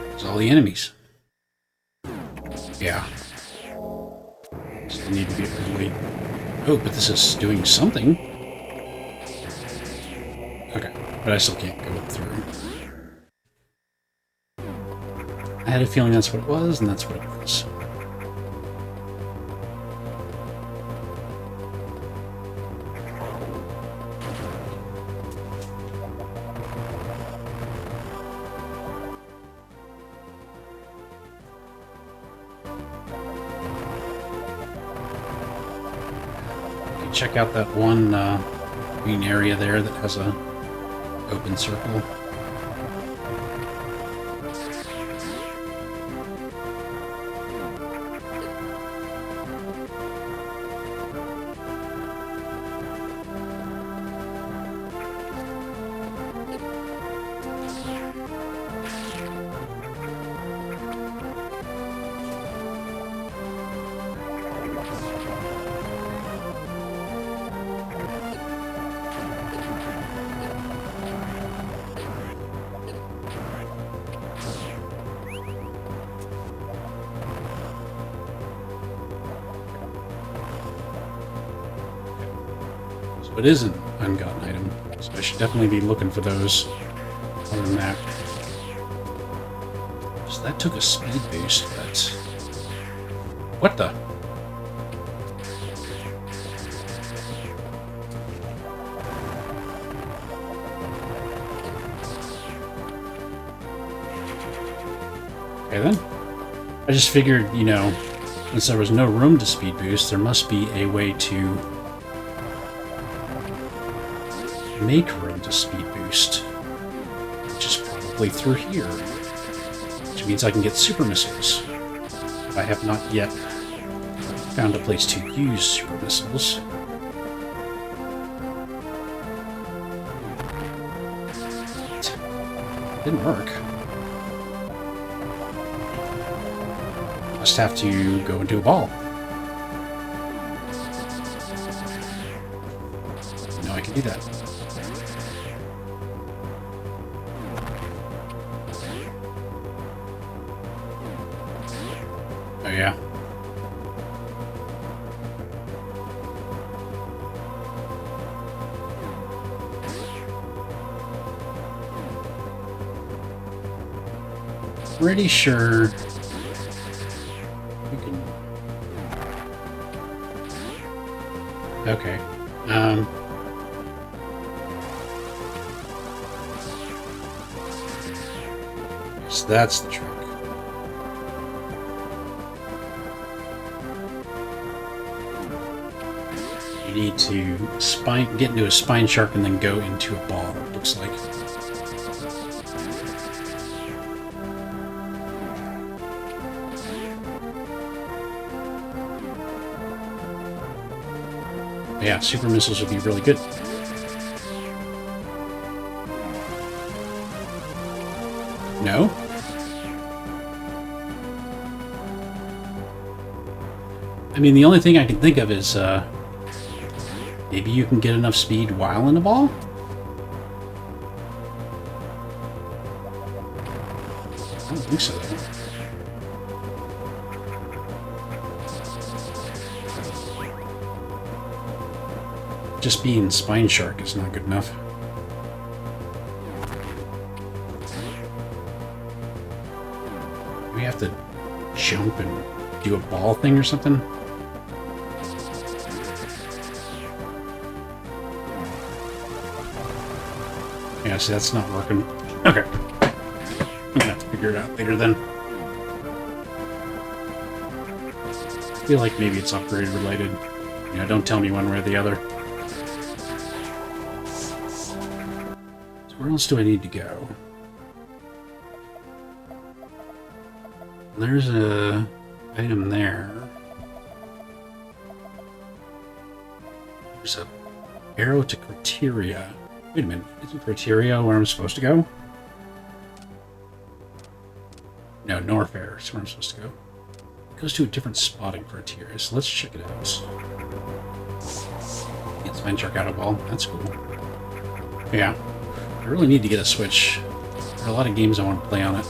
There's all the enemies. Yeah. Still need to be able to wait. Oh, but this is doing something. Okay, but I still can't go through. I had a feeling that's what it was, and that's what it was. Check out that one green area there that has a open circle. It is an ungotten item, so I should definitely be looking for those. Other than that, so that took a speed boost, but what the? Okay then. I just figured, you know, since there was no room to speed boost, there must be a way to make room to speed boost, which is probably through here, which means I can get super missiles. I have not yet found a place to use super missiles. It didn't work. Just have to go into a ball. No, I can do that. Oh, yeah. Pretty sure we can. Okay. So that's the trick. You need to get into a spine shark and then go into a ball, it looks like. Yeah, super missiles would be really good. No? I mean, the only thing I can think of is, maybe you can get enough speed while in a ball? I don't think so, though. Just being Spine Shark is not good enough. We have to jump and do a ball thing or something? Yeah, see, that's not working. Okay. I'm gonna have to figure it out later then. I feel like maybe it's upgrade related. You know, don't tell me one way or the other. So where else do I need to go? There's a item there. There's a arrow to criteria. Wait a minute, isn't criteria where I'm supposed to go? No, Norfair is where I'm supposed to go. It goes to a different spotting criteria, so let's check it out. Get Spine Shark out of ball. That's cool. Yeah, I really need to get a Switch. There are a lot of games I want to play on it.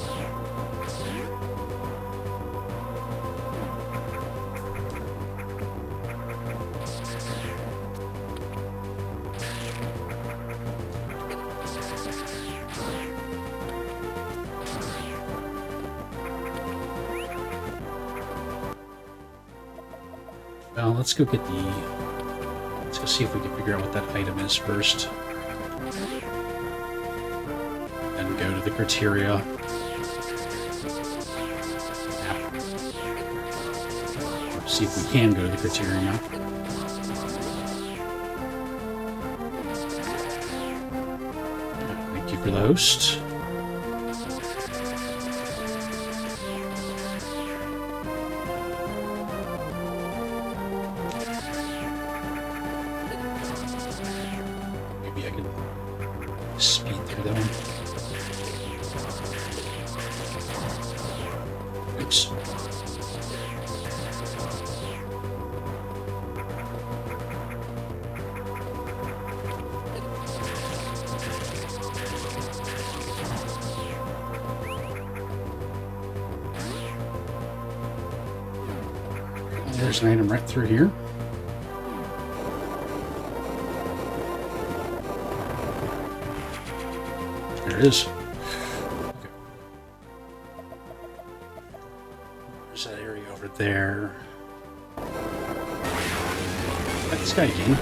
Well, let's go get the... Let's go see if we can figure out what that item is first. Then go to the criteria. See if we can go to the criteria now. Thank you for the host. There's an item right through here. There it is. Okay. There's that area over there. That's this guy again.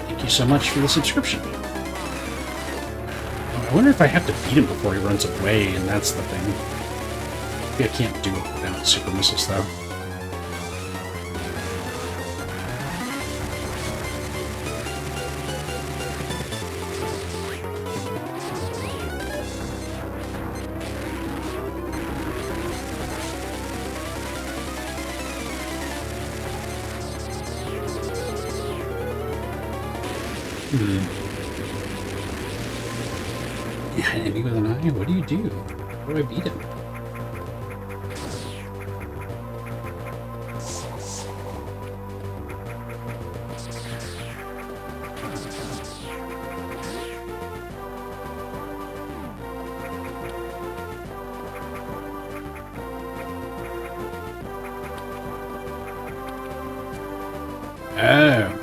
Thank you so much for the subscription. I wonder if I have to beat him before he runs away, and that's the thing. Maybe I can't do it without super missiles, though. Yeah, enemy with an eye? What do you do? How do I beat him? Oh.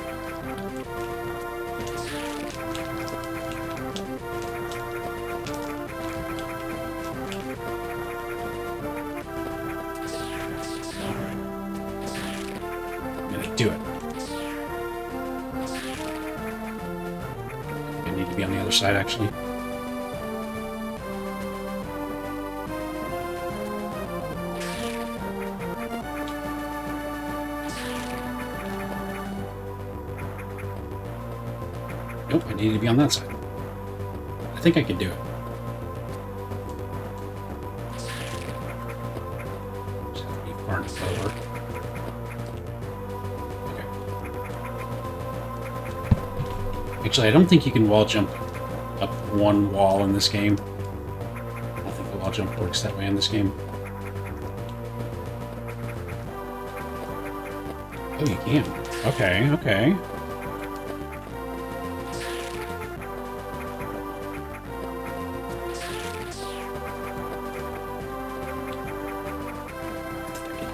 Do it. I need to be on the other side, actually. Nope, I need to be on that side. I think I can do it. Just have to be far start over. Okay. Actually, I don't think you can wall jump up one wall in this game. I don't think the wall jump works that way in this game. Oh, you can. Okay, okay.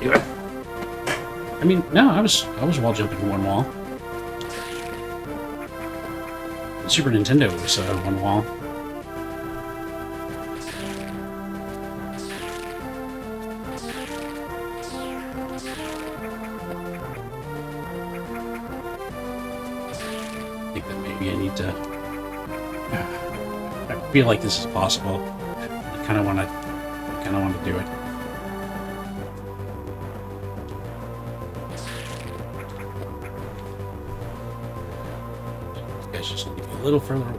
Do it. I mean, no, I was wall jumping to one wall. The Super Nintendo was one wall. I think that maybe I need to. I feel like this is possible. I kind of want to do it. Just need to be a little further away.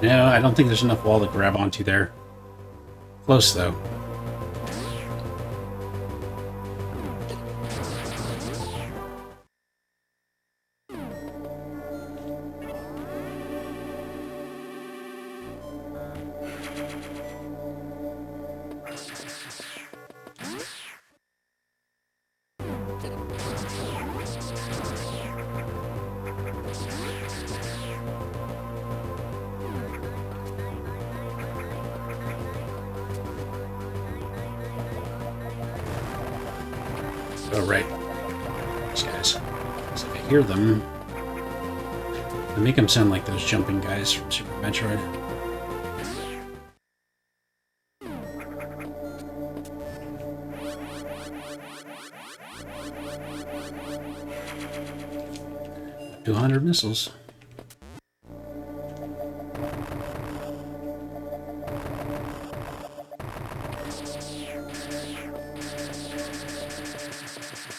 No, I don't think there's enough wall to grab onto there. Close, though. Oh, right. These guys. So if I hear them, they make them sound like those jumping guys from Super Metroid. Up to 100 missiles.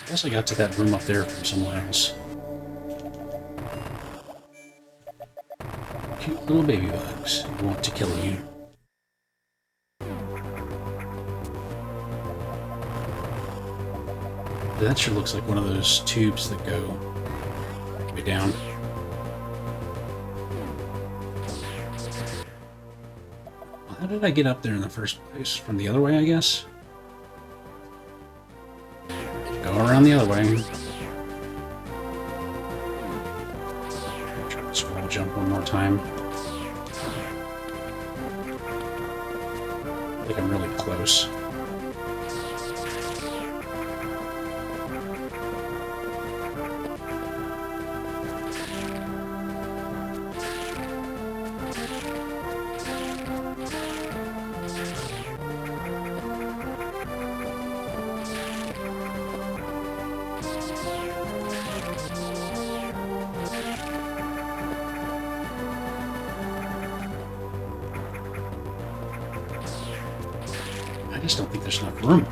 I guess I got to that room up there from somewhere else. Cute little baby bugs who want to kill you. That sure looks like one of those tubes that go way down. How did I get up there in the first place? From the other way, I guess? Around the other way. Try to scroll jump one more time. I think I'm really close. I just don't think there's enough room.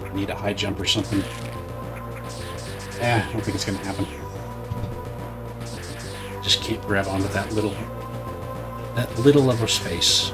I need a high jump or something. I don't think it's going to happen. Just can't grab onto that little of a space.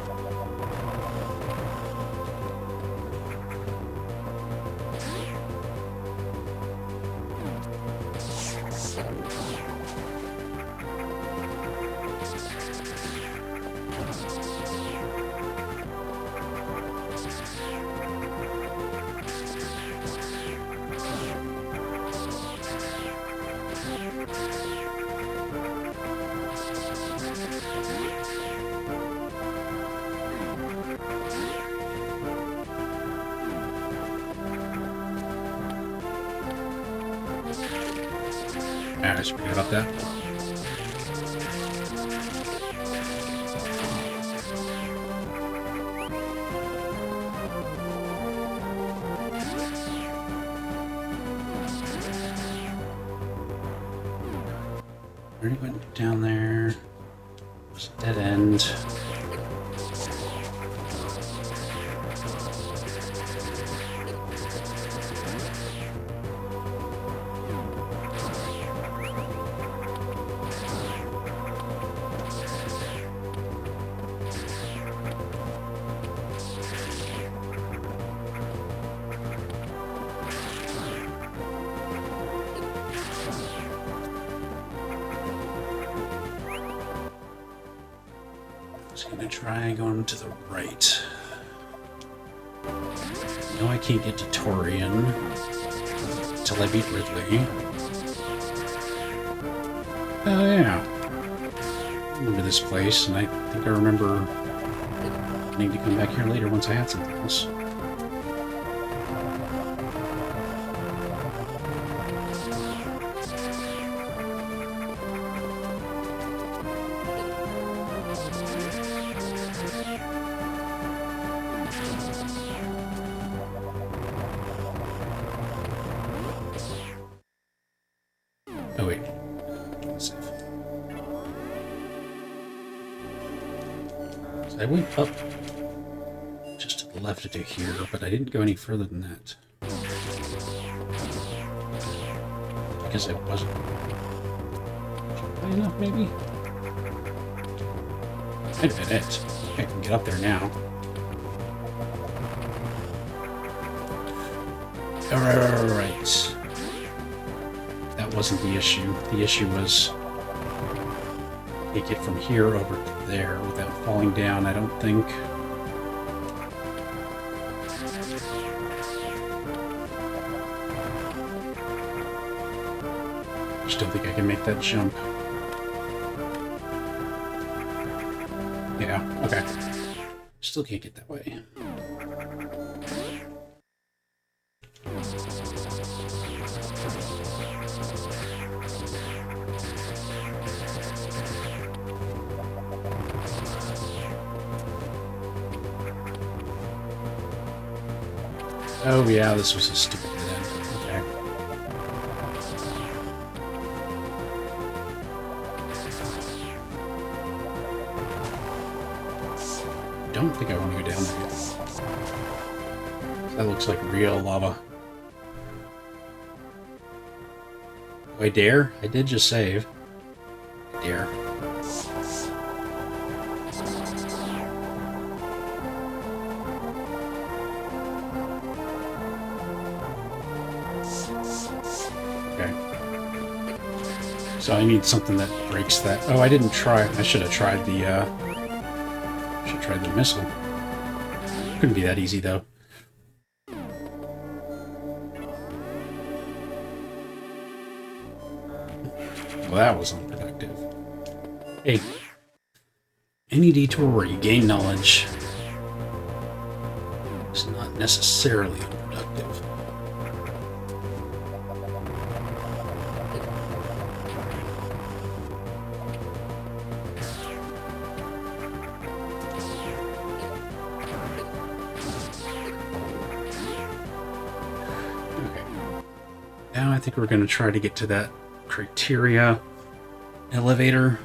I just forgot about that. Already went down there. There's a dead end. Just gonna try going to the right. No, I can't get to Torian until I beat Ridley. Oh yeah. I remember this place, and I think I remember needing to come back here later once I had something else. Oh wait. Save. So I went up just to the left of here, but I didn't go any further than that. Because it wasn't high enough, maybe? Might have been it. I can get up there now. Alright. That wasn't the issue. The issue was take it from here over to there without falling down, I don't think. I just don't think I can make that jump. Yeah, okay. Still can't get that way. Oh yeah, this was a stupid dead. Okay. Don't think I want to go down there yet. That looks like real lava. Do I dare? I did just save. I dare. So I need something that breaks that. Oh, I didn't try. I should have tried the. Should have tried the missile. Couldn't be that easy though. Well, that was unproductive. Hey, any detour where you gain knowledge is not necessarily unproductive. Now I think we're going to try to get to that criteria elevator.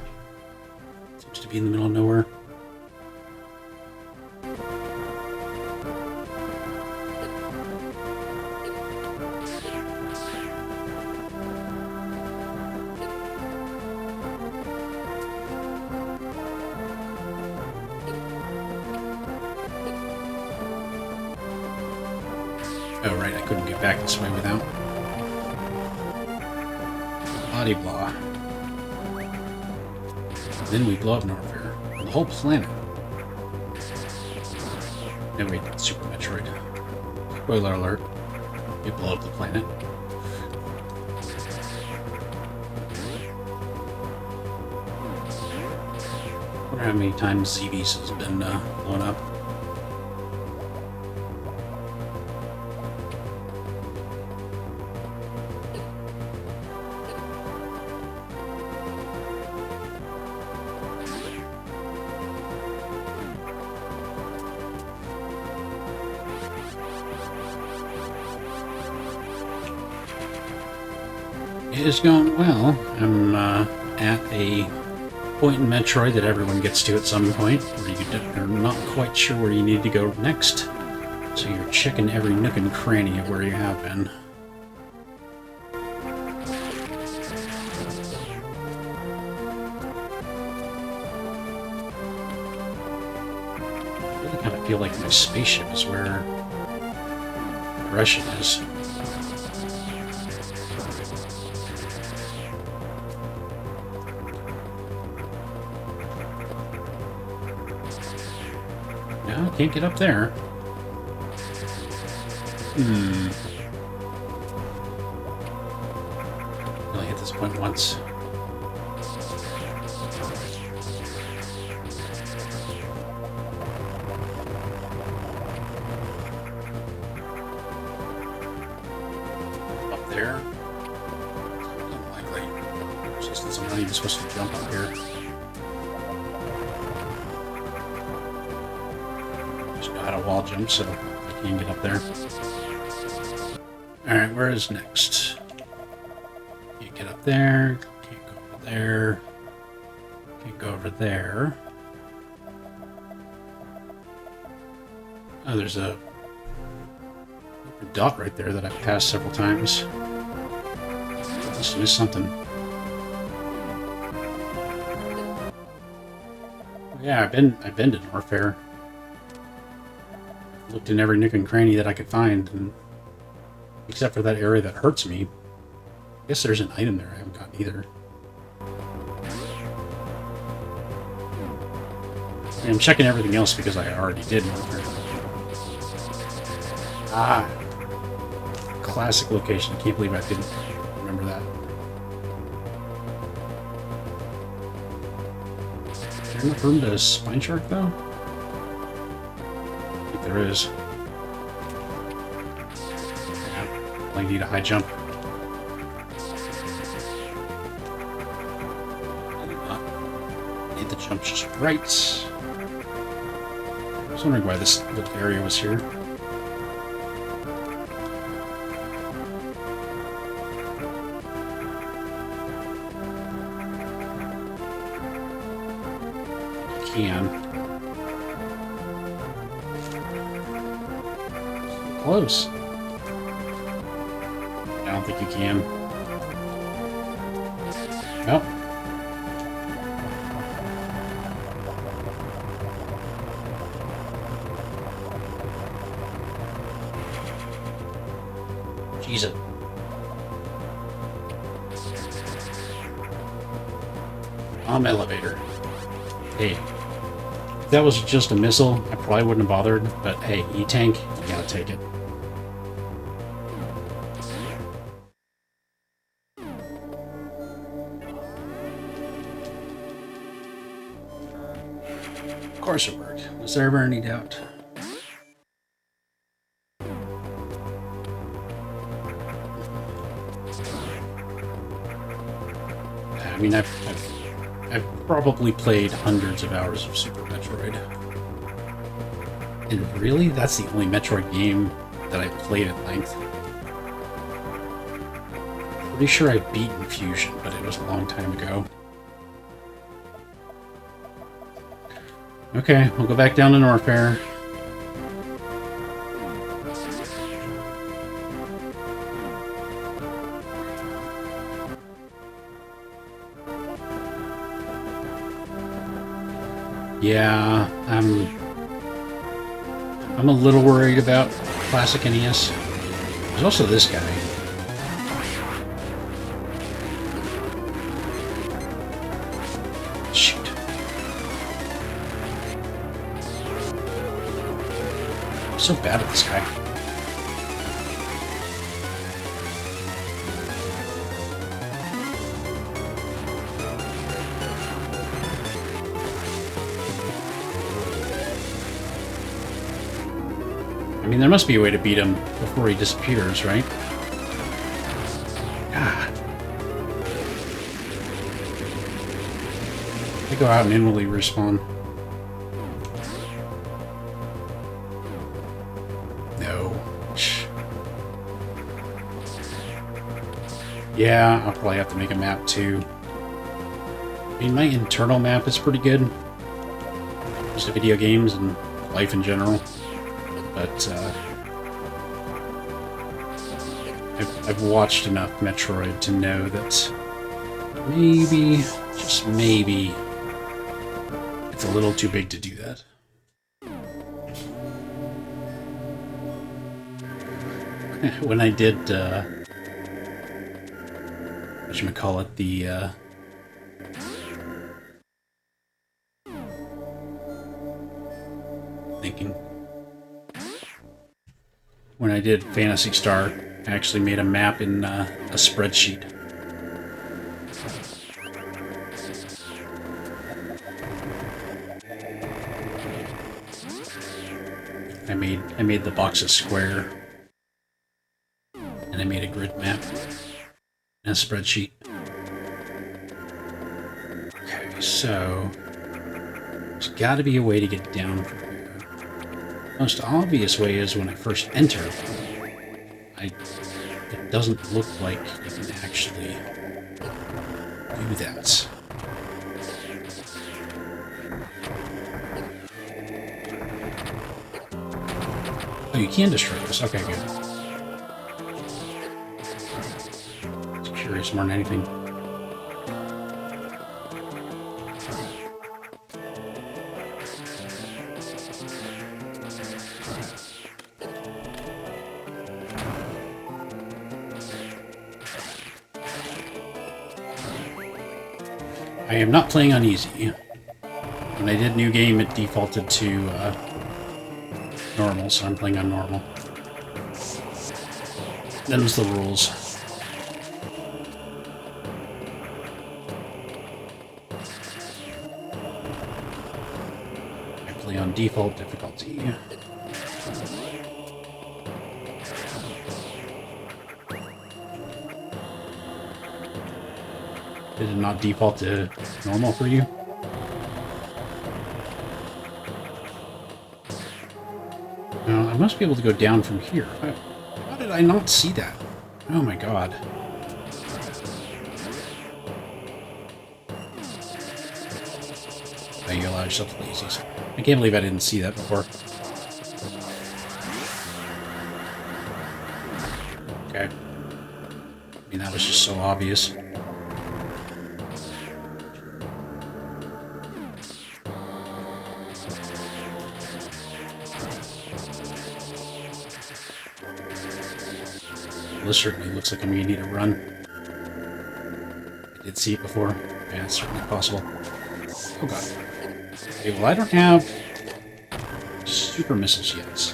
Seems to be in the middle of nowhere. Oh right, I couldn't get back this way without. Body blah. Then we blow up Norfair. The whole planet. No wait, that's Super Metroid. Spoiler alert. We blow up the planet. I wonder how many times Zebes has been blown up. It is going well. I'm at a point in Metroid that everyone gets to at some point, where you are not quite sure where you need to go next. So you're checking every nook and cranny of where you have been. I really kind of feel like my spaceship is where progression is. Can't get up there. Only hit this point once. Up there. Unlikely. Since I'm not even supposed to jump up here. Just know how to wall jump, so I can get up there. Alright, where is next? Can't get up there. Can't go over there. Can't go over there. Oh, there's a dot right there that I've passed several times. I must miss something. Yeah, I've been to Norfair. Looked in every nook and cranny that I could find, and except for that area that hurts me. I guess there's an item there I haven't gotten either. And I'm checking everything else because I already did Norfair. Ah! Classic location. I can't believe I didn't remember that. Is there enough room to spine shark, though? I think there is. Yeah, I need a high jump. Need the jump just right. I was wondering why this little area was here. Can. Close. I don't think you can. Nope. Jesus. Elevator. Hey. If that was just a missile, I probably wouldn't have bothered, but hey, E-tank, you gotta take it. Of course it worked. Was there ever any doubt? I mean, I've probably played hundreds of hours of Super Metroid. And really, that's the only Metroid game that I played at length. Pretty sure I beat Infusion, but it was a long time ago. Okay, we'll go back down to Norfair. Yeah, I'm a little worried about classic NES. There's also this guy. Shoot. I'm so bad at this guy. I mean, there must be a way to beat him before he disappears, right? God. They go out and inwardly respawn. No. Yeah, I'll probably have to make a map too. I mean, my internal map is pretty good. Just the video games and life in general. But I've watched enough Metroid to know that maybe, just maybe, it's a little too big to do that. When I did, whatchamacallit, the, thinking. when I did Phantasy Star, I actually made a map in a spreadsheet. I made the boxes square, and I made a grid map and a spreadsheet. Okay, so there's got to be a way to get down from here. Most obvious way is when I first enter. It doesn't look like you can actually do that. Oh, you can destroy this. Okay, good. Just curious more than anything. I am not playing on easy. When I did new game, it defaulted to normal, so I'm playing on normal. Them's the rules. I play on default difficulty. Did it not default to normal for you? No, I must be able to go down from here. How did I not see that? Oh my god. Oh, you allow yourself to lazies. I can't believe I didn't see that before. Okay. I mean, that was just so obvious. This certainly looks like I'm going to need a run. I did see it before. Yeah, it's certainly possible. Oh god. Okay, well I don't have super missiles yet.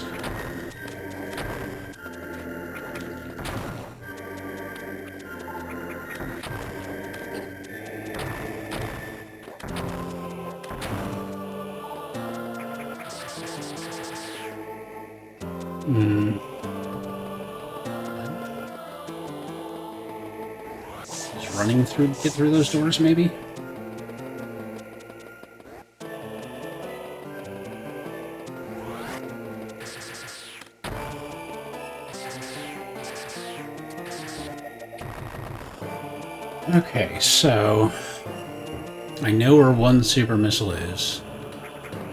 Running through, get through those doors, maybe? Okay, so I know where one super missile is.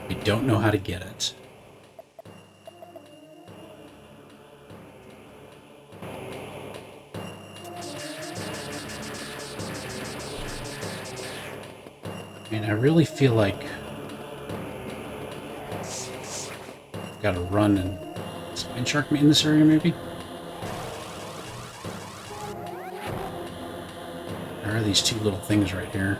I don't know how to get it. And I really feel like I've got to run and spine shark me in this area, maybe? There are these two little things right here.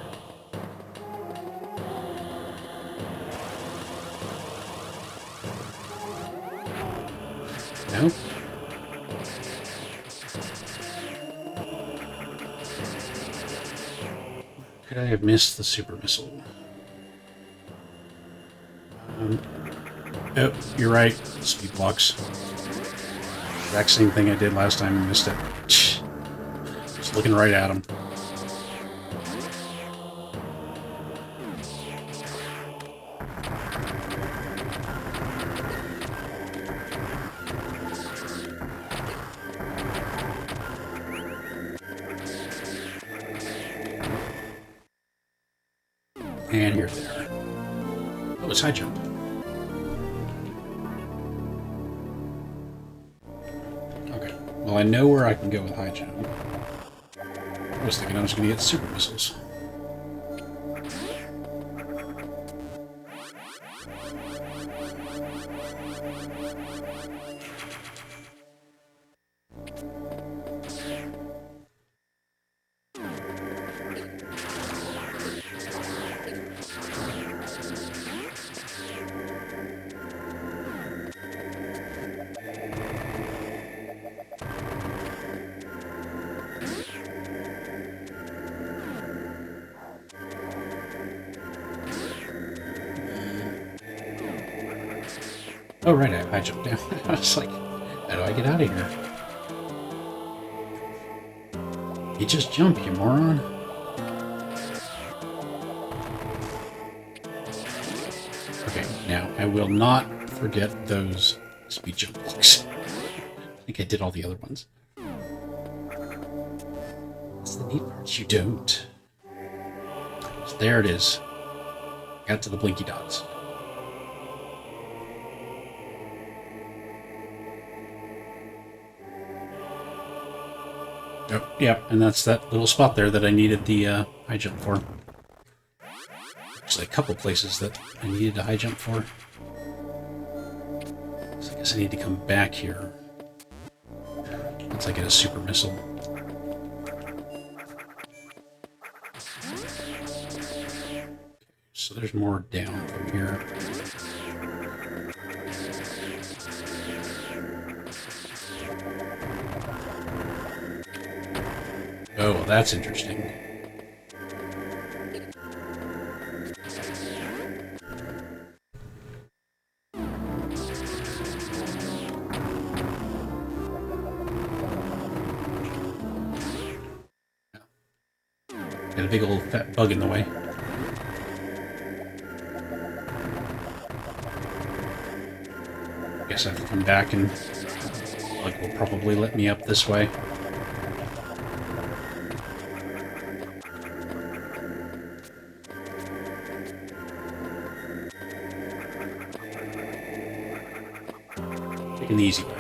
Nope. Could I have missed the super missile? Oh, you're right. Speed blocks. Exact same thing I did last time and missed it. Just looking right at him. And you're there. Oh, it's high jump. Okay. Well, I know where I can go with high jump. I was thinking I was going to get super missiles. Oh, right, I jumped down. I was like, how do I get out of here? You just jump, you moron. Okay, now, I will not forget those speed jump blocks. I think I did all the other ones. That's the neat part. You don't. So there it is. Got to the blinky dots. Oh, yeah, and that's that little spot there that I needed the high jump for. Actually, a couple places that I needed a high jump for. So I guess I need to come back here once I get a super missile. So there's more down from here. Oh, well, that's interesting. Got a big old fat bug in the way. Guess I have to come back and like will probably let me up this way. Taking the easy way.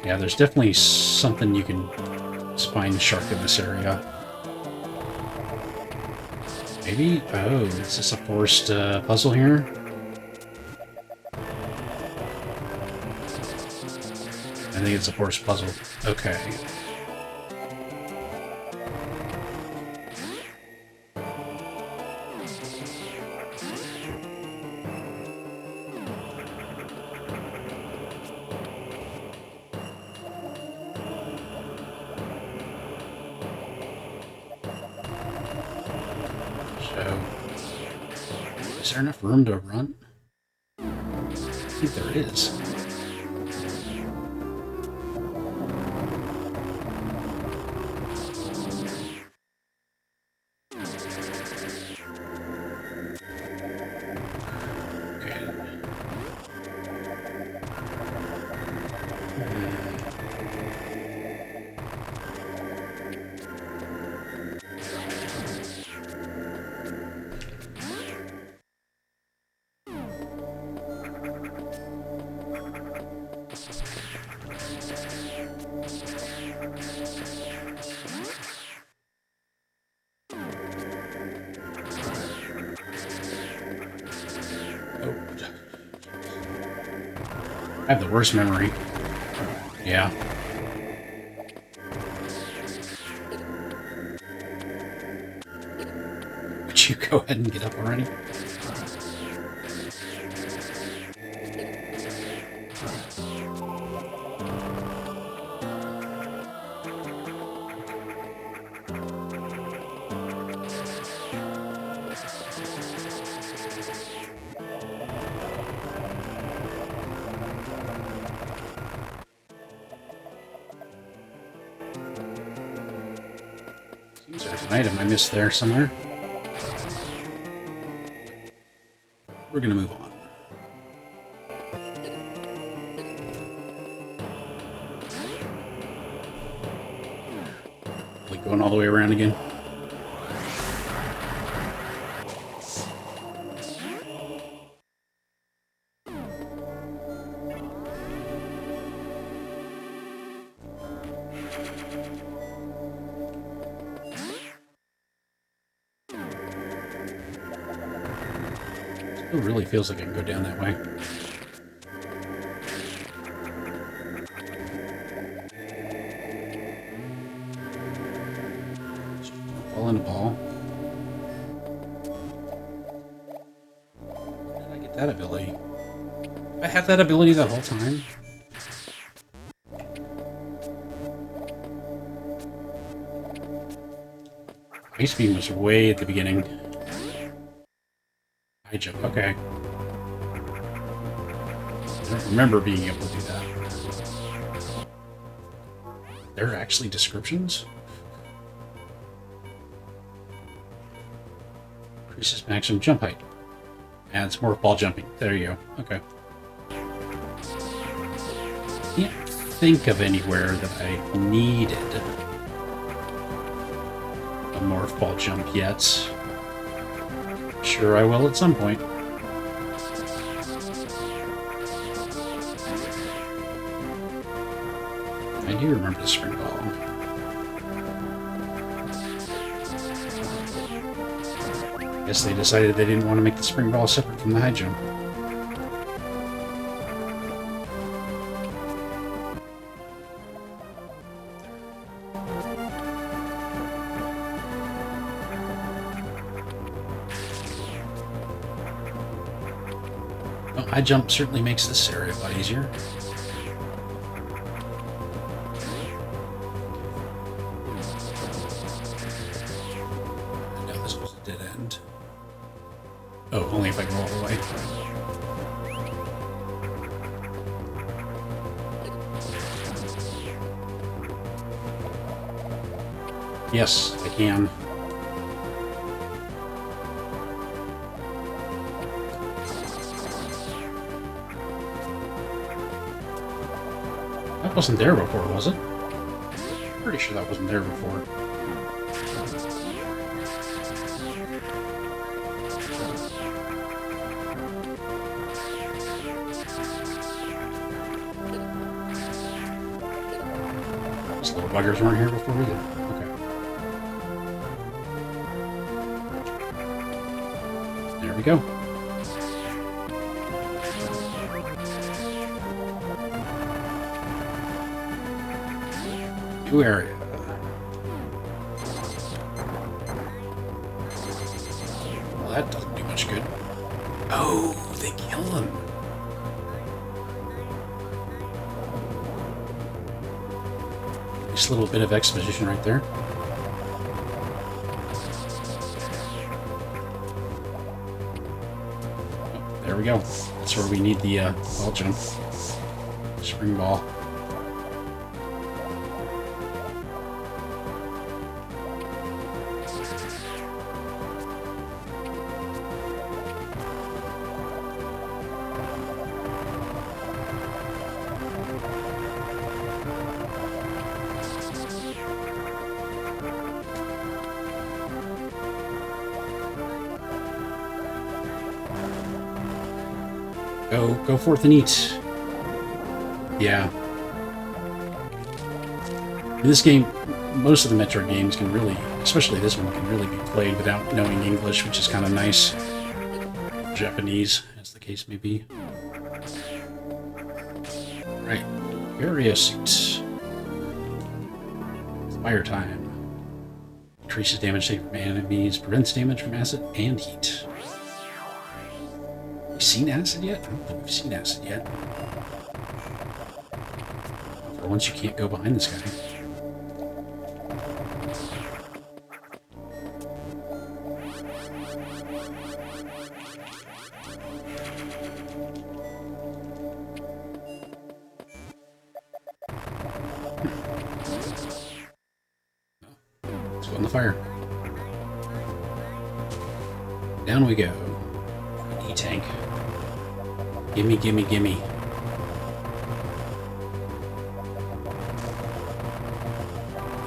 Yeah, there's definitely something you can spine shark in this area. Maybe? Oh, is this a forced puzzle here? I think it's a forced puzzle. Okay. So, is there enough room to run? I think there is. I have the worst memory. Yeah. Would you go ahead and get up already? Seems there's an item I missed there somewhere. We're gonna move on. Like going all the way around again. It really feels like I can go down that way. Fall in a ball. How did I get that ability? Did I have that ability the whole time? Ice Beam was way at the beginning. High jump, okay. I don't remember being able to do that. There are actually descriptions? Increases maximum jump height. Adds morph ball jumping. There you go. Okay. Can't think of anywhere that I needed a morph ball jump yet. Sure I will at some point. I do remember the spring ball. Guess they decided they didn't want to make the spring ball separate from the high jump. Well, high jump certainly makes this area a lot easier. Oh, only if I go all the way. Yes, I can. That wasn't there before, was it? Pretty sure that wasn't there before. These little buggers weren't here before either. Okay. There we go. New area. Well, that doesn't do much good. Oh, they kill him. Nice little bit of exposition right there. Oh, there we go. That's where we need the ball jump. Spring ball. Go forth and eat. Yeah. In this game, most of the Metroid games can really, especially this one, can really be played without knowing English, which is kind of nice. Japanese, as the case may be. Right. Area suit. Fire time. Increases damage taken from enemies, prevents damage from acid and heat. Seen acid yet? I don't think we've seen acid yet. For once, you can't go behind this guy. Let's go in the fire. Down we go. E-tank. Gimme, gimme, gimme.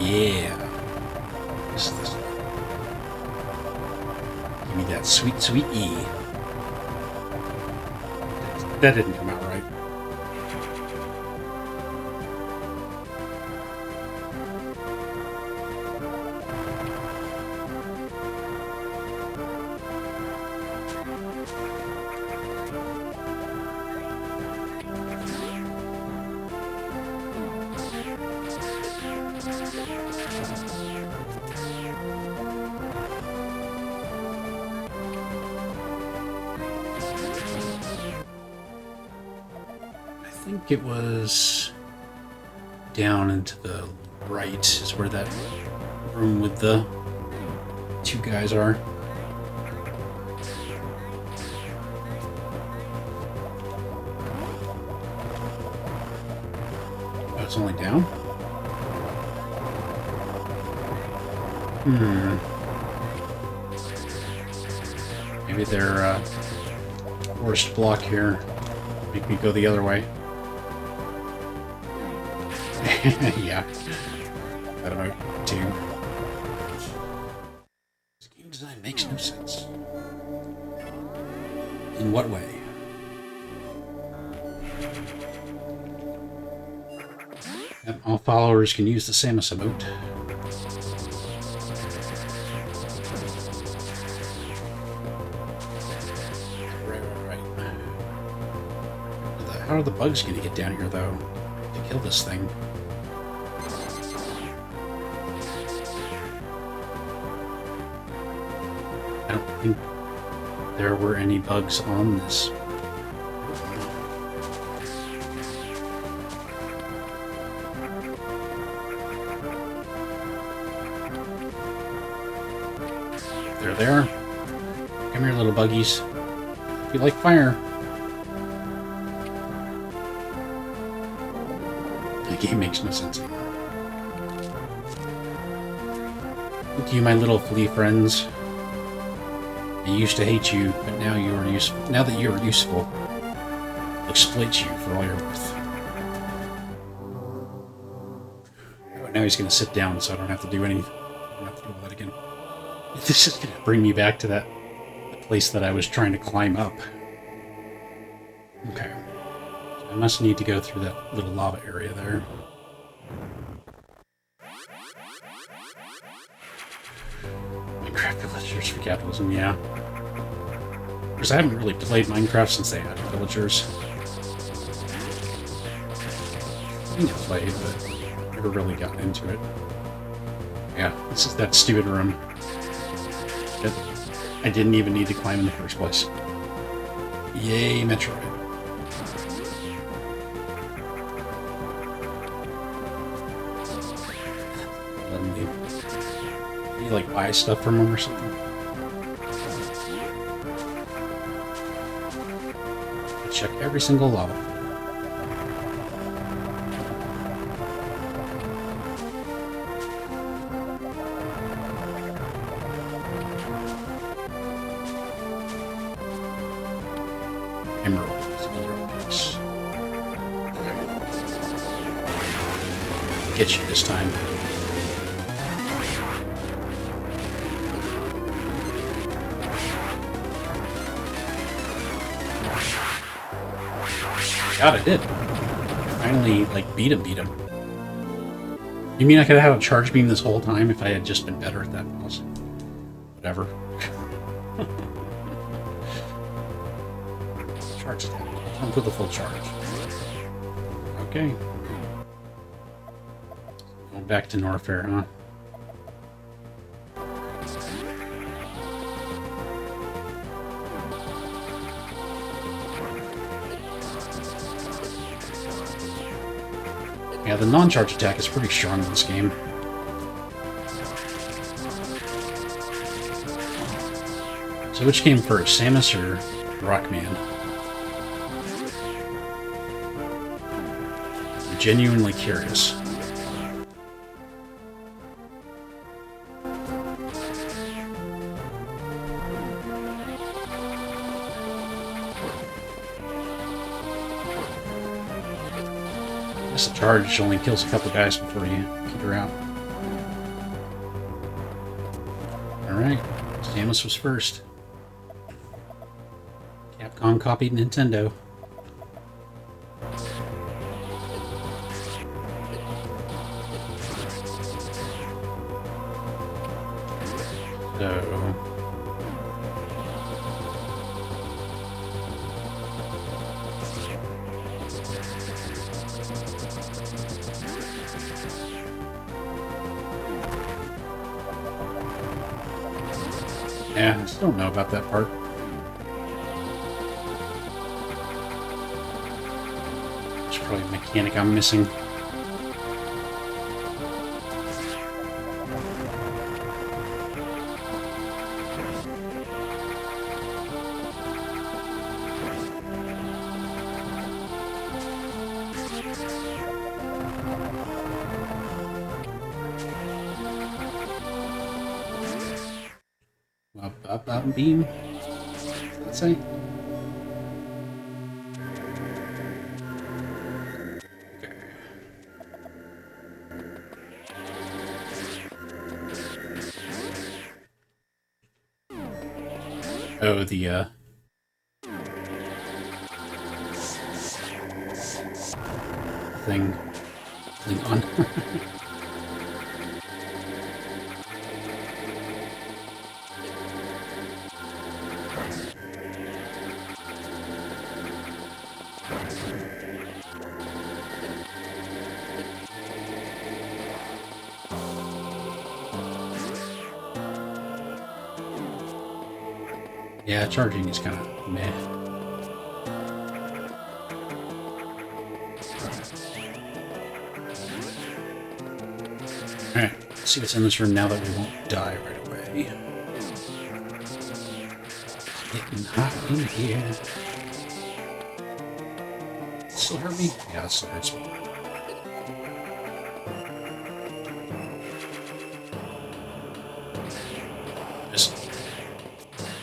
Yeah. This. Give me that sweet, sweet E. That didn't come out right. I think it was down and to the right is where that room with the two guys are. It's only down? Maybe they're forced block here. Make me go the other way. Yeah. I don't know, too. This game design makes no sense. In what way? Yep, all followers can use the Samus emote. Right. How are the bugs going to get down here, though, to kill this thing? I don't think there were any bugs on this. They're there. Come here, little buggies. If you like fire. The game makes no sense anymore. Look, you, my little flea friends. I used to hate you, but now you are useful. Now that you are useful, I'll exploit you for all you're worth. Oh, now he's going to sit down, so I don't have to do anything. I don't have to do all that again. This is going to bring me back to the place that I was trying to climb up. Okay. So I must need to go through that little lava area there. Minecraft villagers for capitalism, yeah. Because I haven't really played Minecraft since they had villagers. I think I played, but never really gotten into it. Yeah, this is that stupid room that I didn't even need to climb in the first place. Yay, Metroid. Let him leave. You like buy stuff from him or something? Check every single lava. Emeralds, other objects. Get you this time. God, I did. Finally, like, beat him. You mean I could have had a charge beam this whole time if I had just been better at that boss? Whatever. Charge attack. Come with the full charge. Okay. Going back to Norfair, huh? Yeah, the non-charge attack is pretty strong in this game. So which came first, Samus or Rockman? I'm genuinely curious. The charge only kills a couple guys before you peter out. Alright, Samus was first. Capcom copied Nintendo. So... yeah, I still don't know about that part. There's probably a mechanic I'm missing. Up beam, let's say. Okay. Oh, the thing on. Yeah, charging is kind of meh. Alright, let's see what's in this room now that we won't die right away. Getting hot in here. Still hurt me? Yeah, it still hurts me.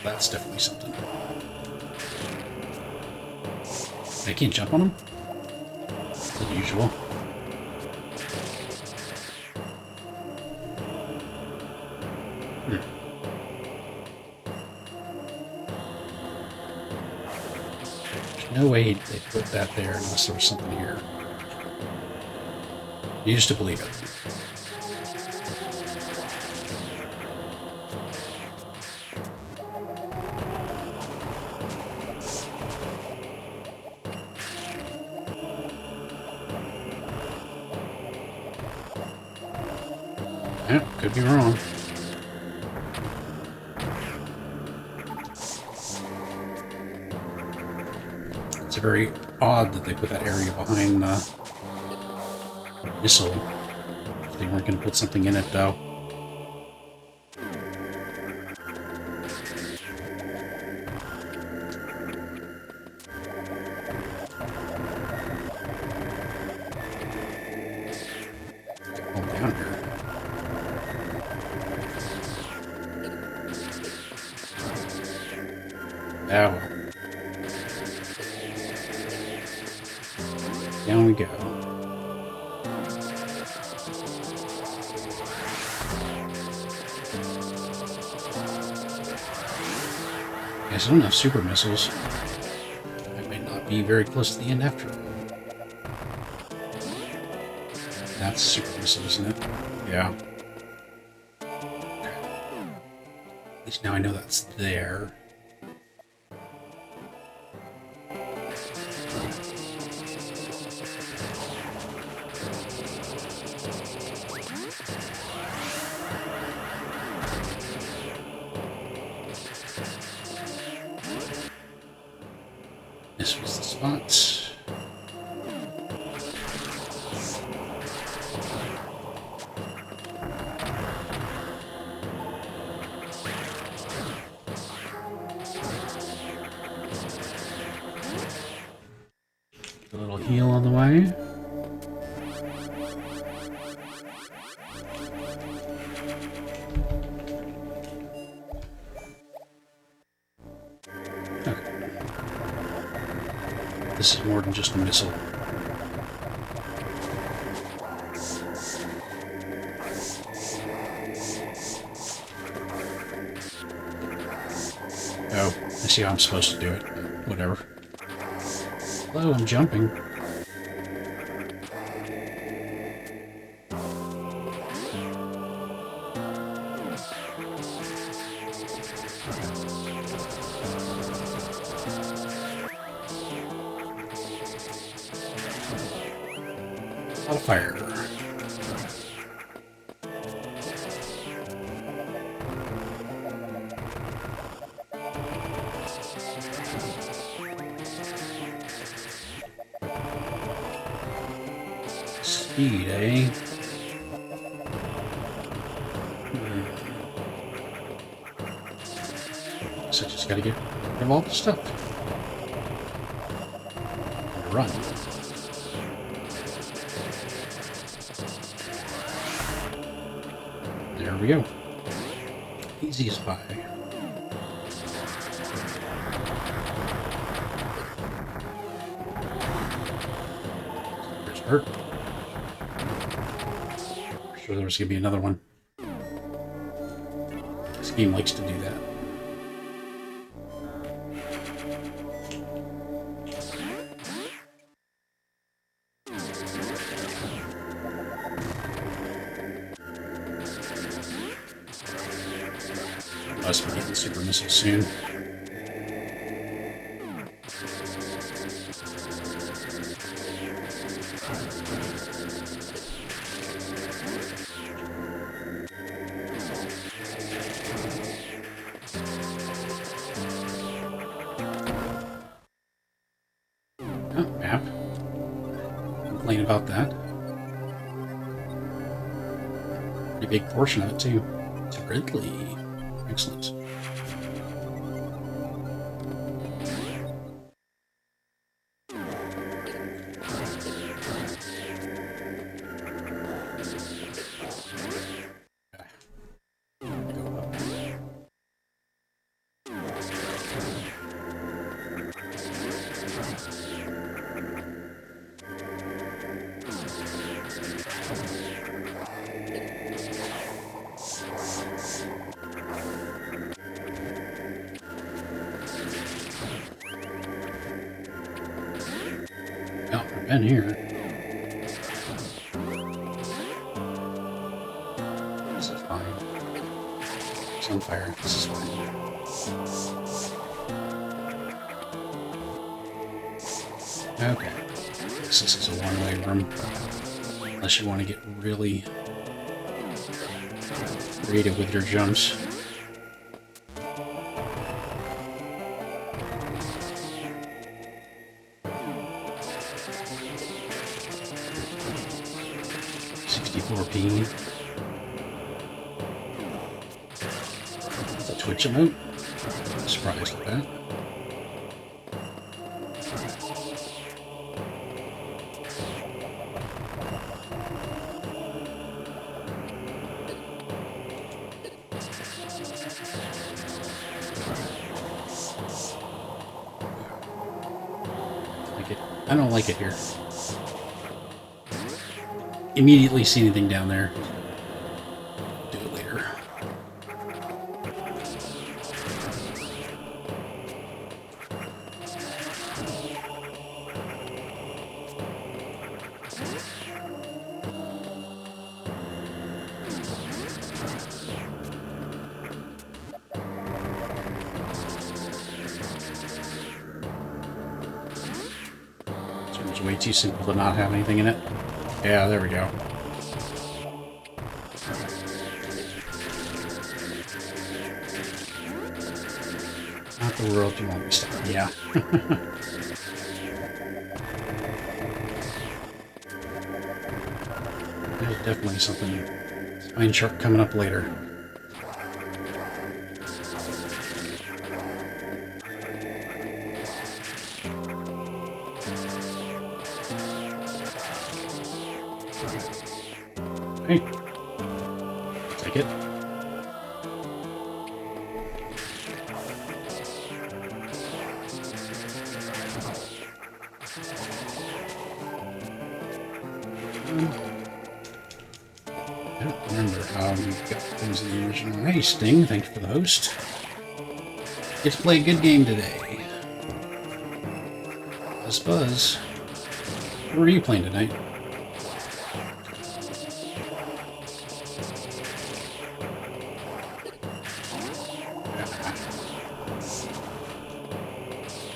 That's definitely something. I can't jump on him? As usual. There's no way they put that there unless there was something here. I used to believe it. Yeah, could be wrong. It's very odd that they put that area behind the missile. If they weren't going to put something in it, though. Down here. Ah, well. Down we go. Guess I don't have super missiles. I might not be very close to the end after all. That's super missile, isn't it? Yeah. Okay. At least now I know that's there. This was the spot. A little heal on the way. This is more than just a missile. Oh, I see how I'm supposed to do it. Whatever. Hello, I'm jumping. A lot of fire. Speed, eh? So I just gotta get rid of all the stuff. Run. There we go. Easy as pie. There's her. I'm sure there's going to be another one. This game likes to do that. Must be getting super missiles soon. Oh, map. Complain about that. Pretty big portion of it too. It's Ridley. Excellent. Oh, I've been here. This is fine. It's on fire. This is fine. Okay. This is a one-way room. Unless you want to get really creative with your jumps. It's a Twitch emote. Surprised at that. I don't like it here. Immediately see anything down there. Do it later. It's way too simple to not have anything in it. Yeah, there we go. Not the world you want me stuck. Yeah. There's definitely something spine shark coming up later. Hey, take it. I don't remember how we got things in the original. Hey, Sting, thank you for the host. Get to play a good game today. Buzz. What are you playing tonight?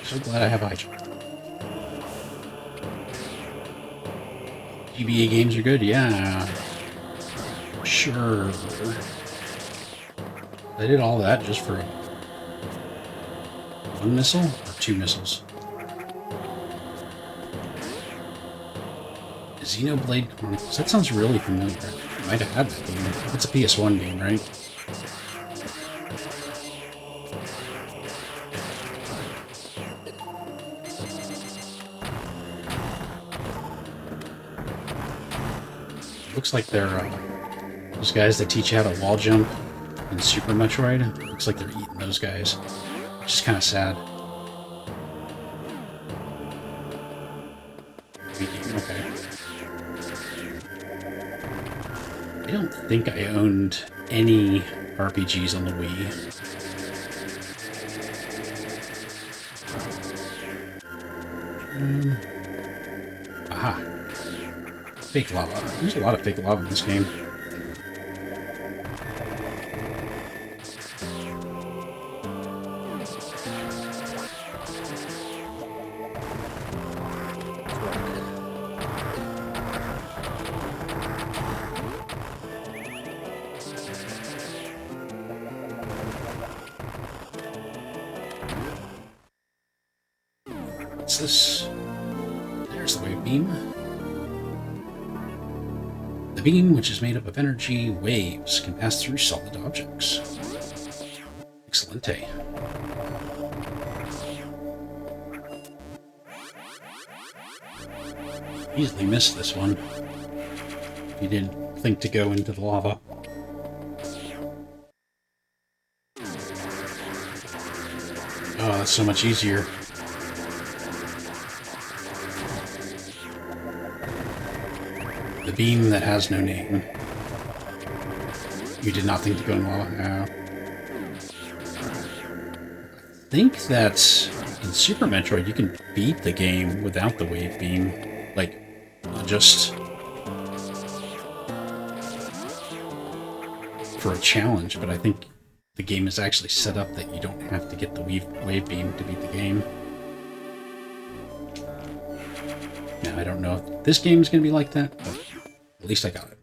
So glad I have iChat. GBA games are good, yeah. Sure. I did all that just for one missile or two missiles? Xenoblade Chronicles. That sounds really familiar. I might have had that game. It's a PS1 game, right? Looks like they're Those guys that teach you how to wall jump in Super Metroid, looks like they're eating those guys. Which is kind of sad. Okay. I don't think I owned any RPGs on the Wii. Aha. Fake lava. There's a lot of fake lava in this game. What's this? There's the wave beam. The beam, which is made up of energy waves, can pass through solid objects. Excelente. Easily missed this one. If you didn't think to go into the lava. Oh, that's so much easier. The beam that has no name. You did not think to go in lava? No. I think that in Super Metroid you can beat the game without the wave beam. Like, just for a challenge, but I think the game is actually set up that you don't have to get the wave beam to beat the game. Now, I don't know if this game is going to be like that, but at least I got it.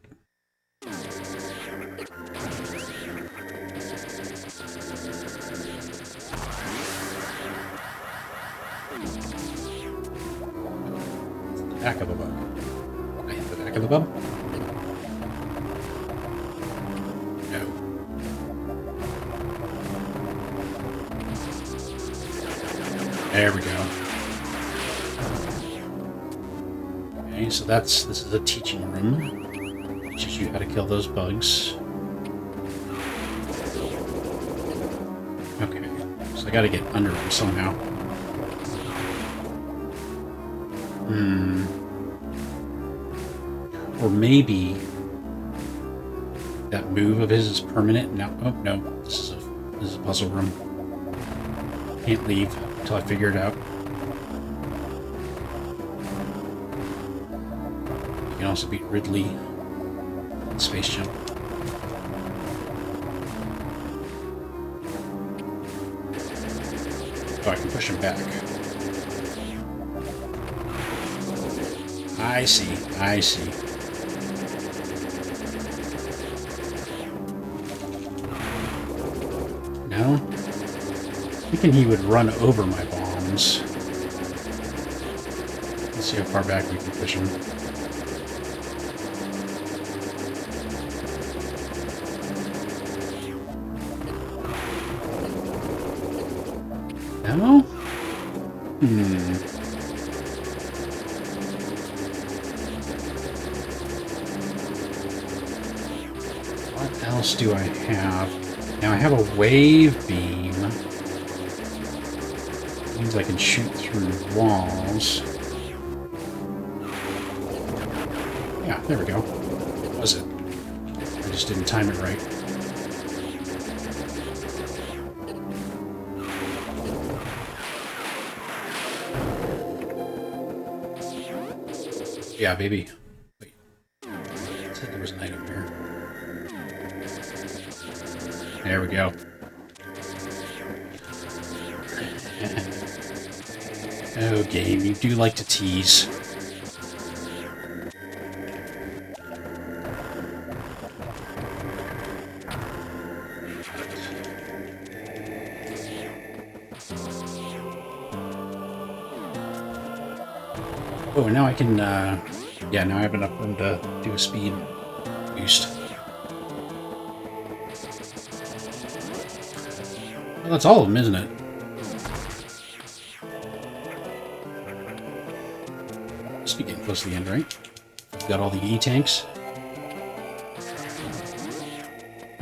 The back of a bug. I hit the back of the bug? No. There we go. Okay, so this is a teaching room. Teaches you how to kill those bugs. Okay, so I gotta get under them somehow. Or maybe that move of his is permanent. Now, oh no, this is a puzzle room. Can't leave until I figure it out. You can also beat Ridley in Space Jump. Oh, I can push him back. I see, I see. No? Thinking he would run over my bombs. Let's see how far back we can push him. No? What else do I have? Now I have a wave beam. Means I can shoot through walls. Yeah, there we go. What was it? I just didn't time it right. Yeah, baby. Wait. I said there was an item here. There we go. Oh, game, you do like to tease. Oh, and now I can, yeah, now I have enough room to do a speed boost. Well, that's all of them, isn't it? Must be getting close to the end, right? Got all the E-tanks.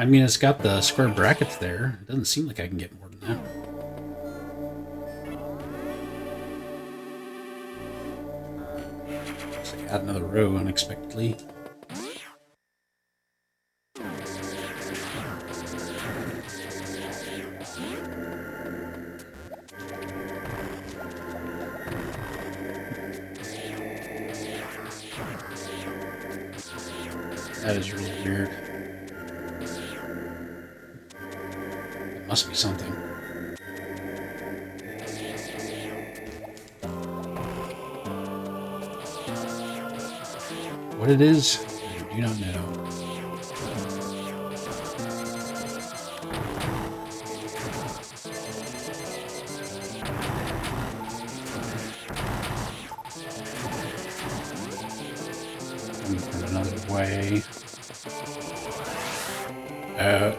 I mean, it's got the square brackets there. It doesn't seem like I can get more than that. Looks like I add another row unexpectedly. That is really weird. It must be something. What it is, I do not know. Coming from another way. Oh,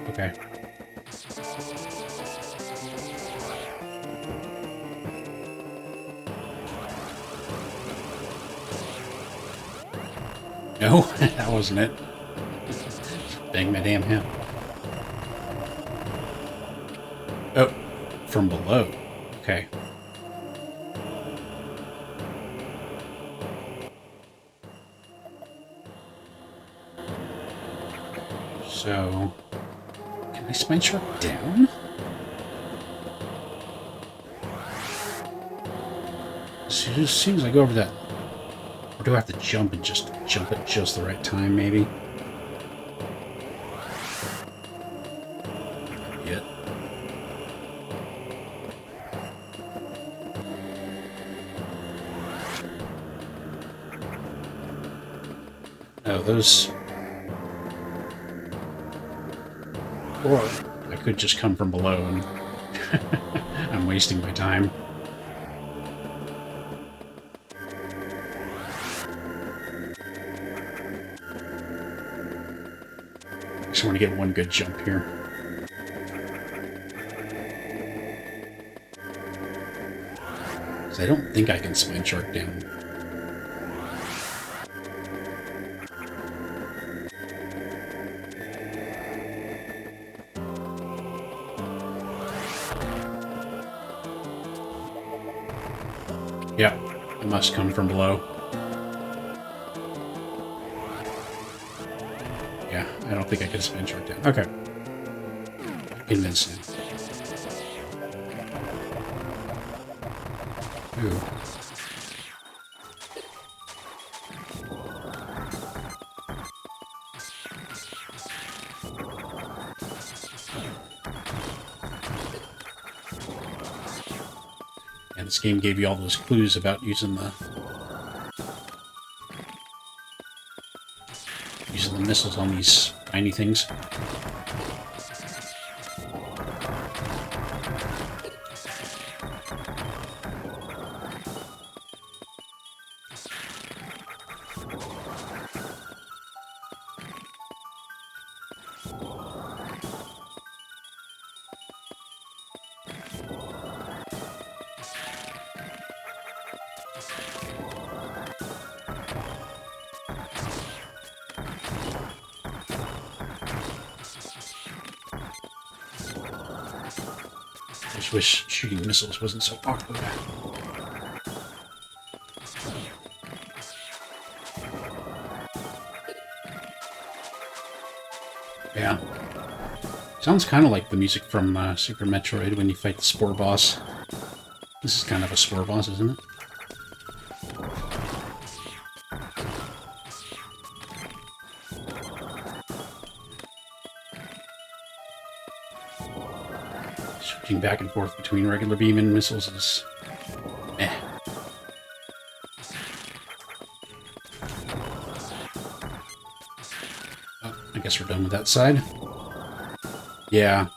okay. No, that wasn't it. Bang my damn head. Oh, from below. Okay. So, can I spine shark down? So as soon as I go over that, or do I have to jump and just jump at just the right time, maybe? Yet. Oh, those. Or I could just come from below and I'm wasting my time. I just want to get one good jump here. So I don't think I can spine shark down. Yeah, it must come from below. Yeah, I don't think I can spin shark down. Okay. Convinced me. Ooh. And this game gave you all those clues about using the missiles on these tiny things. I just wish shooting missiles wasn't so awkward. Yeah. Sounds kind of like the music from Super Metroid when you fight the Spore Boss. This is kind of a Spore Boss, isn't it? Switching back and forth between regular beam and missiles is... eh. Oh, I guess we're done with that side. Yeah.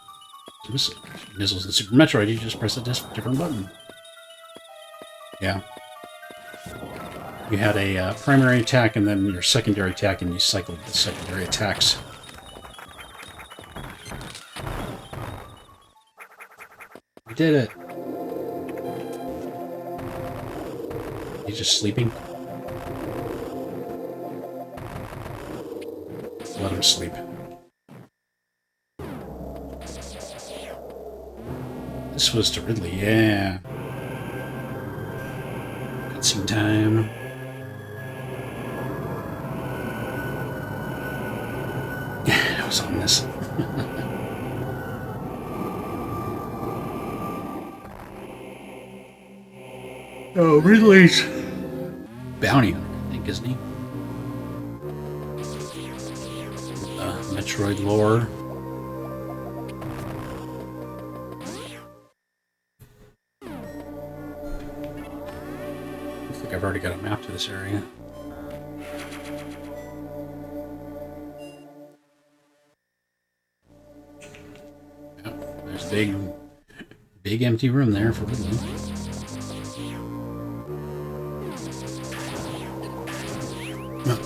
Missiles in Super Metroid, you just press a different button. Yeah. You had a primary attack and then your secondary attack, and you cycled the secondary attacks. We did it! He's just sleeping? Let him sleep. this was to Ridley, yeah. Cutscene time. I was on this. Oh, Ridley's bounty hunter, I think, isn't he? Metroid lore. Looks like I've already got a map to this area. Yep, there's a big empty room there for Ridley.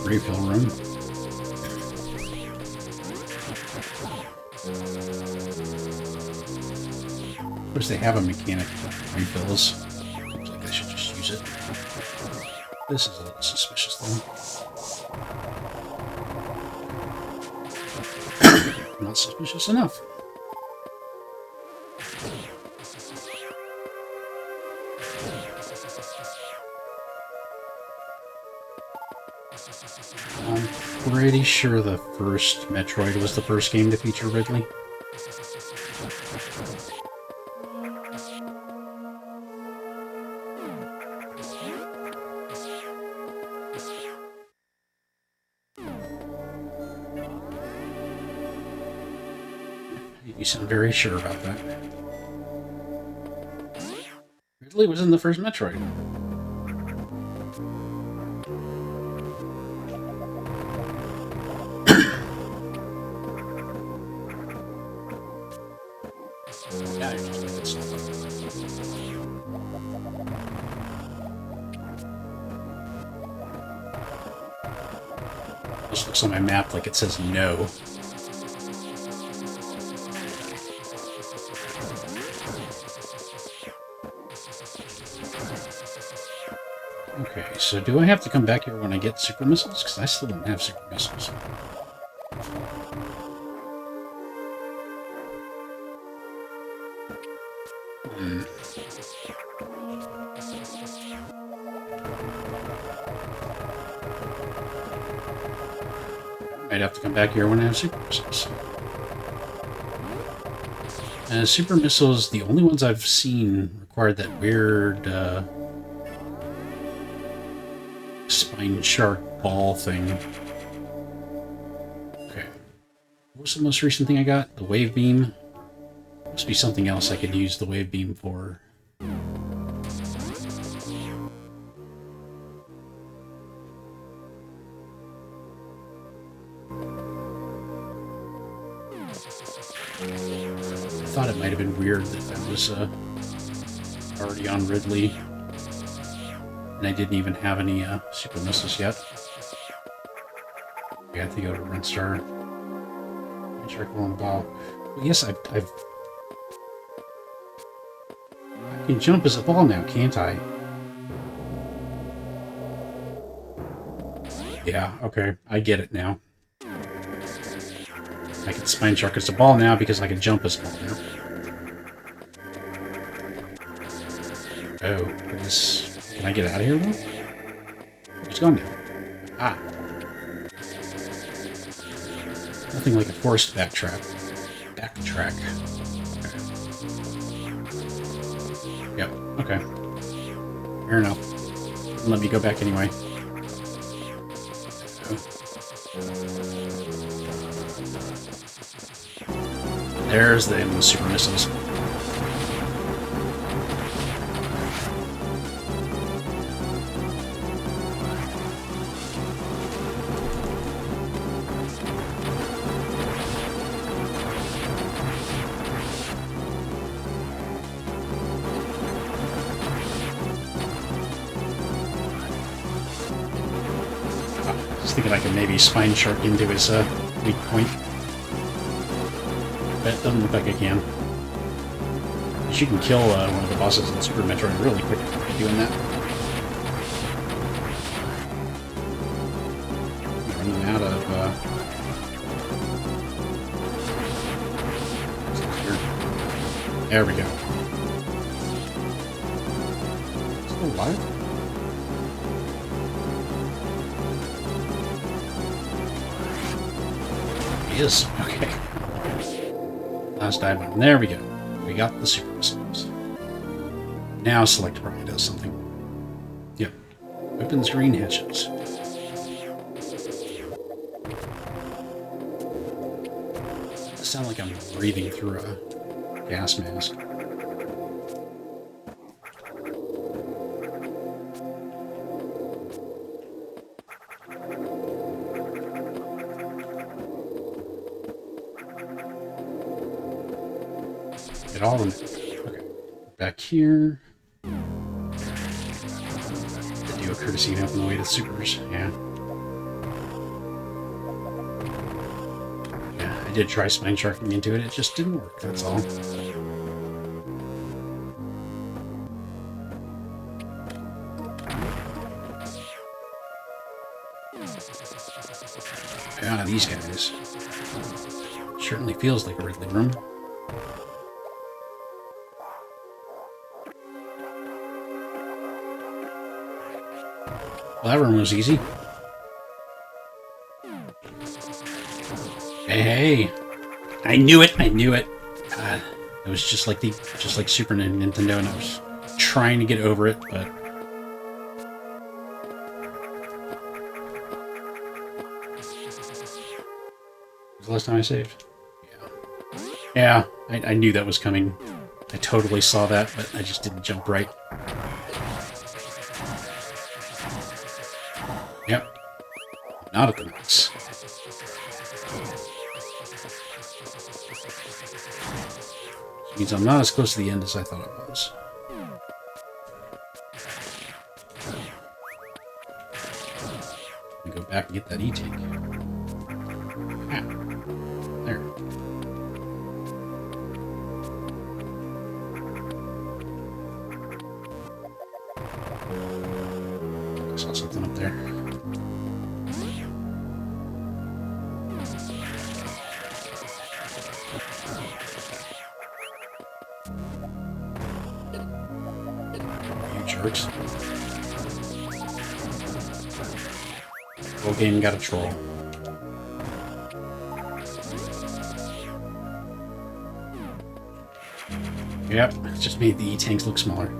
Refill room. Of course, they have a mechanic for refills. Seems like I should just use it. This is a little suspicious, though. Not suspicious enough. I'm pretty sure the first Metroid was the first game to feature Ridley. You sound very sure about that. Ridley was in the first Metroid. This looks on my map like it says no. Okay, so do I have to come back here when I get super missiles? Because I still don't have super missiles. I'd have to come back here when I have super missiles. Super missiles, the only ones I've seen required that weird spine shark ball thing. Okay. What was the most recent thing I got? The wave beam? Must be something else I could use the wave beam for. I thought it might have been weird that was already on Ridley, and I didn't even have any super missiles yet. Yeah, I have to go to Rinstar. Circle on the ball. Well, yes, I can jump as a ball now, can't I? Yeah, okay, I get it now. I can spine shark as a ball now because I can jump as a ball now. Oh, goodness. Can I get out of here, though? Where's it gone now? Ah. Nothing like a forced backtrack. Backtrack. Okay. Yep, okay. Fair enough. Let me go back anyway. There's the super missiles. I was thinking I could maybe spine shark into his weak point. That doesn't look like I can. You can kill one of the bosses in Super Metroid really quick by doing that. Running out of there we go. alive? He is. Okay. Last dive button. There we go. We got the super missiles. Now select probably does something. Yep. Opens green hatches. I sound like I'm breathing through a gas mask. Get all of them. Okay. Back here. Did do a courtesy enough on the way to the supers. Yeah. Yeah, I did try spine sharking into it. It just didn't work. That's all. Ah, these guys. Certainly feels like a Ridley room. Well, that room was easy. Hey, I knew it! I knew it! God, it was just like Super Nintendo, and I was trying to get over it, but the last time I saved. Yeah, I knew that was coming. I totally saw that, but I just didn't jump right. Yep. Not at the max. Which means I'm not as close to the end as I thought I was. Let me go back and get that E-tank. Ah, there. I saw something up there. You jerks. Whole game got a troll. Yep, it just made the E-tanks look smaller.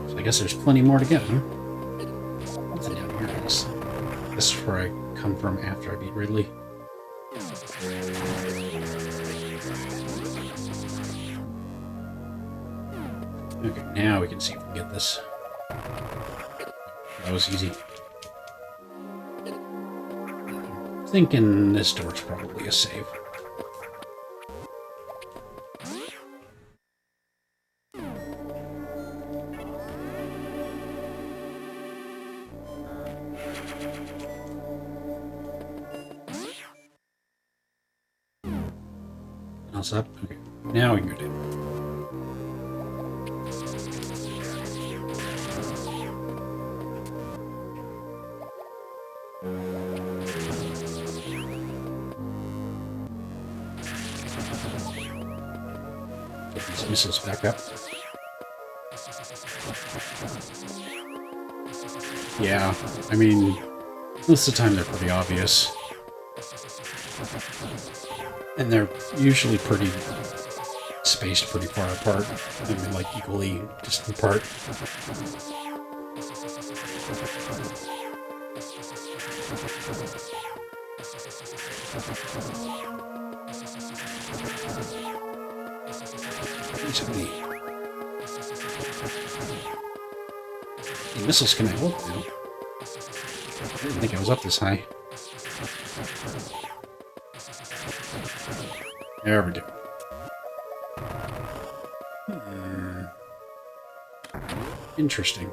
So I guess there's plenty more to get, huh? What's it down here? This is where I come from after I beat Ridley. Okay, now we can see if we can get this. That was easy. I'm thinking this door's probably a save. Else up? Okay. Now we can go down. Get these missiles back up. Yeah, I mean, most of the time they're pretty obvious. And they're usually pretty spaced pretty far apart. I mean, like equally distant apart. The missiles can I look now? I didn't think I was up this high. There we go. Interesting.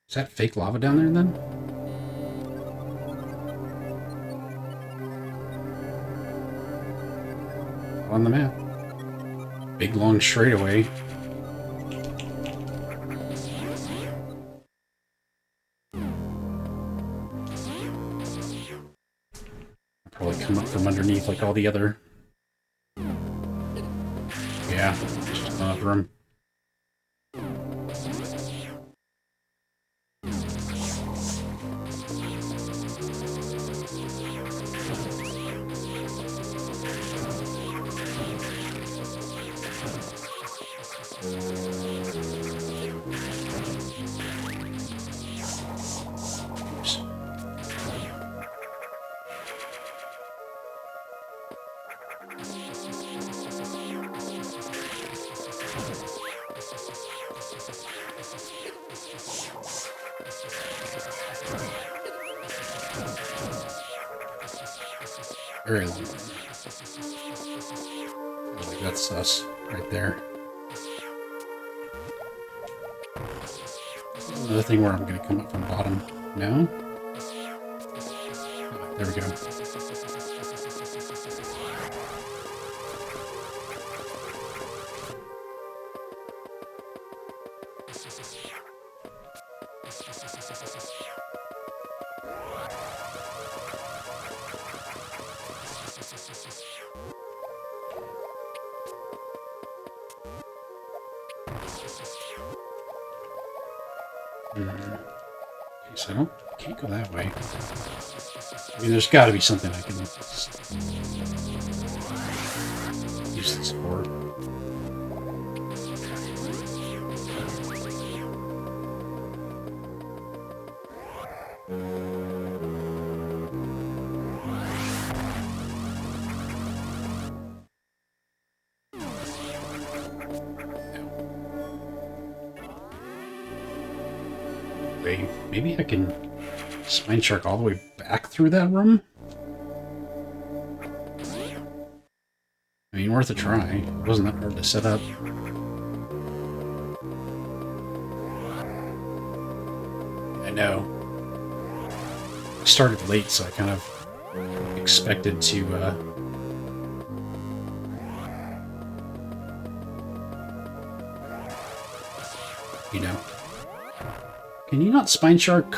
Is that fake lava down there then? On the map. Big long straightaway. Probably come up from underneath like all the other. Yeah, just not room. Very long. Like that's us right there. Another thing where I'm going to come up from bottom. No? Oh, there we go. Okay, so I can't go that way. I mean, there's got to be something I can use this for. Maybe I can spine shark all the way back through that room? I mean, worth a try. It wasn't that hard to set up. I know. I started late, so I kind of expected to, you know. Can you not spine shark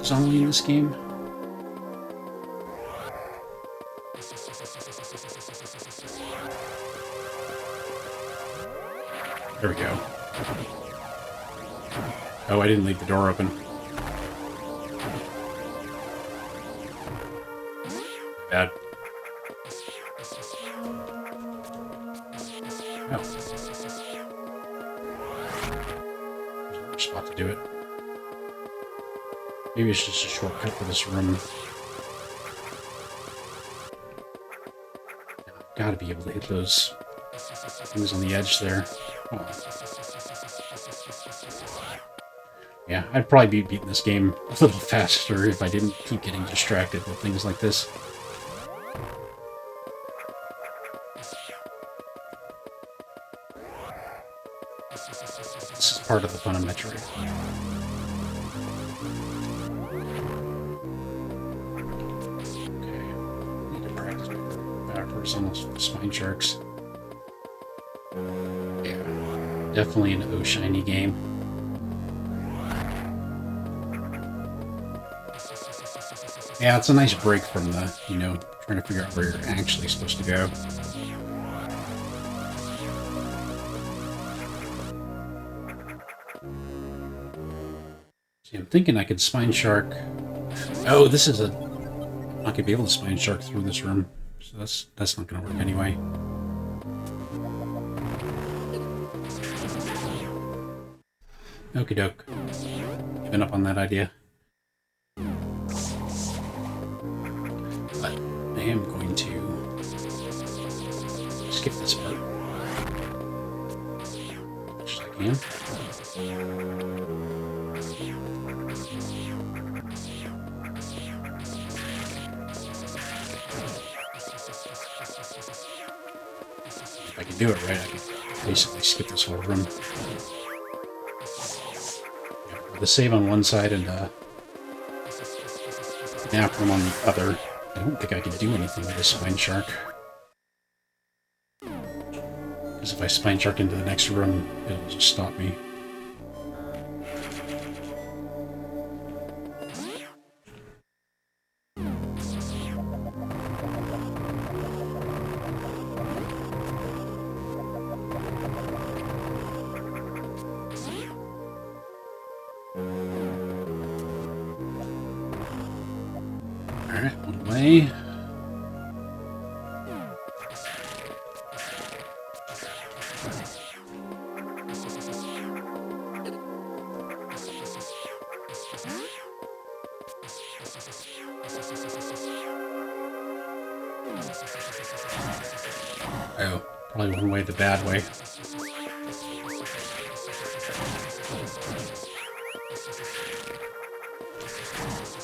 zombie in this game? There we go. Oh, I didn't leave the door open. Bad. Oh. There's another spot to do it. Maybe it's just a shortcut for this room. I've got to be able to hit those things on the edge there. Oh. Yeah, I'd probably be beating this game a little faster if I didn't keep getting distracted with things like this. This is part of the fun of Metroid. Almost spine sharks. Yeah, definitely an O shiny game. Yeah, it's a nice break from the, you know, trying to figure out where you're actually supposed to go. See, I'm thinking I could spine shark. Oh, this is a. I could be able to spine shark through this room. So that's not going to work anyway. Okie doke. Giving up on that idea. But I am going to skip this part. As much as I can. If I can do it right, I can basically skip this whole room. Yeah, with a save on one side and nap room on the other, I don't think I can do anything with this spine shark. Because if I spine shark into the next room, it'll just stop me. Alright, one way. Oh, probably one way the bad way.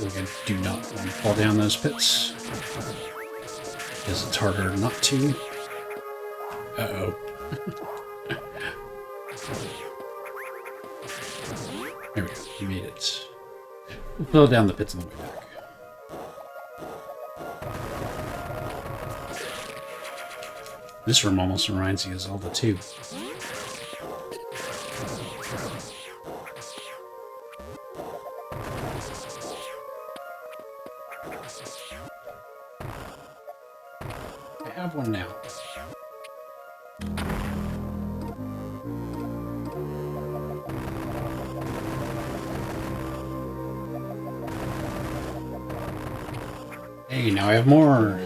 I do not want to fall down those pits. Because it's harder not to. Uh-oh. There we go. We made it. We'll pull down the pits on the way back. This room almost reminds me of Zelda 2. I have one now. Hey, now I have more.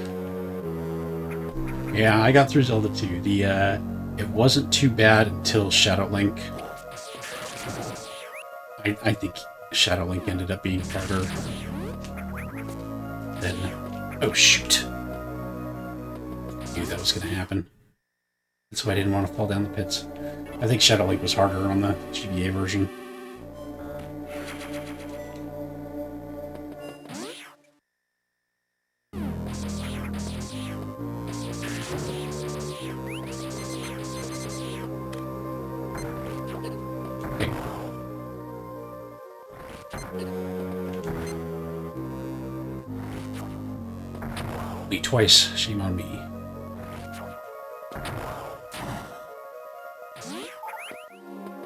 Yeah, I got through Zelda 2. It wasn't too bad until Shadow Link. I think Shadow Link ended up being harder than... Oh, shoot. I knew that was going to happen. That's why I didn't want to fall down the pits. I think Shadow Link was harder on the GBA version. Me twice, shame on me.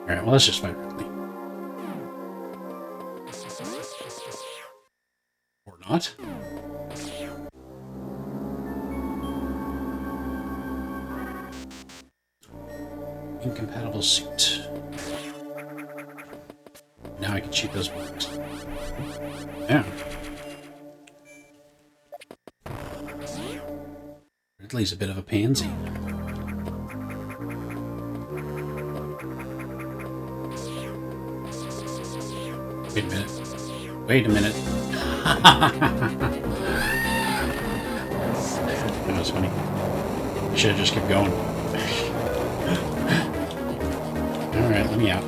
Alright, well, let's just fight Ridley. Or not. Incompatible suit. Now I can shoot those bullets. Yeah. Ridley's a bit of a pansy. Wait a minute. Wait a minute. That was funny. I should have just kept going. Alright, let me out.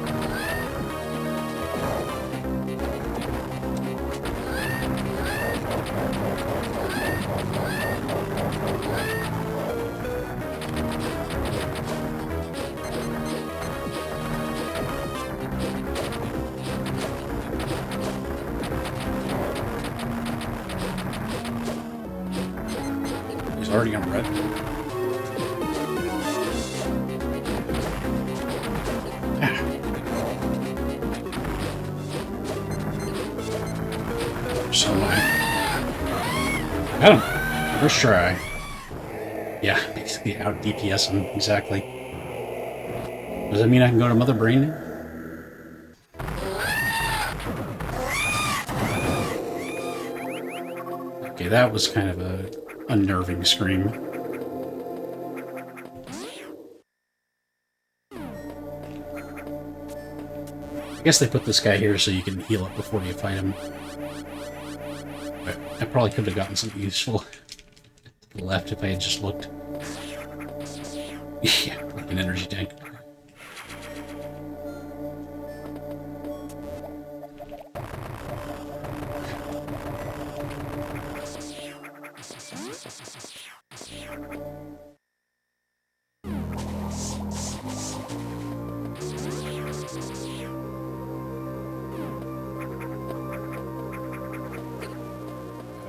Already on red. So got him. First try. Yeah, basically out DPS him, exactly. Does that mean I can go to Mother Brain now? Okay, that was kind of a unnerving scream. I guess they put this guy here so you can heal up before you fight him. But I probably could have gotten something useful to the left if I had just looked. Yeah, like an energy tank.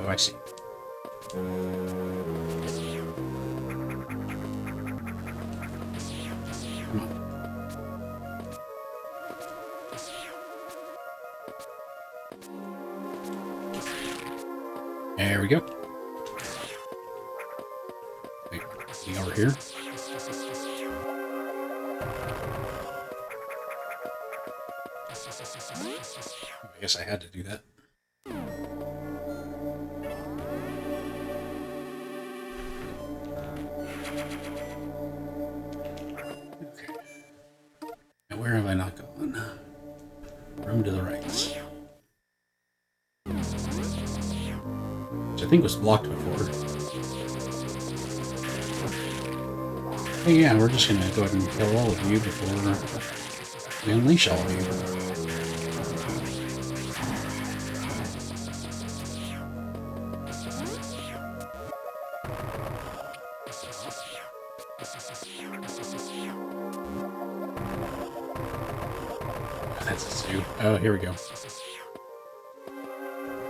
Oh, I see. Come on. There we go. Wait, see over here? I guess I had to do that. Okay. Now where have I not gone? Room to the right. Which I think was blocked before. Hey, yeah, we're just gonna go ahead and kill all of you before we unleash all of you. That's a zoo. Oh, here we go.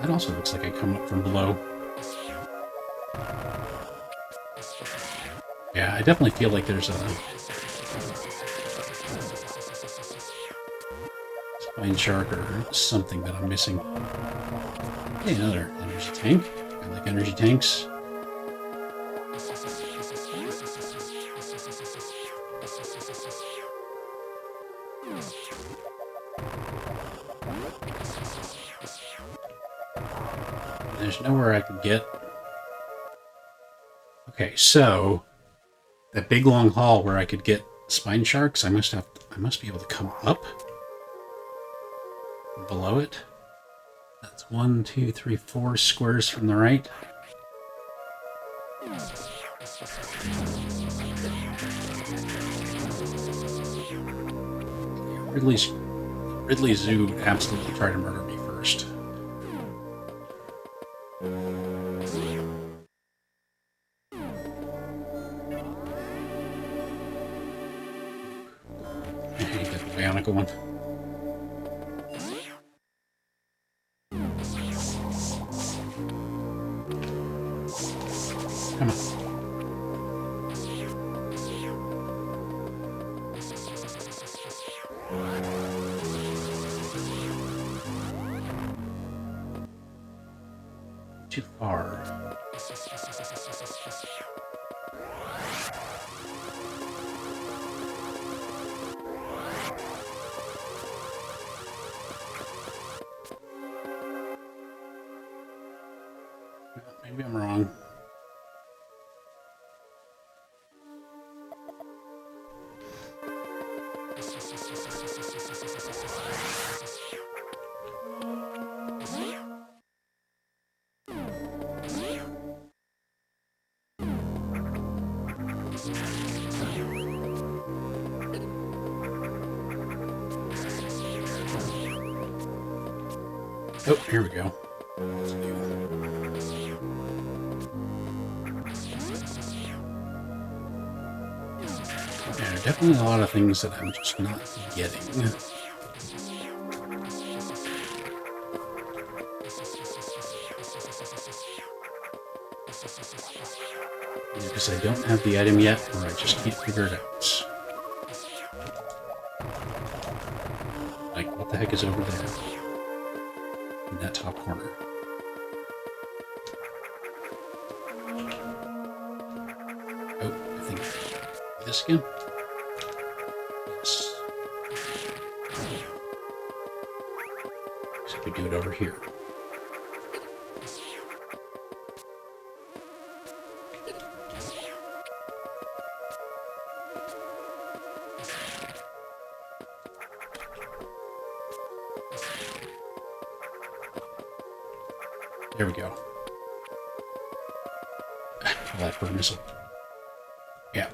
That also looks like I come up from below. Yeah, I definitely feel like there's a spine shark or something that I'm missing. Hey, another energy tank. I like energy tanks. There's nowhere I could get. Okay, so that big long hall where I could get spine sharks, I must be able to come up below it. That's 1, 2, 3, 4 squares from the right. Ridley Zoo would absolutely try to murder me first. Hey, get the Bionicle one. Come on. Too far. Maybe I'm wrong. Oh, here we go. Yeah, there are definitely a lot of things that I'm just not getting. Because I don't have the item yet, or I just can't figure it out. Like, what the heck is over there? In that top corner. Oh, I think this again? Yes. So we do it over here. There we go. That for a missile. Yeah.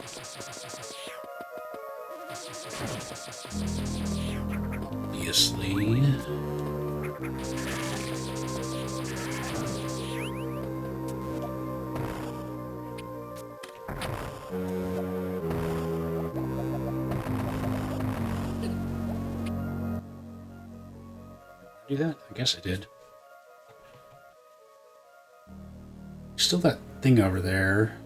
Obviously. Do that? I guess I did. Still that thing over there.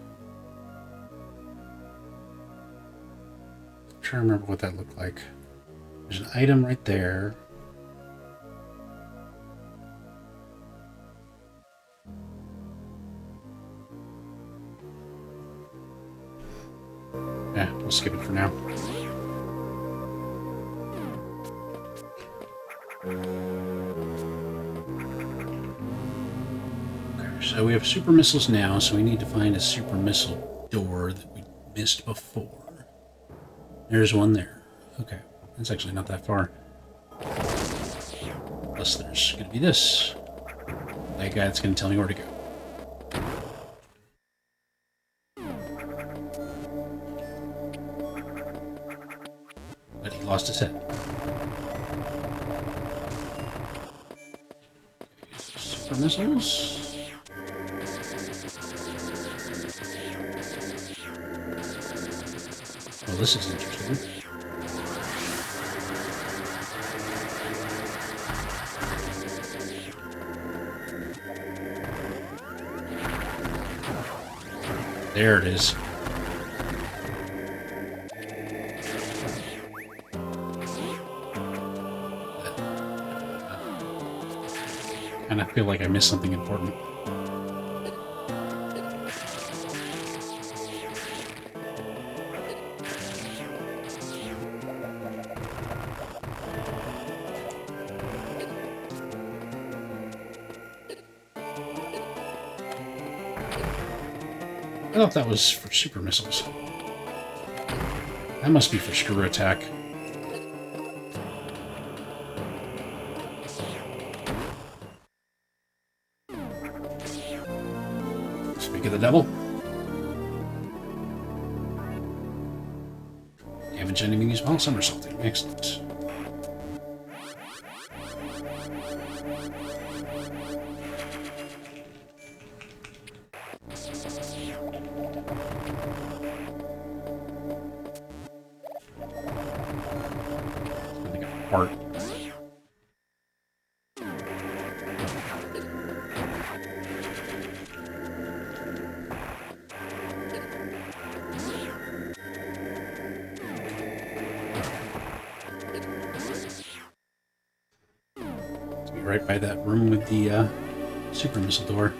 I'm trying to remember what that looked like. There's an item right there. Yeah, we'll skip it for now. So we have super missiles now, so we need to find a super missile door that we missed before. There's one there. Okay, that's actually not that far. Plus there's going to be this. That guy that's going to tell me where to go. But he lost his head. Super missiles. Well, this is interesting. There it is. And I feel like I missed something important. I thought that was for super missiles. That must be for screw attack. Speak of the devil. Damage enemies while somersaulting. Excellent. Part. Be right by that room with the super missile door.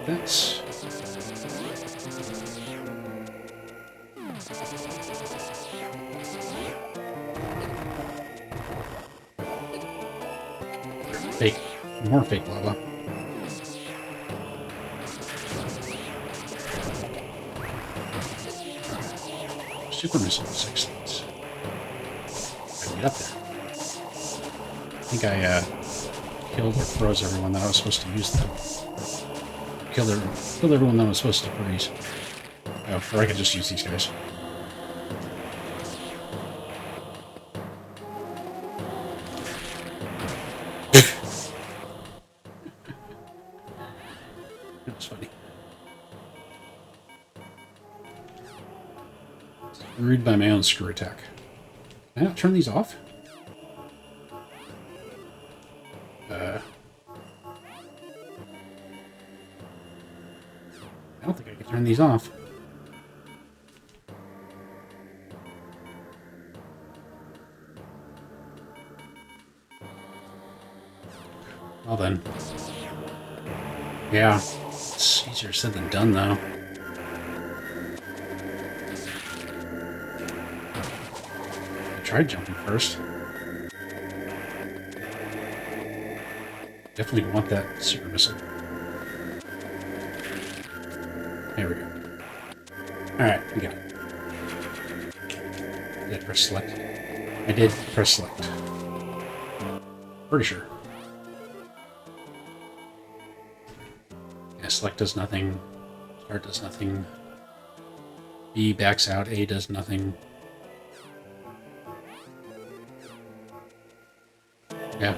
That's fake, more fake lava. Super missile is excellent. I get up there. I think I killed or froze everyone that I was supposed to use them. Killed everyone that was supposed to freeze. Oh, or I could just use these guys. That was funny. Screwed by my own screw attack. Can I not turn these off? I don't think I can turn these off. Well then. Yeah, it's easier said than done though. I tried jumping first. Definitely want that super missile. There we go. Alright, we got it. Did I press select? I did press select. Pretty sure. Yeah, select does nothing. Start does nothing. B backs out. A does nothing. Yeah.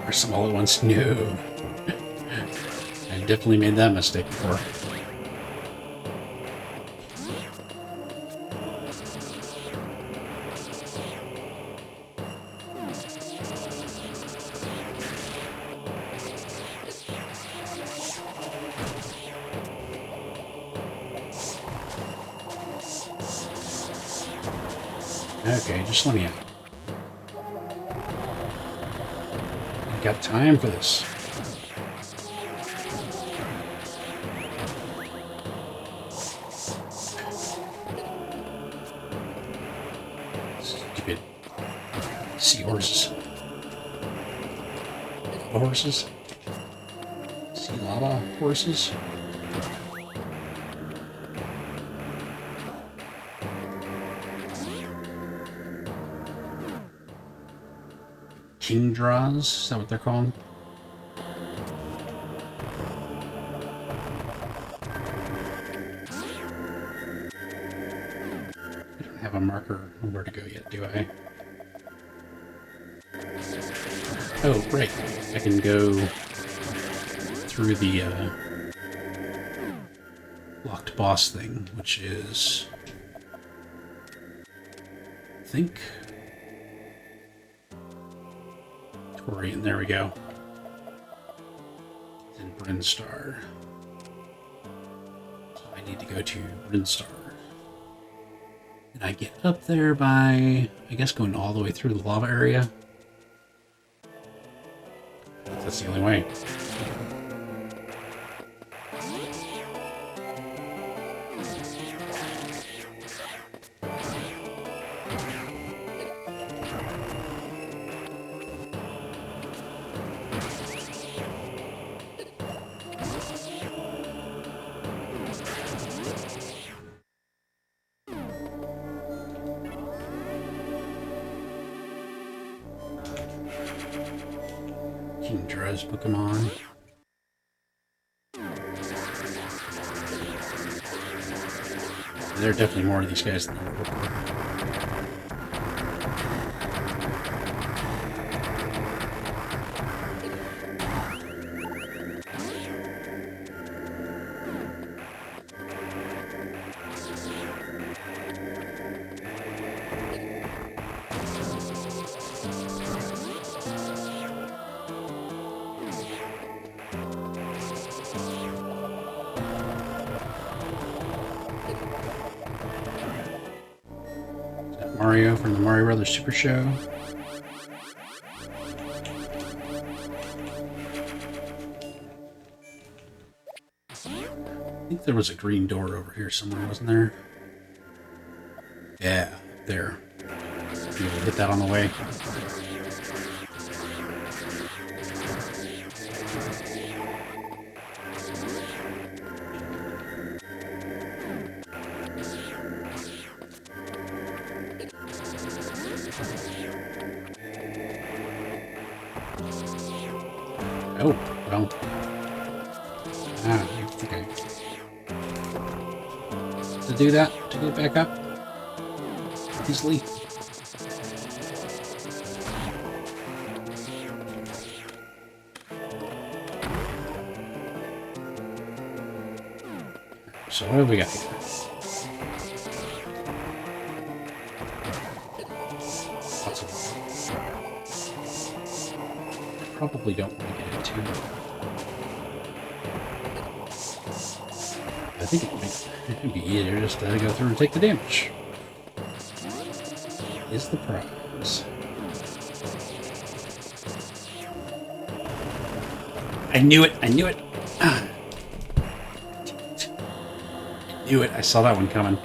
Or some all at once. No. I definitely made that mistake before. Okay, just let me out. I got time for this. stupid seahorses. Lava horses? Sea lava horses? King draws? Is that what they're called? I don't have a marker on where to go yet, do I? Oh, right. I can go through the locked boss thing, which is, I think, Torian. There we go. And Brinstar. So I need to go to Brinstar. And I get up there by, I guess, going all the way through the lava area. That's the only way. King Drez Pokemon. There are definitely more of these guys than there were before. Mario from the Mario Brothers Super Show. I think there was a green door over here somewhere, wasn't there? Yeah, there. Maybe we'll hit that on the way. Oh, well. Ah, okay. To do that, to get back up easily. So what have we got here? Lots of probably don't want to get into. I think it'd be easier just to go through and take the damage. Is the prize. I knew it! I knew it! Ah. I knew it! I saw that one coming.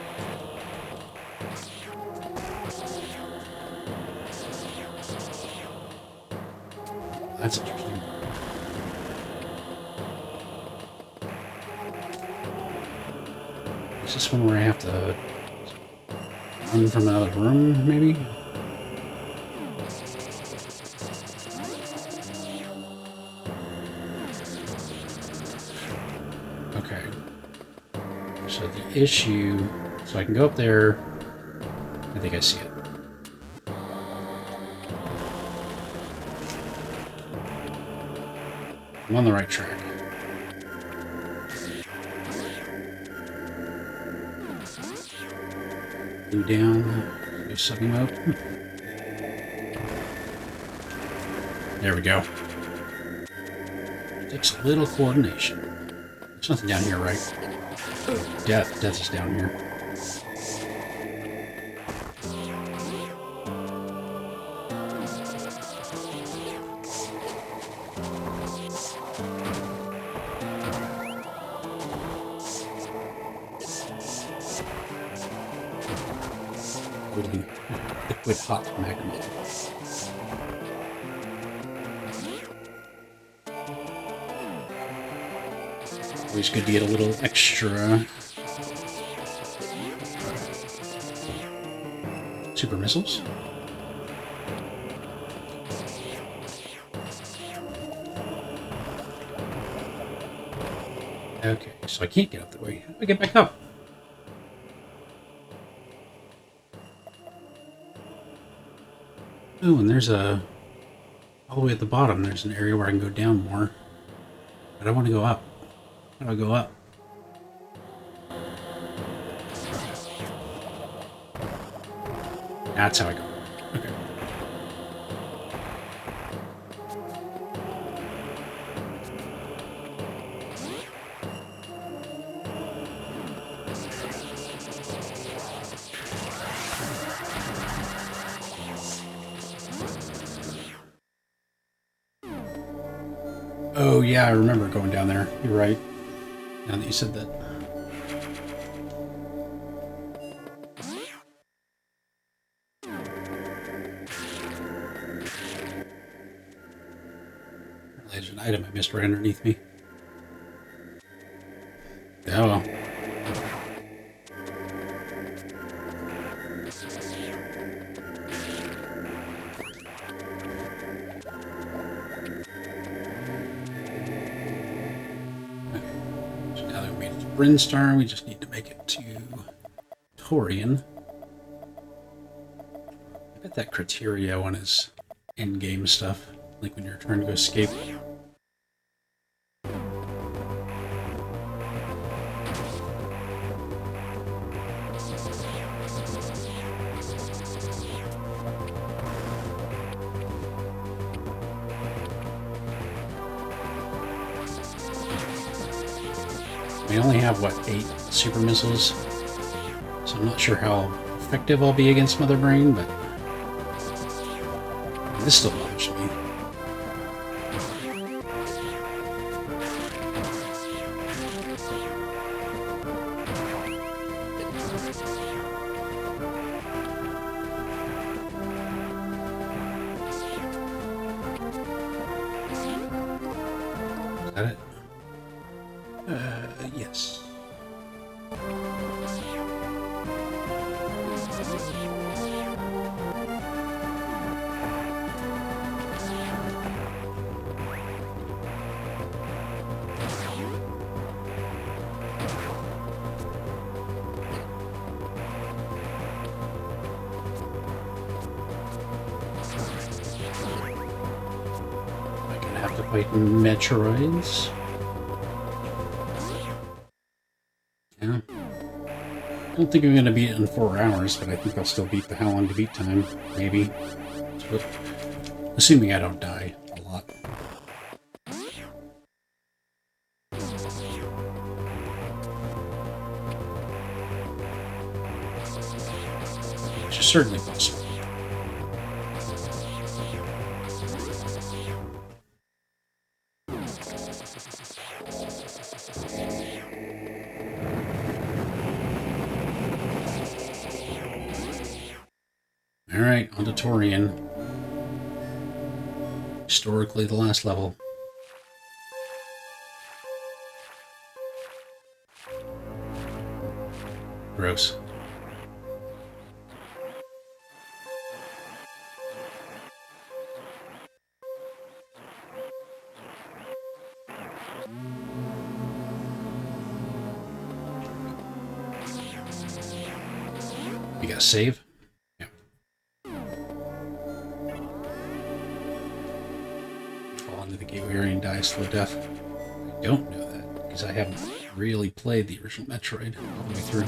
That's interesting. Is this one where I have to run from another room, maybe? Okay. So the issue... So I can go up there. I think I see it. I'm on the right track. Blue down. Go subbing mode. There we go. Takes a little coordination. There's nothing down here, right? Death. Death is down here. Holding liquid hot magma. Always good to get a little extra super missiles. Okay, so I can't get up that way. How do I get back up? Oh, and there's a... all the way at the bottom, there's an area where I can go down more. But I want to go up. How do I go up? That's how I go. Okay. Oh, yeah, I remember going down there. You're right. Now that you said that. There's an item I missed right underneath me. Oh, well. Brinstar, we just need to make it to Torian. I bet that criteria one is in-game stuff, like when you're trying to go escape. We only have, what, 8 super missiles? So I'm not sure how effective I'll be against Mother Brain, but this still bothers me. Is that it? Yes. I'm gonna have to fight Metroids. Yeah. I don't think I'm going to beat it in 4 hours, but I think I'll still beat the how long to beat time, maybe. So, assuming I don't die a lot. Which is certainly possible. Alright, on to Torian. Historically the last level. Gross. You gotta save? Yeah. Fall into the gateway area and die slow death. I don't know that, because I haven't really played the original Metroid all the way through.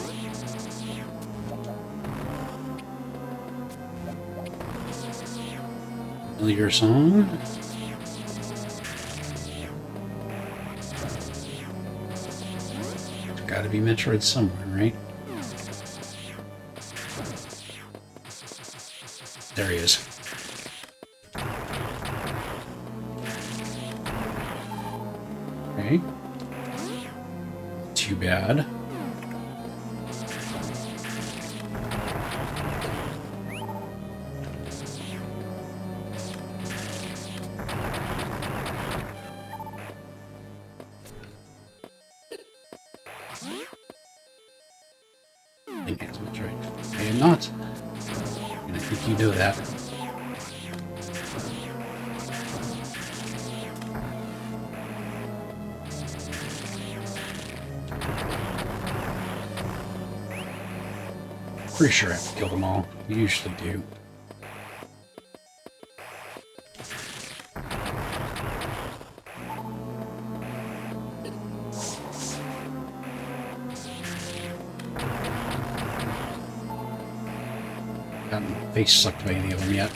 Familiar song? There's gotta be Metroid somewhere, right? There he is. Okay. Too bad. think you know that. Pretty sure I have to kill them all. You usually do. Gotten face sucked by any of them yet.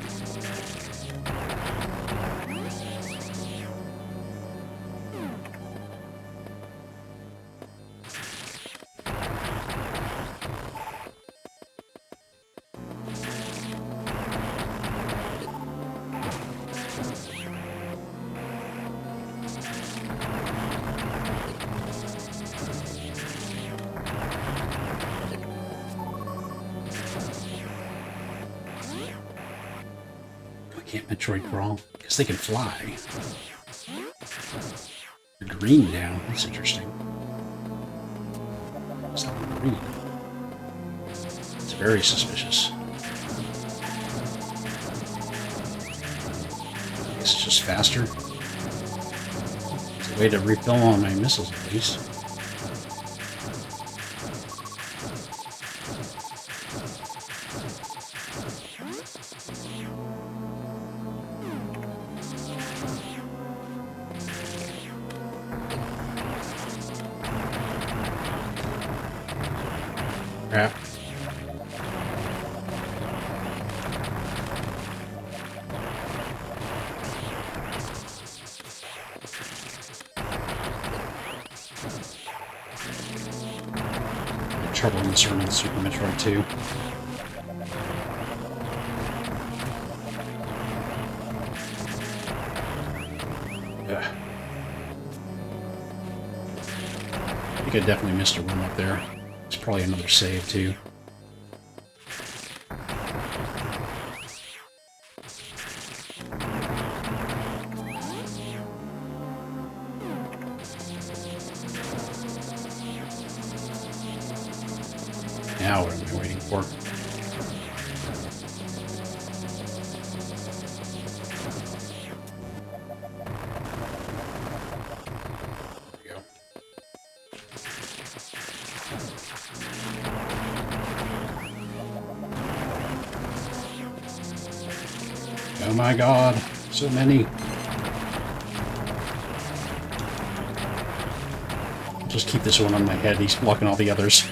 Can't Metroid crawl? Because they can fly. They're green now. That's interesting. It's not green. It's very suspicious. I guess it's just faster. It's a way to refill all my missiles at least. Crap. Trouble in this room in Super Metroid 2. Ugh. I think I definitely missed a room up there. It's probably another save, too. Now what am I waiting for? There we go. Oh my god, so many. Just keep this one on my head, he's blocking all the others.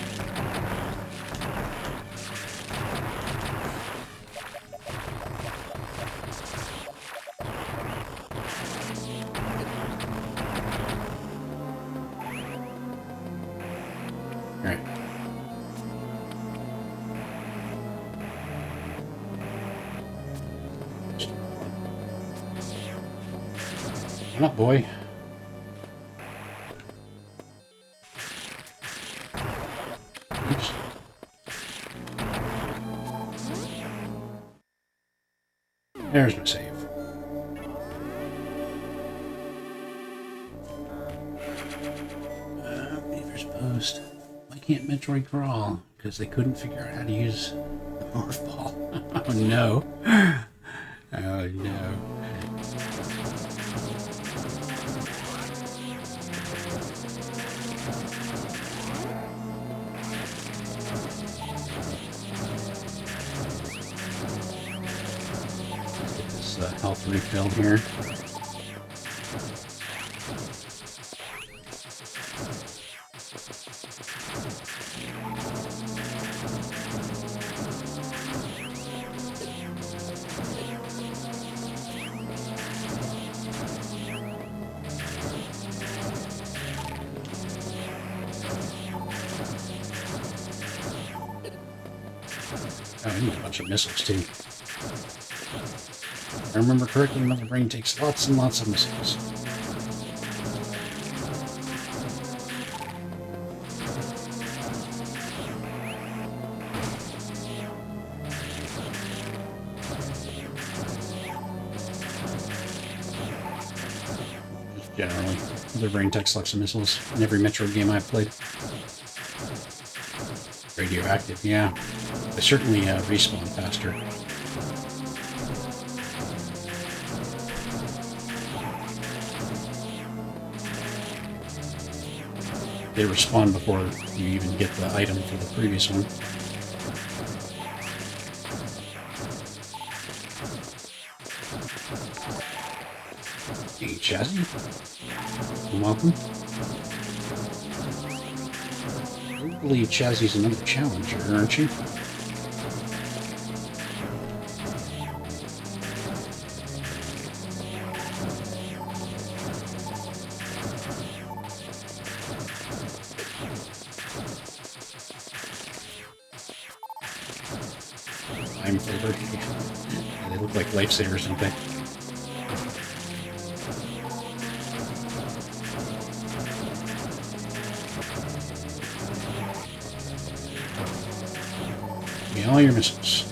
Alright. Come up, boy. Oops. There's my save. Beaver's Post. Why can't Metroid crawl? Because they couldn't figure out how to use the morph ball. Oh no. Oh no. Health refilled here. Oh, I need a bunch of missiles too. If I remember correctly, another brain takes lots and lots of missiles. Just generally, other brain takes lots of missiles in every Metroid game I've played. Radioactive, yeah. They certainly respawn faster. they respawn before you even get the item for the previous one. Hey, Chazzy. Welcome. I believe Chazzy's another challenger, aren't you? Lime flavored. Yeah, they look like lifesavers, don't they? Give me all your missiles.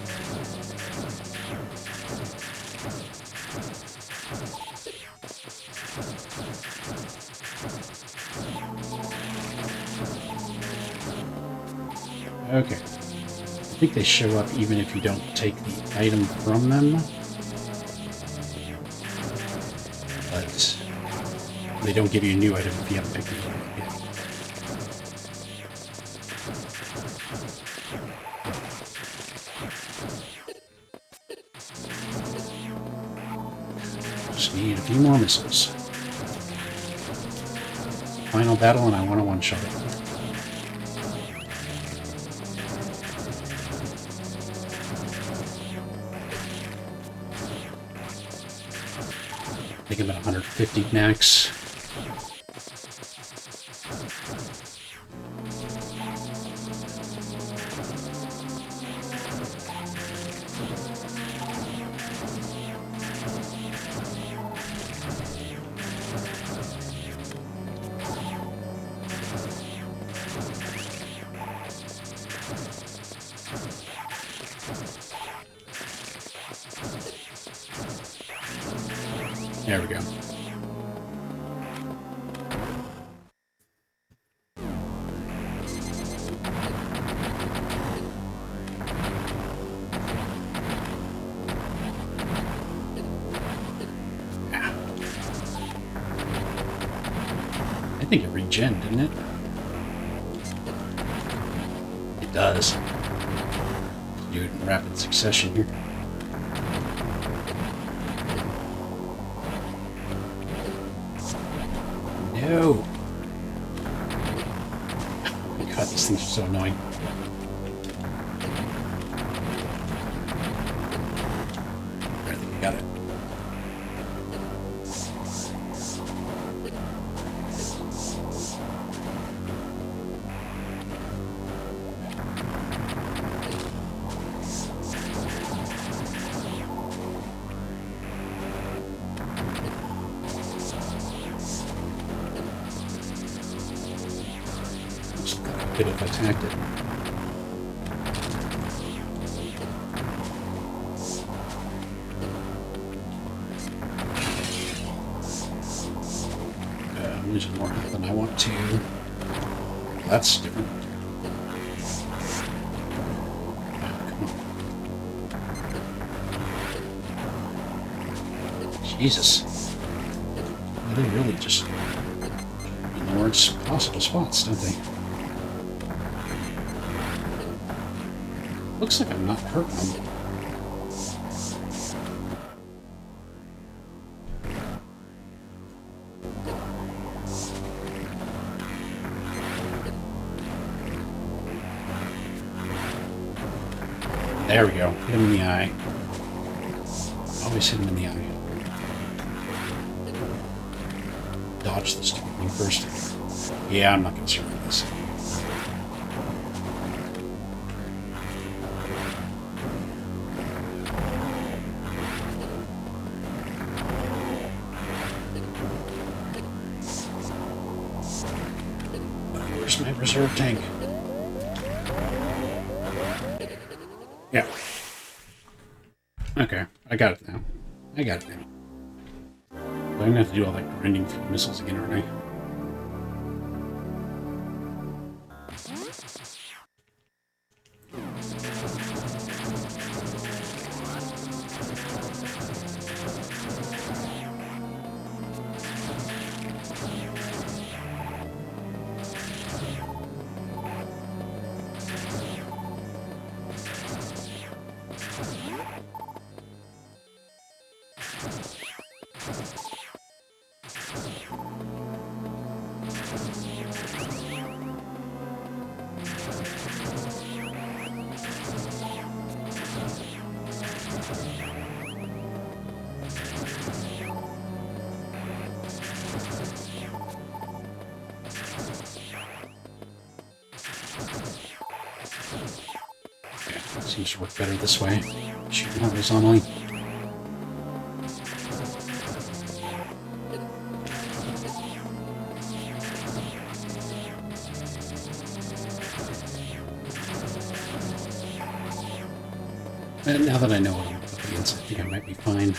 Okay. I think they show up even if you don't take the item from them. But they don't give you a new item if you haven't picked it up yet. Just need a few more missiles. Final battle, and I want to one-shot it. I think I'm at 150 max. There we go. I think it regen, didn't it? It does. Do it in rapid succession here. No! Oh my god, these things are so annoying. I think we got it. Could have attacked it. I'm losing more health than I want to. That's different. Come on. Jesus. Well, they really just in the worst possible spots, don't they? Looks like I'm not hurting them. There we go. Hit him in the eye. Always hit him in the eye. Dodge this stupid thing first. Yeah, I'm not going to survive this. Where's my reserve tank? Yeah. Okay, I got it now. I got it now. But I'm gonna have to do all that grinding through missiles again, aren't I? Seems to work better this way. Shooting horizontally. And now that I know what I'm up against, I think I might be fine.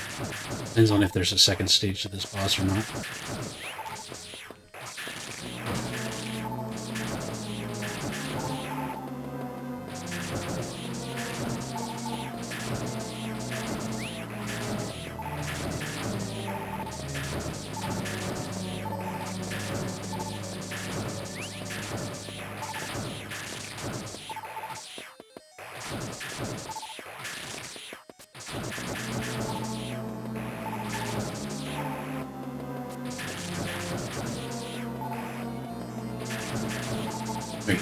Depends on if there's a second stage to this boss or not.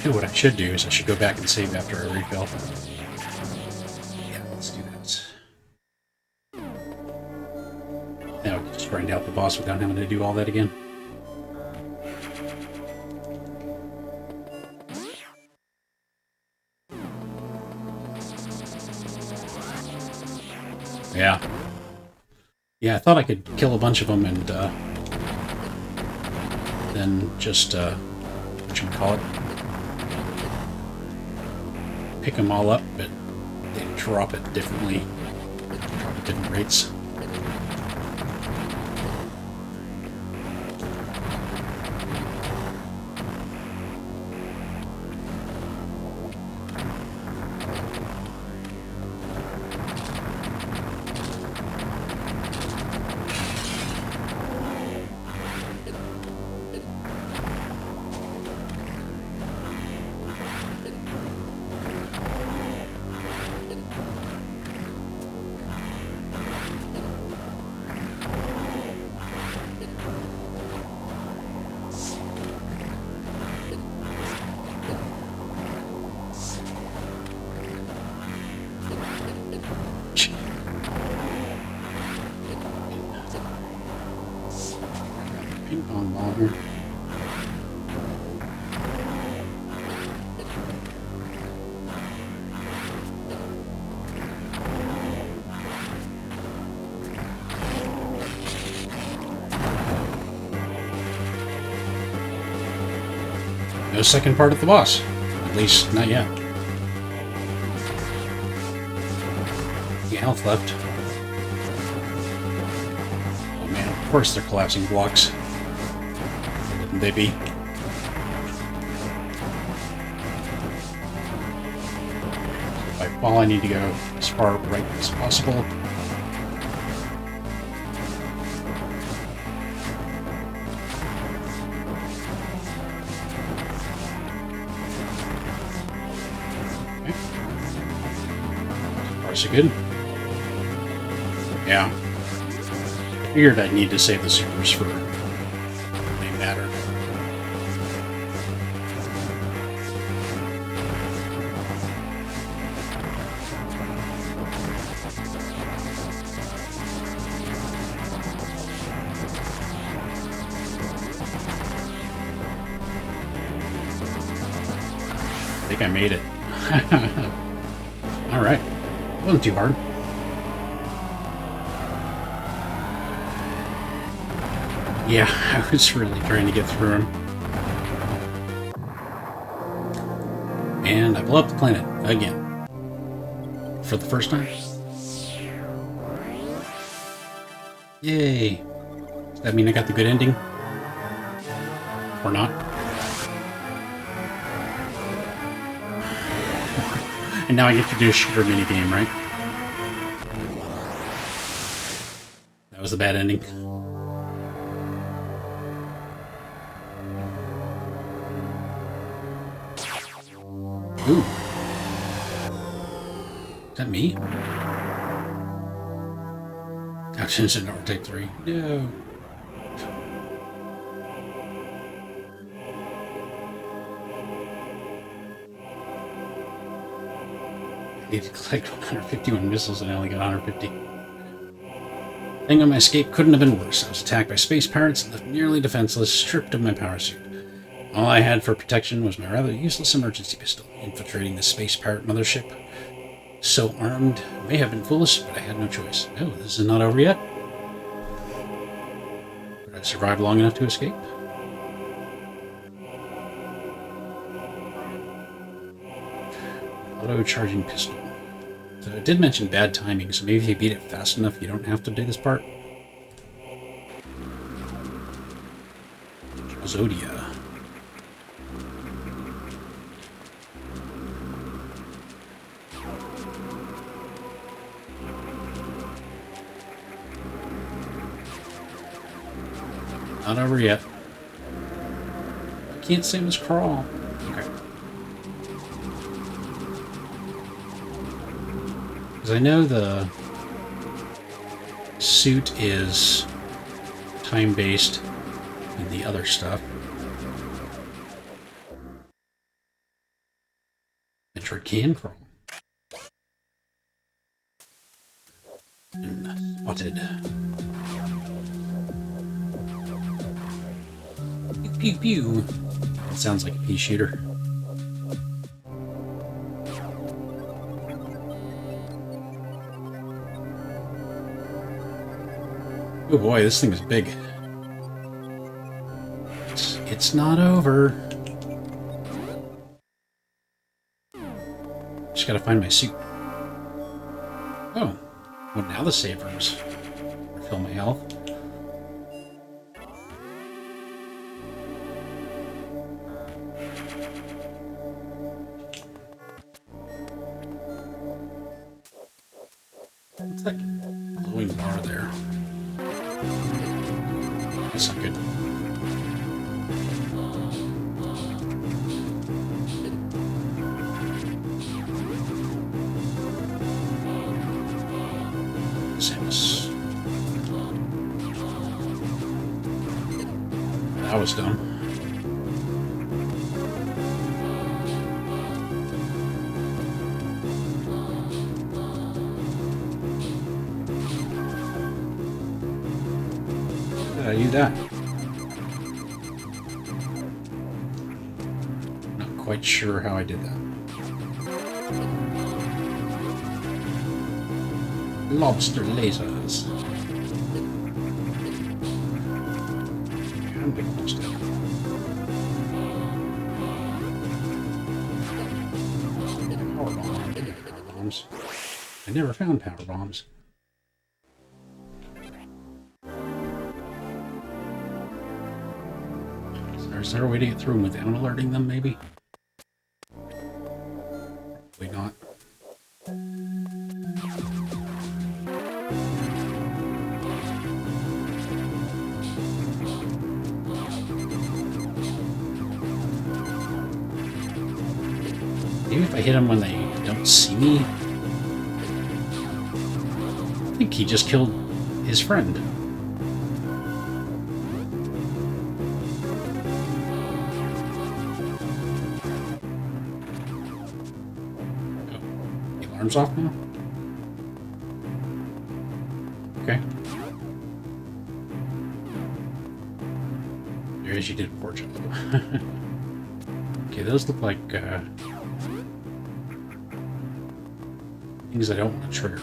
What I should do is I should go back and save after I refill. Yeah, let's do that. Now we can just grind out the boss without having to do all that again. Yeah. Yeah, I thought I could kill a bunch of them and then just, whatchamacallit, pick them all up, but they drop it differently, drop at different rates. Ping pong ball here. No second part of the boss. At least, not yet. The health left. Oh man, of course they're collapsing blocks. Wouldn't they be? If I fall, I need to go as far right as possible. So good. Yeah. Figured I'd need to save the supers for when they matter. I think I made it. All right. Wasn't too hard. Yeah, I was really trying to get through him. And I blew up the planet again. For the first time. Yay. Does that mean I got the good ending? Or not? And now I get to do a shooter minigame, right? That was the bad ending. Ooh. Is that me? Actions in overtake 3. No. I need to collect 151 missiles and I only got 150. Thing on my escape couldn't have been worse. I was attacked by space pirates and left nearly defenseless, stripped of my power suit. All I had for protection was my rather useless emergency pistol. Infiltrating the space pirate mothership So armed may have been foolish, but I had no choice. Oh, this is not over yet? Did I survive long enough to escape? Auto-charging pistol. So it did mention bad timing, so maybe if you beat it fast enough, you don't have to do this part. Zodia. Not over yet. I can't say it was crawl. Okay. Because I know the suit is time-based in the other stuff. Metroid can crawl. And spotted. Pew pew. That sounds like a pea shooter. Oh boy, this thing is big. It's not over. Just gotta find my suit. Oh. Well, now the save rooms. Refill my health. What's that glowing bar there? That's not good. Zebes. That was dumb. How did I do that? Not quite sure how I did that. Lobster lasers. I'm big lobster. Power bombs. I never found power bombs. Is there a way to get through them without alerting them, maybe? Probably not. Maybe if I hit them when they don't see me. I think he just killed his friend. Oh, the alarm's off now? Okay. There is, you did a poor job. Okay, those look like things I don't want to trigger.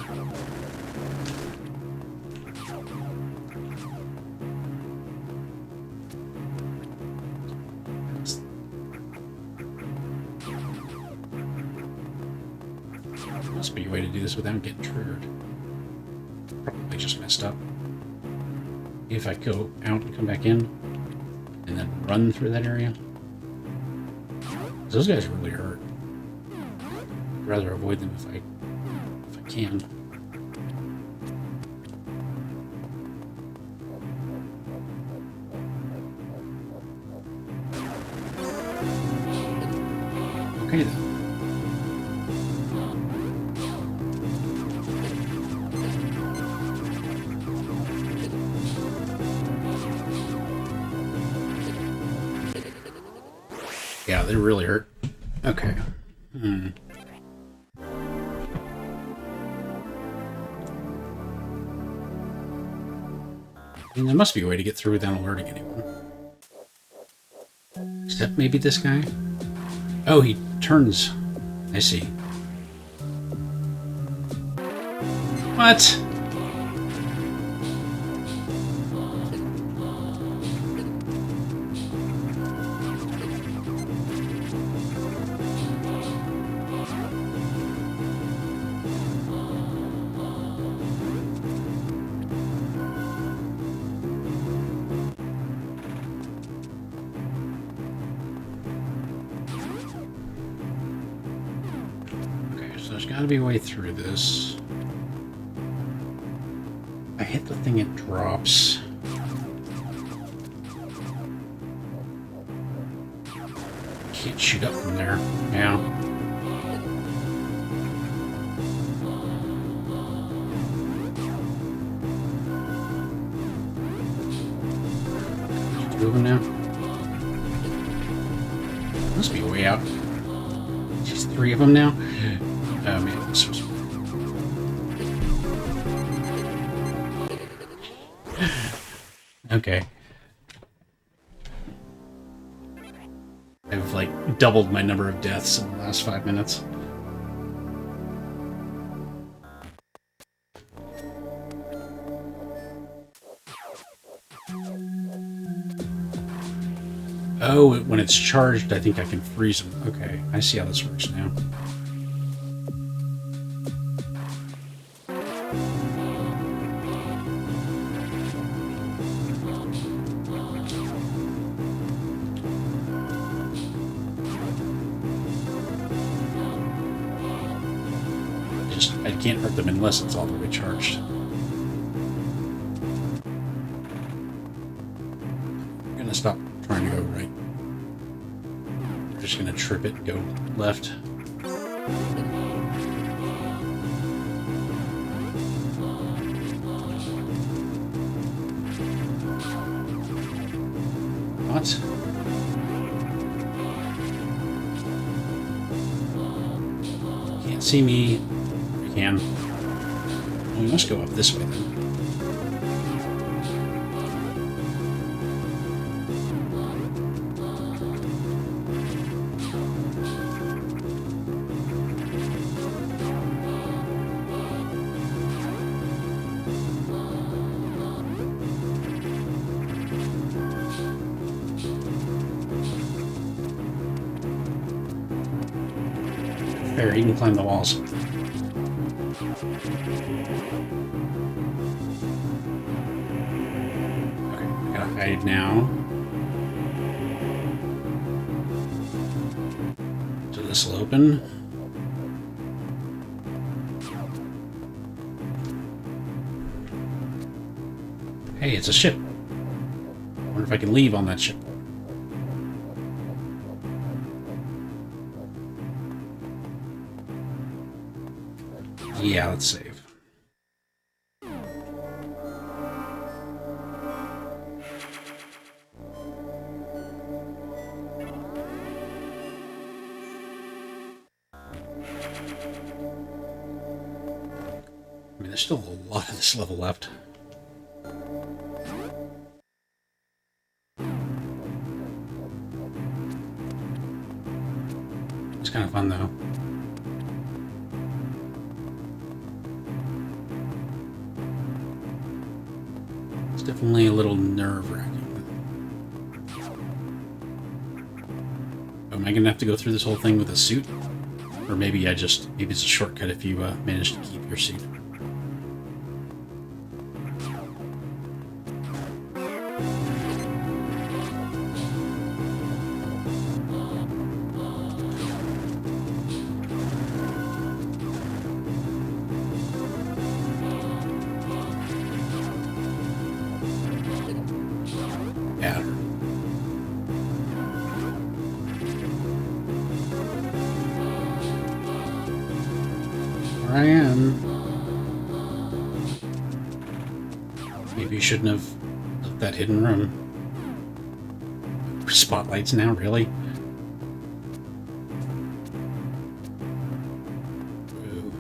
There must be a way to do this without getting triggered. Probably just messed up. If I go out and come back in, and then run through that area. Those guys really hurt. I'd rather avoid them if I can. Okay then. Yeah, they really hurt. Okay. I mean, there must be a way to get through without alerting anyone. Except maybe this guy? Oh, he turns. I see. What? There's got to be a way through this. I hit the thing, it drops. Can't shoot up from there. Yeah. Two of them now. Must be a way out. Just three of them now. Oh man, this was... Okay. I've like doubled my number of deaths in the last 5 minutes. Oh, when it's charged, I think I can freeze them. Okay, I see how this works now. I can't hurt them unless it's all the way charged. I'm gonna stop trying to go right. I'm just gonna trip it and go left. What? Can't see me. Can. Well, we must go up this way then. There, he can climb the walls. Hide now. So this will open. Hey, it's a ship. I wonder if I can leave on that ship. Yeah, let's save. I mean, there's still a lot of this level left. It's kind of fun, though. It's definitely a little nerve-wracking. Am I going to have to go through this whole thing with a suit? Or maybe maybe it's a shortcut if you manage to keep your suit. I am. Maybe you shouldn't have left that hidden room. Spotlights now, really? Ooh.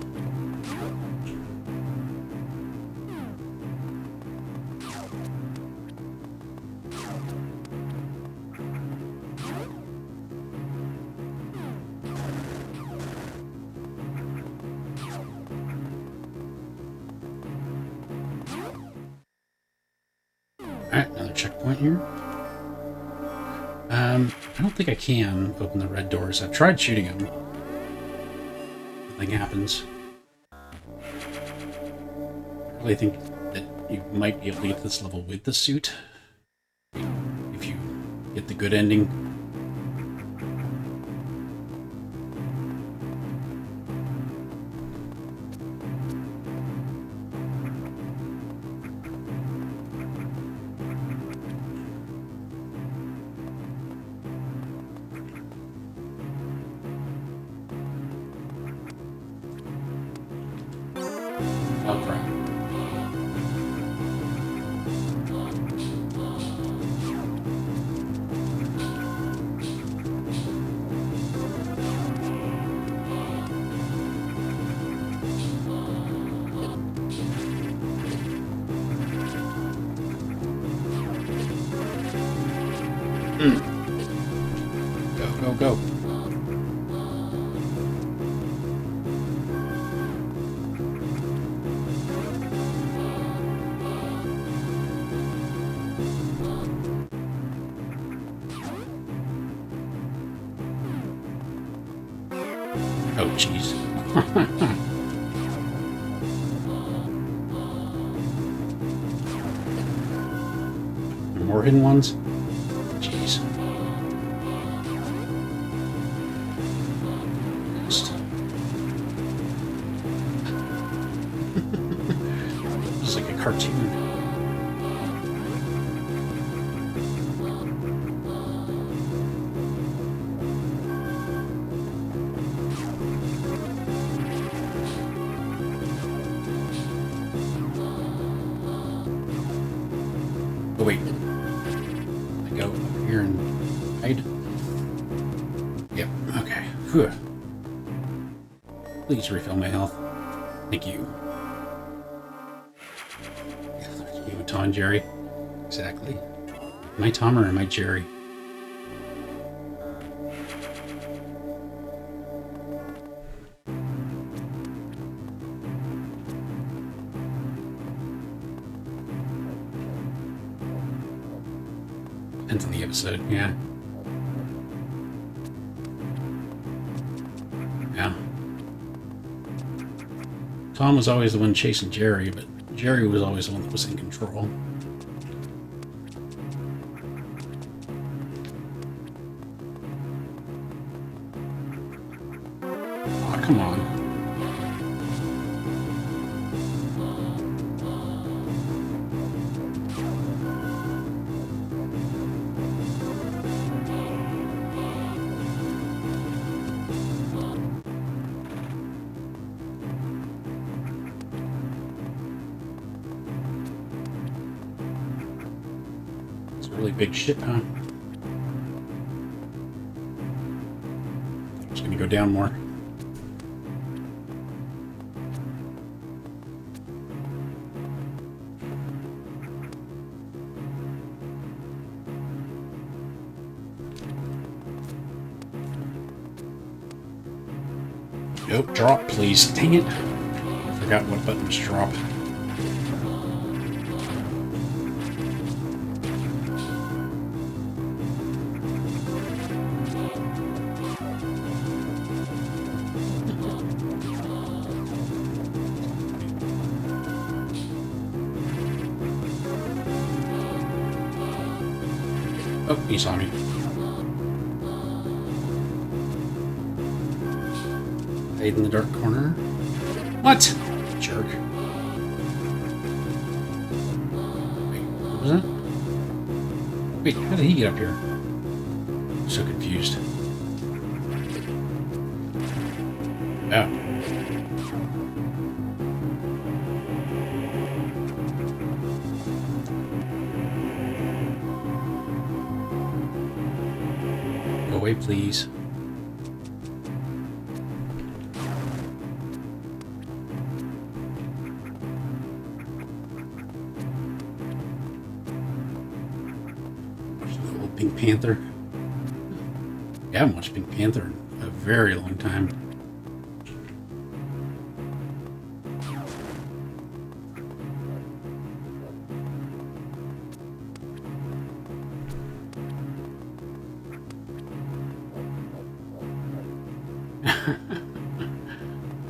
another checkpoint here. I don't think I can open the red doors. I've tried shooting them. Nothing happens. I really think that you might be able to get to this level with the suit. If you get the good ending. Oh, crap. Go, go, go. Oh, jeez. More hidden ones? Jeez. Just... It's like a cartoon. Oh, wait. I go up here and hide. Yep, okay. Whew. Please refill my health. Thank you. You, Tom and Jerry. Exactly. Am I Tom or am I Jerry? Depends on the episode, yeah. Yeah. Tom was always the one chasing Jerry, but Jerry was always the one that was in control. Aw, come on. Really big ship, huh? Just gonna go down more. Nope, drop, please. Dang it. I forgot what buttons drop. Oh, he saw me. Hide in the dark corner. What? Jerk. Wait, what was that? Wait, how did he get up here? I'm so confused. Oh. Go away, please. Pink Panther. I haven't watched Pink Panther in a very long time.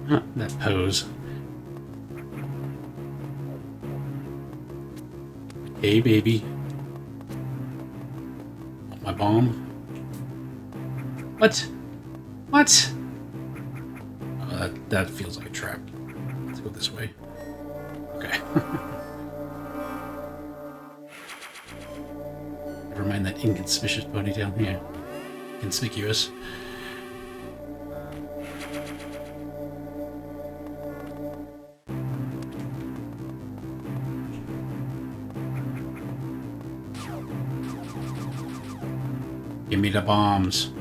That pose. Hey, baby. Want my bomb? What? What? Oh, that feels like a trap. Let's go this way. Okay. Never mind that inconspicuous ponytail. Yeah. Conspicuous. Give me the bombs.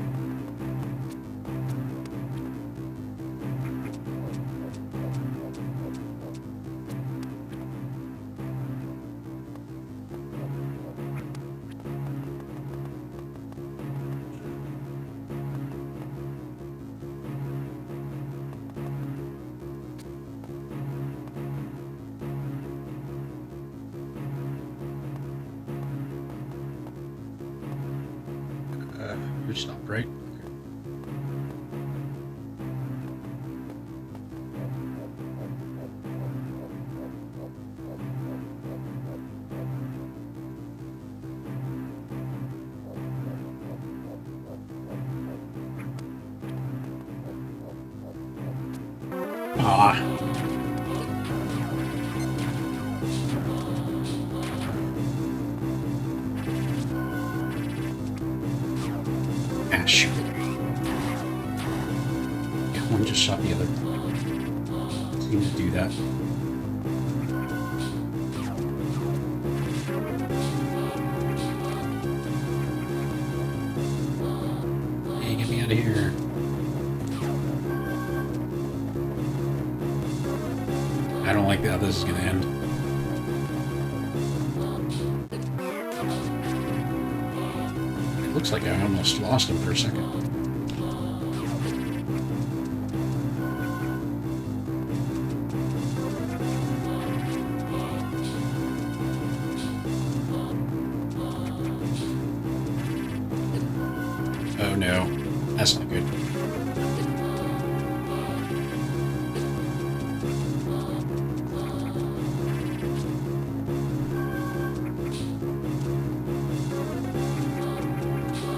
You're stopped, right? Okay. Aw. Shoot. Yeah, one just shot the other. Seemed to do that. Hey, get me out of here. I don't like how this is gonna end. Looks like I almost lost him for a second. Oh no, that's not good.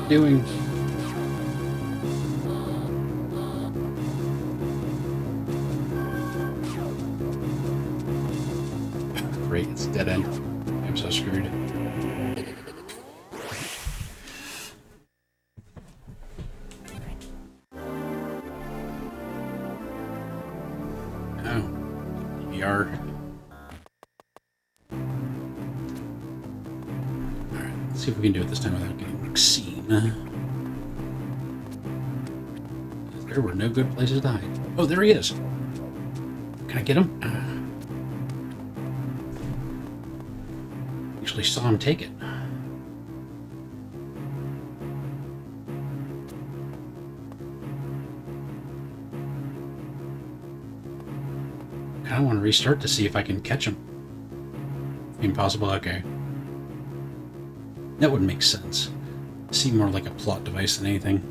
Doing? Great, it's dead end. I'm so screwed. Oh, ER. Alright, let's see if we can do it this time without getting seen. There were no good places to hide. Oh, there he is. Can I get him? Actually saw him take it. I want to restart to see if I can catch him. Impossible? Okay. That would make sense. Seem more like a plot device than anything.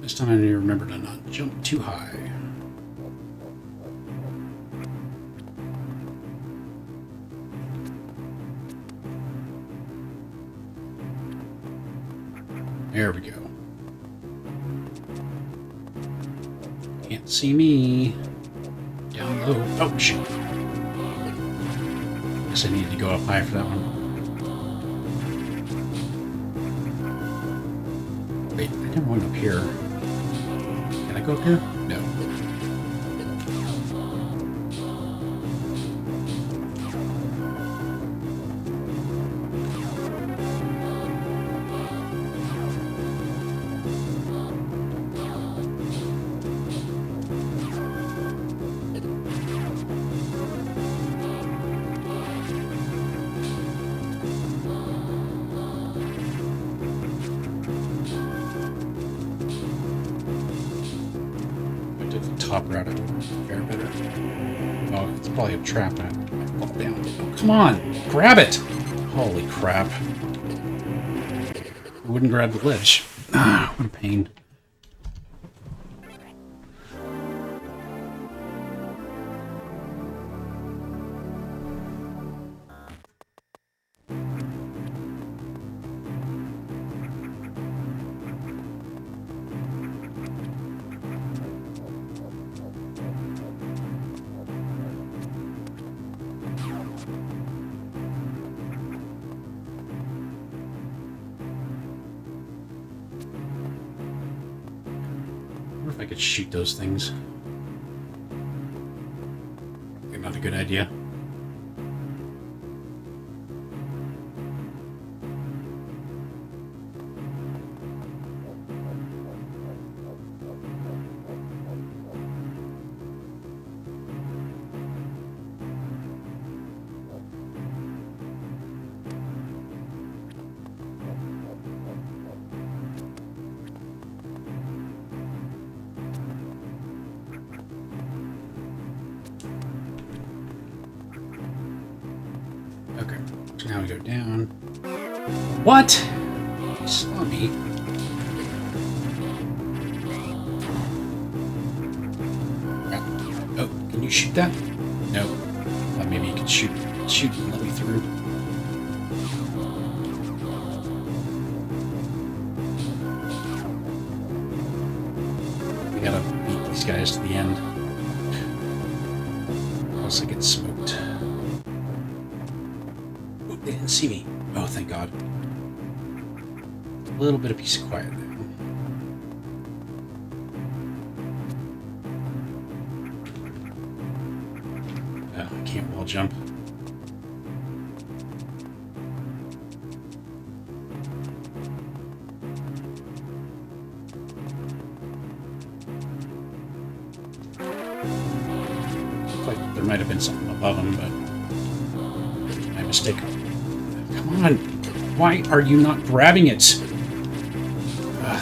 This time I need to remember to not jump too high. There we go. Can't see me. Down low. Oh, shoot. Guess I needed to go up high for that one. Wait, I never went up here. Can I go up here? No. Top route fair better. Oh, it's probably a trap. I fall down. Oh, come on, grab it! Holy crap. I wouldn't grab the ledge. Ah, what a pain. I could shoot those things. Not a good idea. Okay, so now we go down. What? You saw me. Oh, can you shoot that? No. Maybe you can shoot and let me through. We gotta beat these guys to the end. Else I get smoked. They didn't see me. Oh, thank God. A little bit of peace and quiet there. Oh, I can't wall jump. Looks like there might have been something above him, but my mistake. Come on! Why are you not grabbing it? This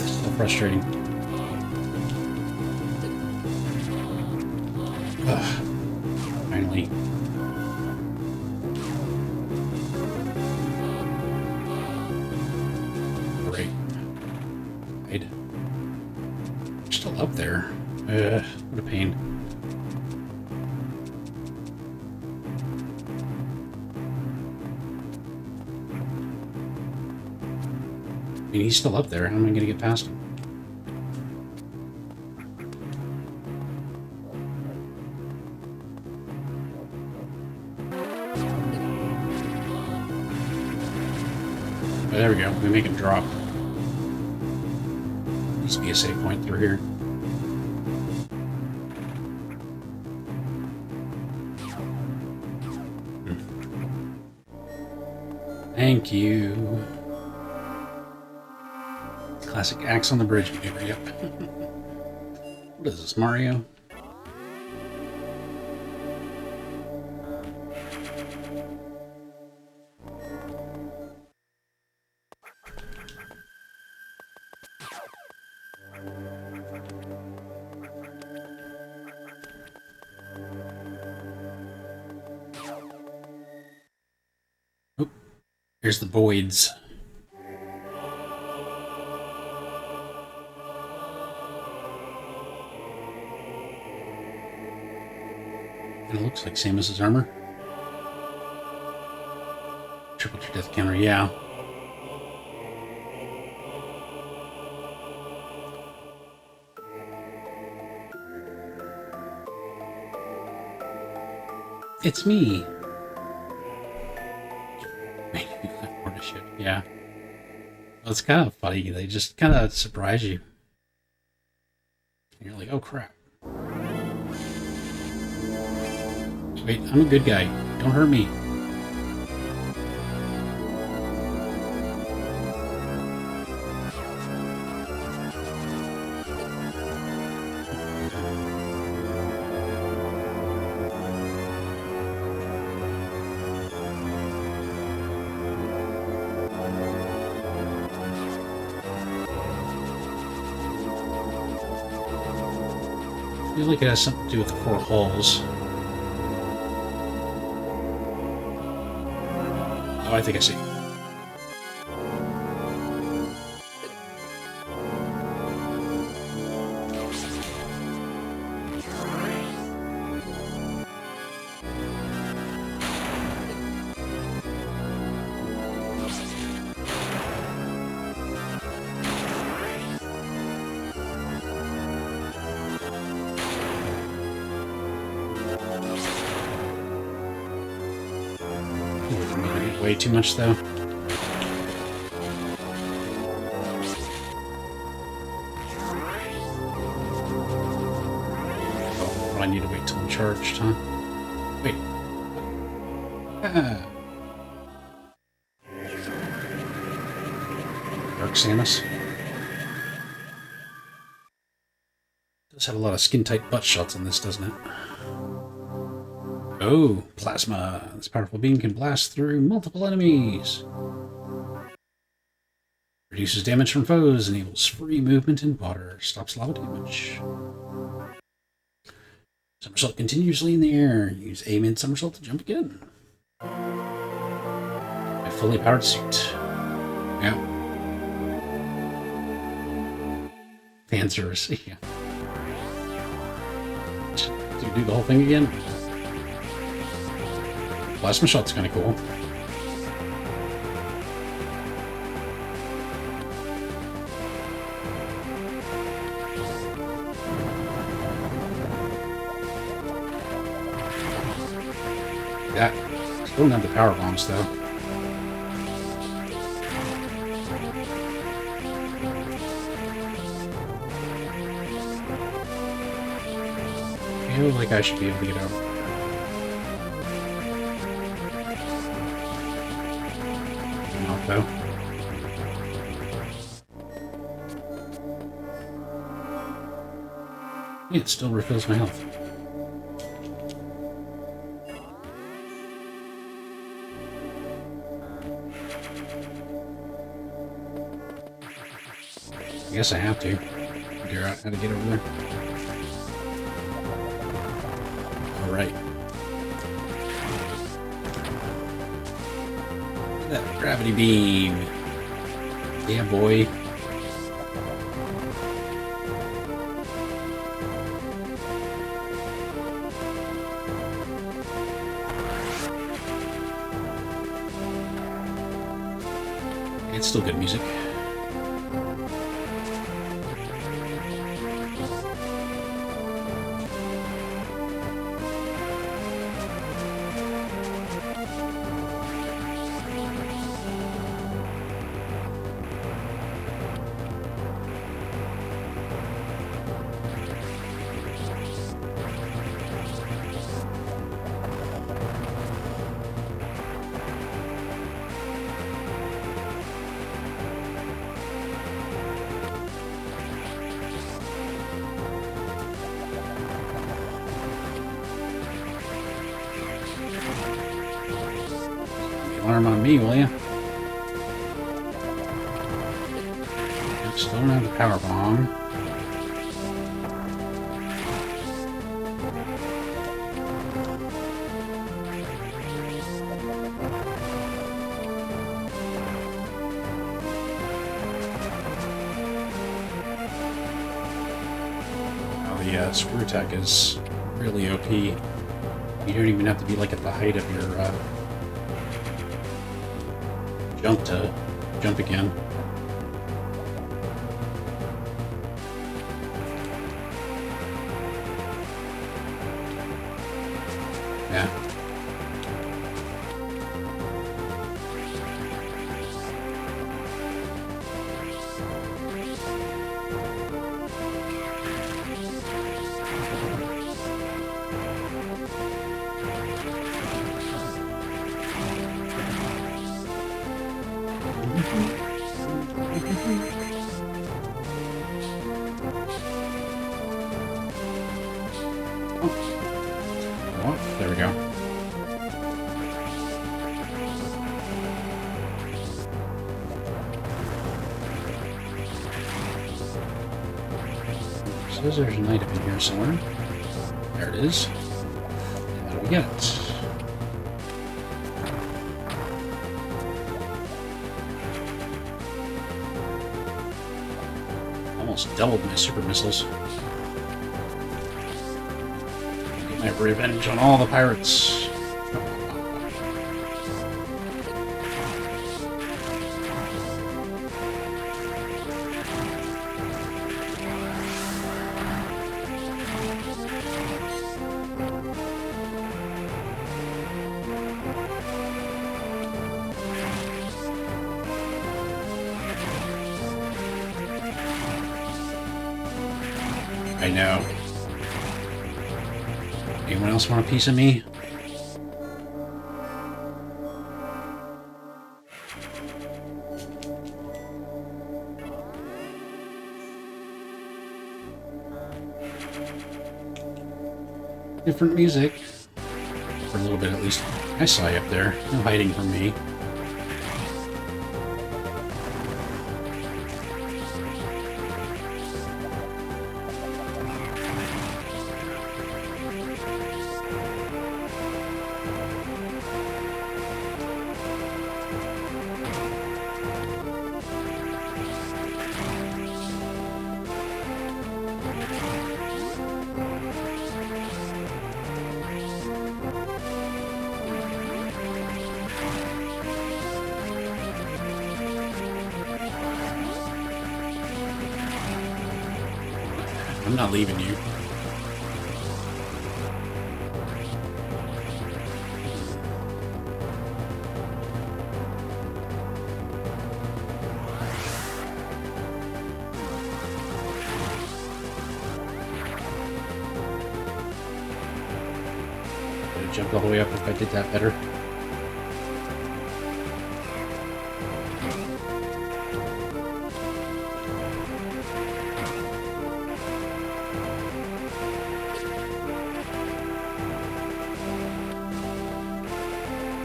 is so frustrating. Finally. Great. Right. You're still up there. What a pain. I mean, he's still up there. How am I going to get past him? Oh, there we go. We make him drop. Needs to be a save point through here. Thank you. Classic axe on the bridge maneuver, yep. What is this, Mario? Oh, here's the voids. And it looks like Samus's armor. Triple to death counter, yeah. It's me. Shit, yeah. Well, it's kind of funny. They just kind of surprise you. And you're like, oh crap. Wait, I'm a good guy. Don't hurt me. I feel like it has something to do with the 4 holes. Oh, I I think I see. Way too much, though. Oh, I need to wait till I'm charged, huh? Wait. Ah. Dark Samus. Does have a lot of skin-tight butt shots in this, doesn't it? Oh, plasma. This powerful beam can blast through multiple enemies. Reduces damage from foes, enables free movement in water, stops lava damage. Somersault continuously in the air. Use aim and somersault to jump again. A fully powered suit. Yeah. Fan service. Yeah. Do you do the whole thing again? Plasma shot's kind of cool. Yeah, still don't have the power bombs though. I feel like I should be able to get out. Though. It still refills my health. I guess I have to figure out how to get over there. Alright. That gravity beam. Yeah, boy. It's still good music. Alarm on me, will ya? Still don't have the power bomb. Oh yeah, Screw Tech is really OP. You don't even have to be like at the height of your jump to jump again. Yeah. Oh, there we go. Says there's an item in here somewhere. There it is. How do we get it? Almost doubled my super missiles. Get my revenge on all the pirates. I know. Anyone else want a piece of me? Different music. For a little bit at least. I saw you up there. No hiding from me. I'm not leaving you. Could have jumped all the way up if I did that better.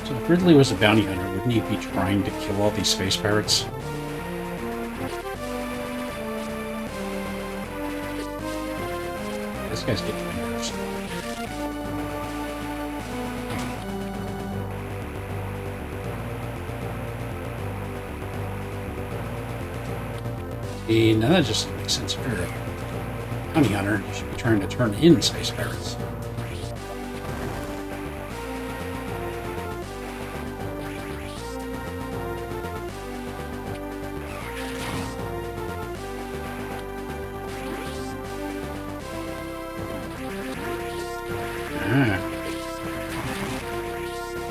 So if Ridley was a bounty hunter, wouldn't he be trying to kill all these space pirates? This guy's getting my nerves. See, now that just makes sense. If you're a bounty hunter, you should be trying to turn in space pirates.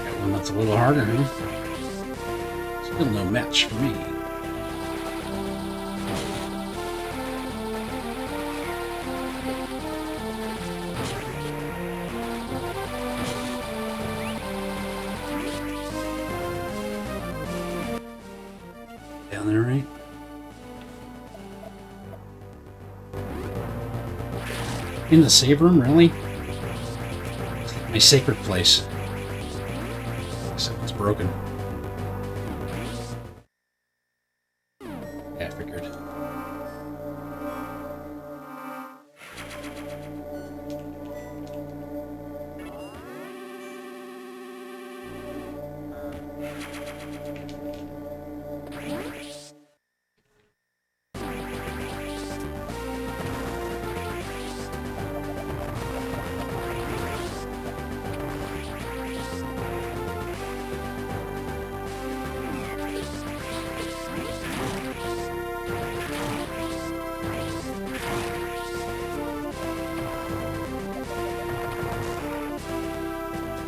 Got one that's a little harder, huh? Still no match for me. Down there, right? In the save room, really? My sacred place. Except it's broken. Yeah, I figured.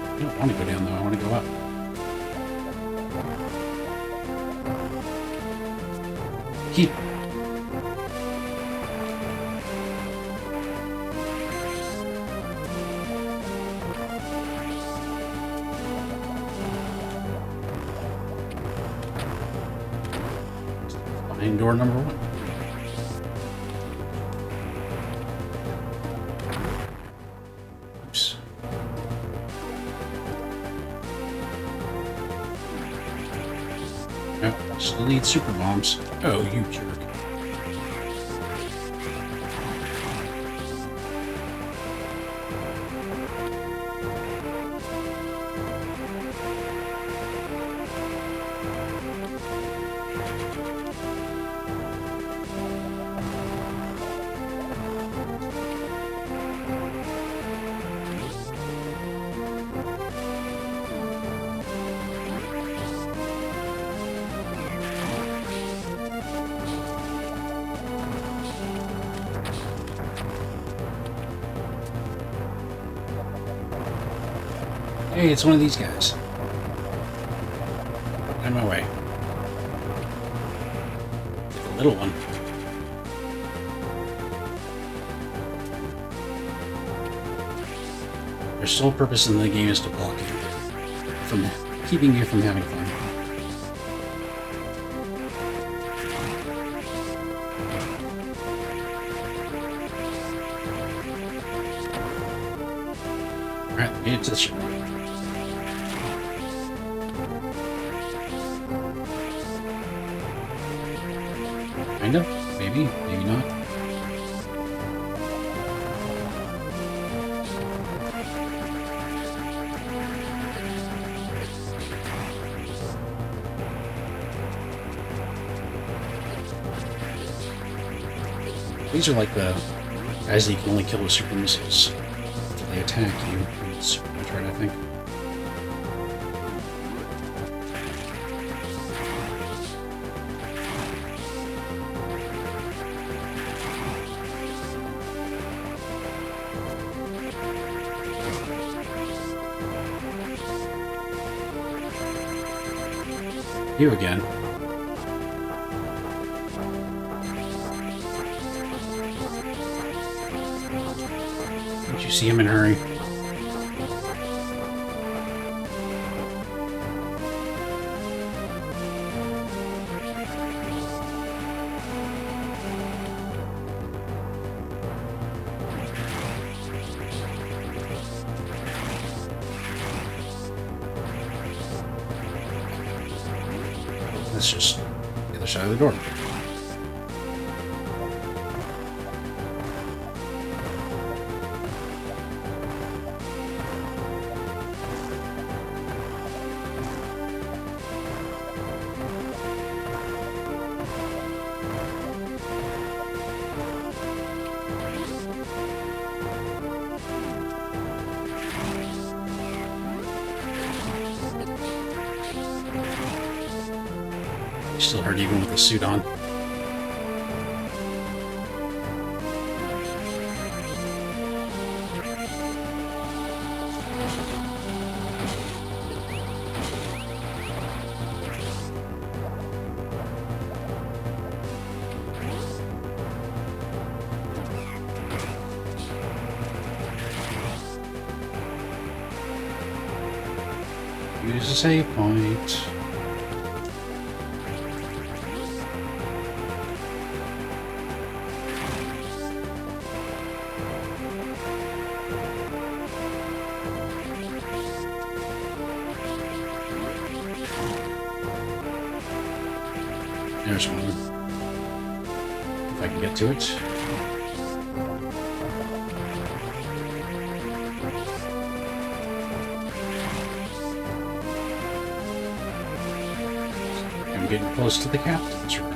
I don't want to go down though, I want to go up. Keep. Behind door number 1. Oops. Oh, still need super bombs. Oh, you jerk. Hey, it's one of these guys. Out of my way. Like a little one. Their sole purpose in the game is to block you from keeping you from having fun. Alright, made it to the ship. Kind of. Maybe. Maybe not. These are like the guys that you can only kill with super missiles. After they attack you. It's Metroid, I think. You again. Did you see him in a hurry? That's just the other side of the door. Still hurt even with the suit on. Use a save point. There's one. If I can get to it. I'm getting close to the captain's room.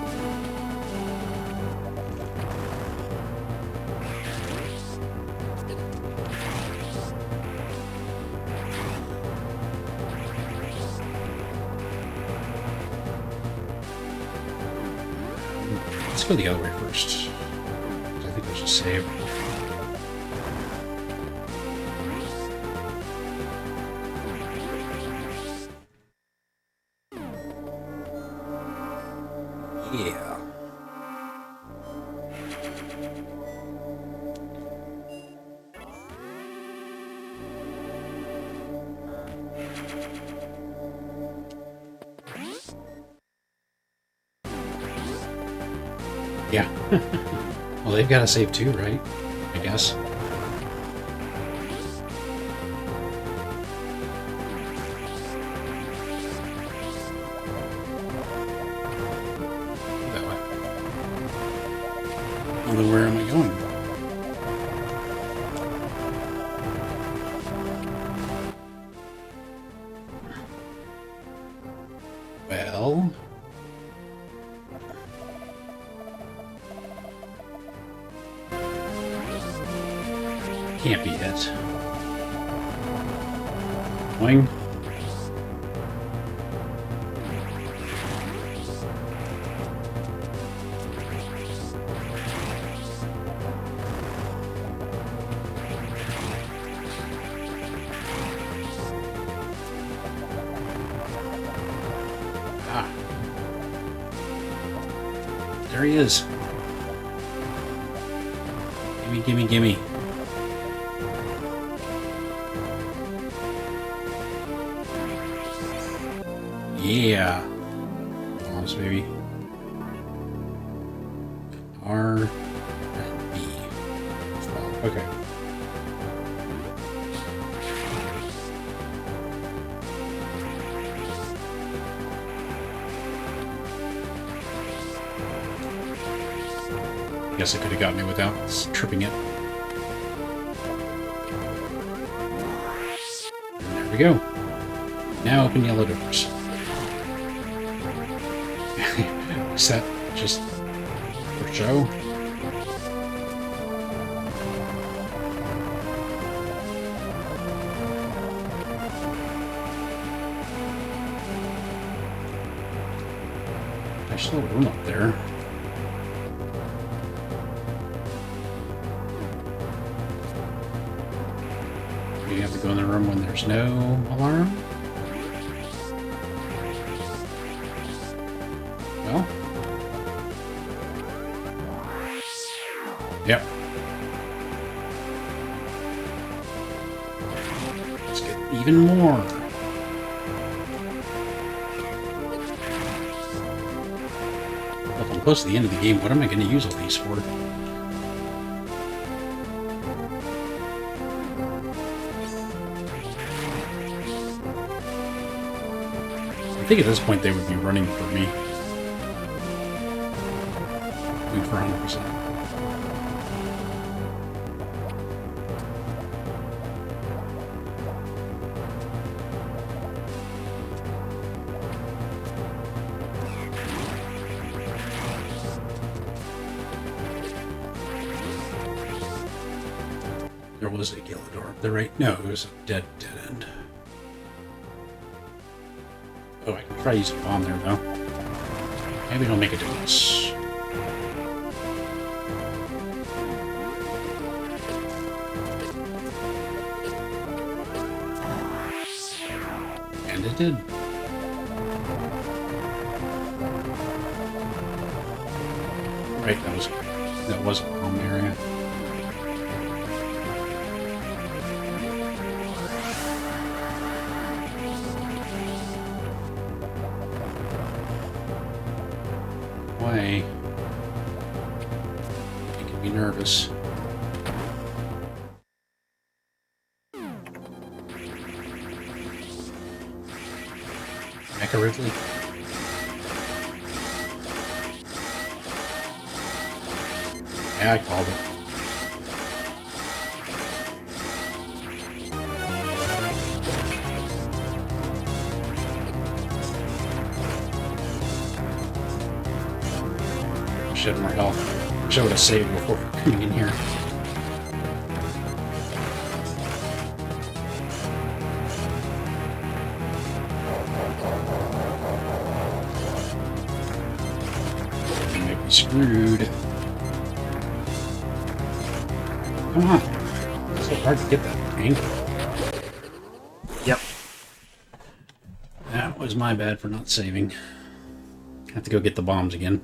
Let's go the other way first. I think there's a save. Yeah. Yeah. Well, they've got to save too, right? I guess. That way. Well, then where am I going? Well... Can't be it. Wing. he is. Gimme, gimme, gimme. Yeah. Bombs, baby. R and B. Okay. Guess I could have gotten it without tripping it. And there we go. Now open yellow doors. Is that just for show? There's still room up there. You have to go in the room when there's no alarm? Well. Yep. Let's get even more. If I'm close to the end of the game, what am I going to use all these for? I think at this point they would be running for me. For 100%. There was a yellow door up there, right? No, it was a dead end. Oh, I can try using a bomb there, though. Maybe it'll make a difference. And it did. Right, that was a bomb area. Why? Making me nervous. Mecha Ridley? Yeah, I called it. Should have more health. Wish I would have saved before coming in here. You might be screwed. Come on. It's so hard to get that angle. Yep. That was my bad for not saving. Have to go get the bombs again.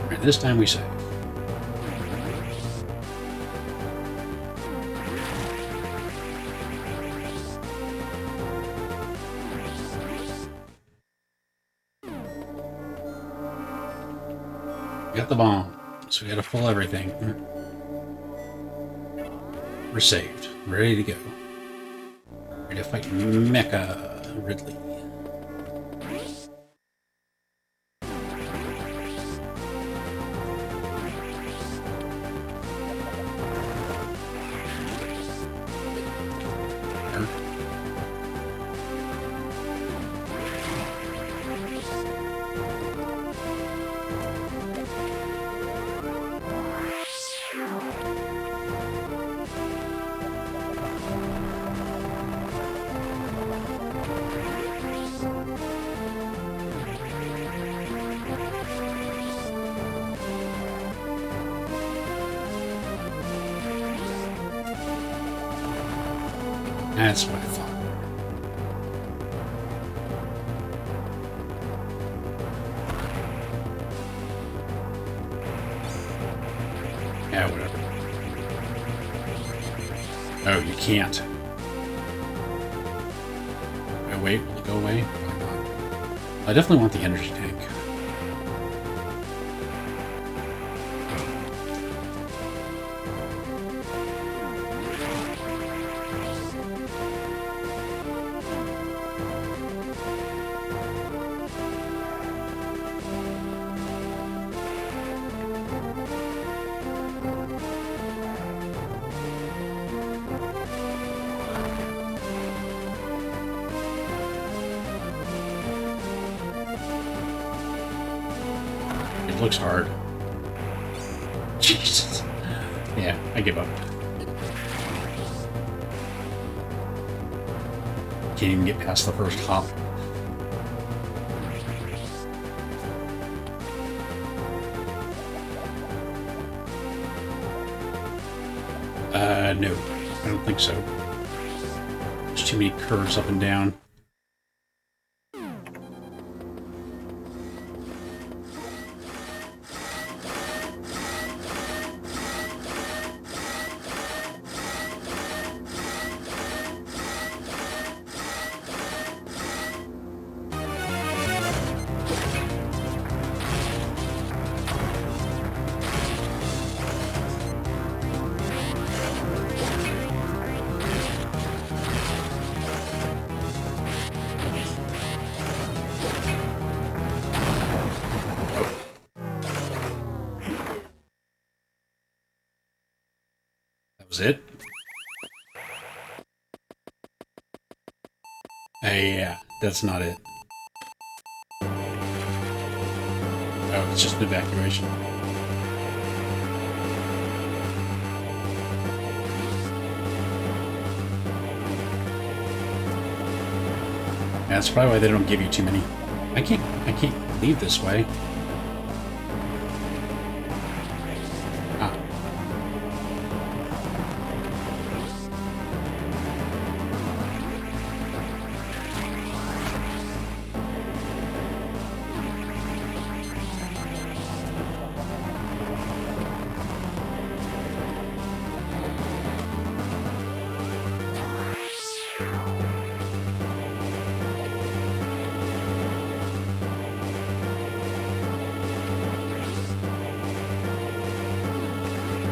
Alright, this time we save. Got the bomb, so we gotta pull everything. We're saved. Ready to go. Ready to fight Mecha Ridley. That's what I thought. Yeah, whatever. Oh, you can't. Oh, wait, will it go away? Why not? I definitely want the energy tank. It looks hard. Jesus. Yeah, I give up. Can't even get past the first hop. No. I don't think so. There's too many curves up and down. That was it? Yeah, that's not it. Oh, it's just an evacuation. That's probably why they don't give you too many. I can't leave this way. Ah.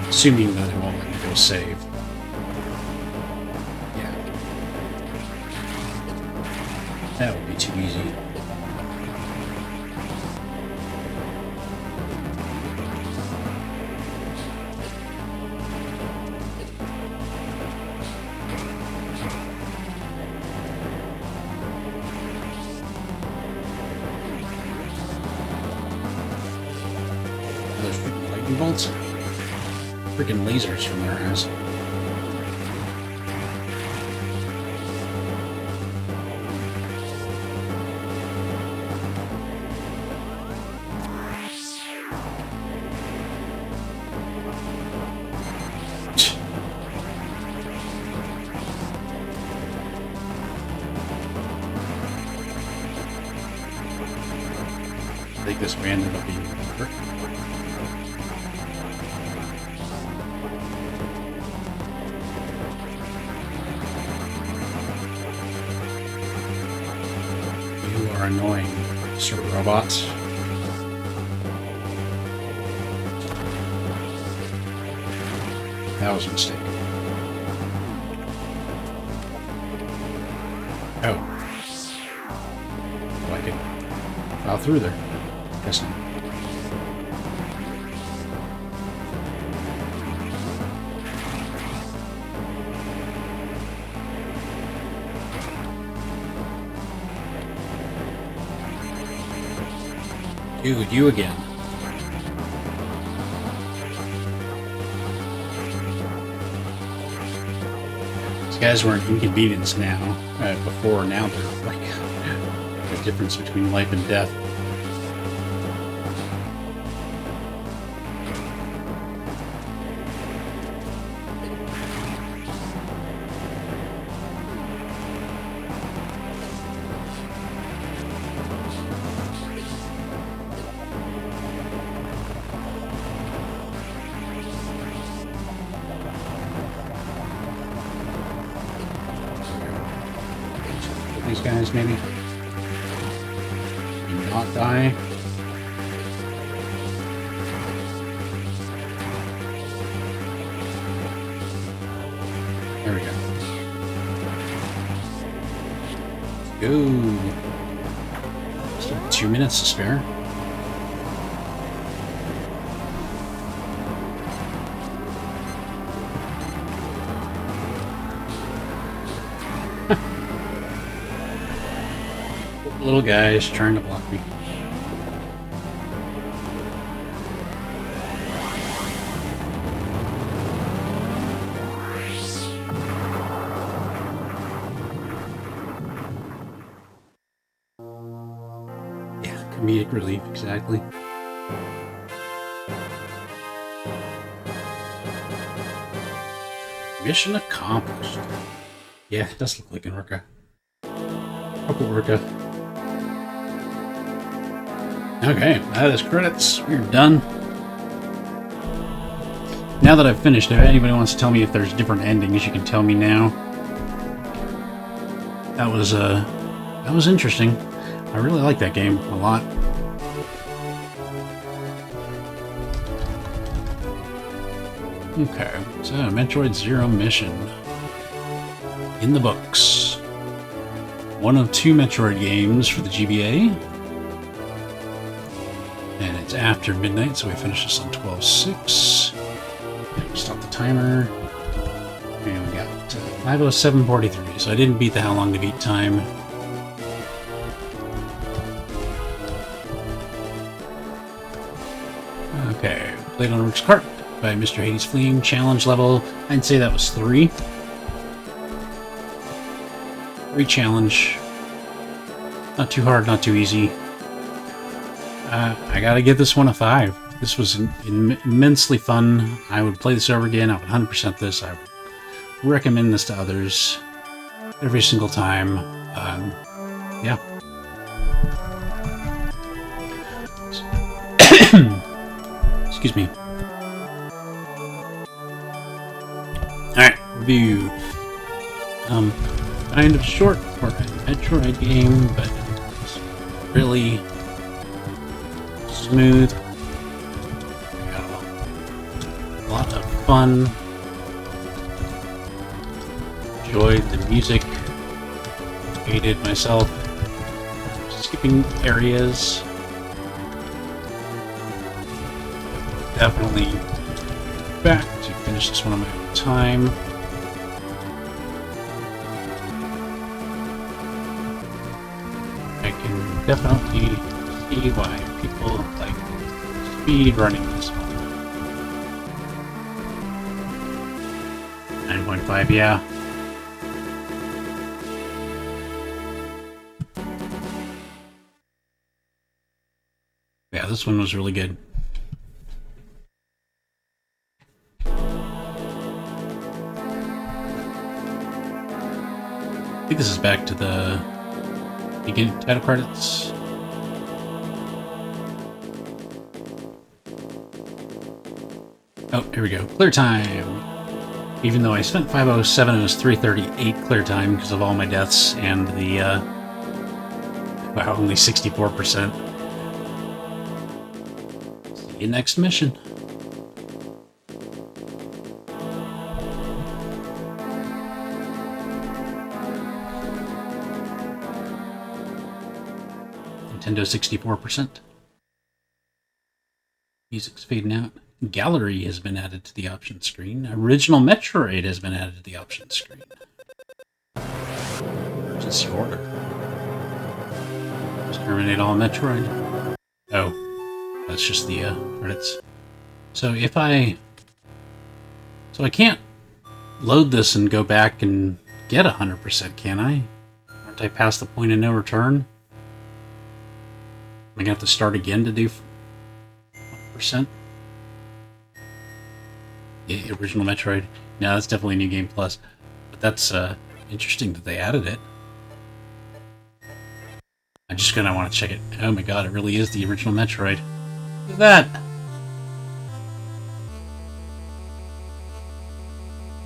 Assuming that it won't let me go save. Yeah. That would be too easy. Those freaking lightning bolts? Freaking lasers from their ass. So we ended up being hurt. You are annoying, Sir Robots. That was a mistake. Oh. Oh, I can file through there. Guess not. Dude, you again. These guys were an inconvenience now. Before, now they're like the difference between life and death. These guys, maybe? Do not die. There we go. Go. Still 2 minutes to spare. Little guys trying to block me. Yeah, comedic relief, exactly. Mission accomplished. Yeah, it does look like an orca. Couple orca. Okay, that is credits. We're done. Now that I've finished, if anybody wants to tell me if there's different endings, you can tell me now. That was interesting. I really like that game a lot. Okay, so Metroid Zero Mission. In the books. One of 2 Metroid games for the GBA. And it's after midnight, so we finish this on 12:06. Stop the timer. And we got 5:07:43, so I didn't beat the how long to beat time. Okay, played on Rick's Cart by Mr. Hades Fleeing. Challenge level, I'd say that was 3. 3 challenge. Not too hard, not too easy. I gotta give this one a 5. This was immensely fun. I would play this over again. I would 100% this. I would recommend this to others every single time. Yeah. Excuse me. Alright, review. Kind of short for a Metroid game, but it's really smooth. Got a lot of fun. Enjoyed the music. Hated myself skipping areas. Definitely back to finish this one on my own time. I can definitely see why people like speed running this one. 9.5, yeah. Yeah, this one was really good. I think this is back to the beginning title credits. Oh, here we go. Clear time! Even though I spent 507, it was 338 clear time because of all my deaths and the, wow, only 64%. See you next mission. Nintendo 64%. Music's fading out. Gallery has been added to the options screen. Original Metroid has been added to the options screen. Emergency order. Just terminate all Metroid. Oh, that's just the credits. So if I can't load this and go back and get 100%, can I? Aren't I past the point of no return? Am I gonna have to start again to do 100%? Yeah, original Metroid. No, that's definitely New Game Plus. But that's interesting that they added it. I'm just gonna want to check it. Oh my god, it really is the original Metroid. Look at that!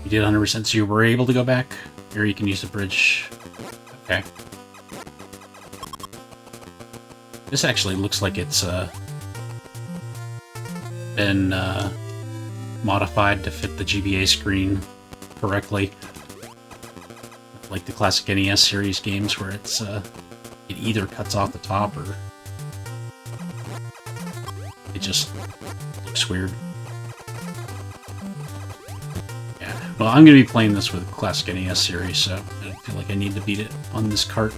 You did 100%, so you were able to go back? Or you can use the bridge. Okay. This actually looks like it's been modified to fit the GBA screen correctly. Like the classic NES series games where it's it either cuts off the top or it just looks weird. Yeah, well, I'm going to be playing this with the classic NES series, so I don't feel like I need to beat it on this cart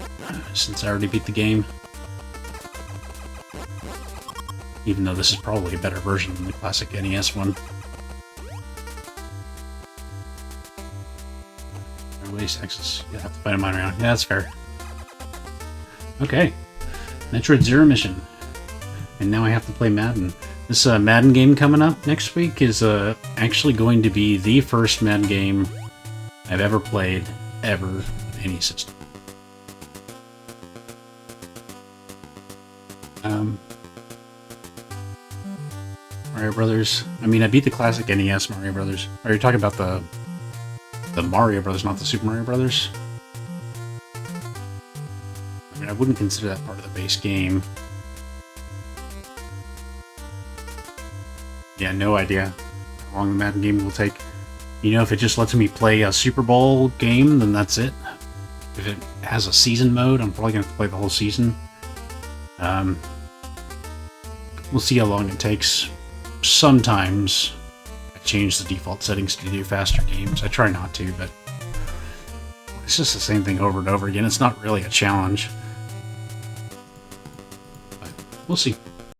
since I already beat the game. Even though this is probably a better version than the classic NES one. Waste access. You have to find a mine around. Yeah, that's fair. Okay. Metroid Zero mission. And now I have to play Madden. This Madden game coming up next week is actually going to be the first Madden game I've ever played, ever, with any system. Mario Brothers. I mean, I beat the classic NES Mario Brothers. Are you talking about the Mario Brothers, not the Super Mario Brothers? I mean, I wouldn't consider that part of the base game. Yeah, no idea how long the Madden game will take. You know, if it just lets me play a Super Bowl game, then that's it. If it has a season mode, I'm probably going to have to play the whole season. We'll see how long it takes. Sometimes I change the default settings to do faster games. I try not to, but it's just the same thing over and over again. It's not really a challenge. But we'll see.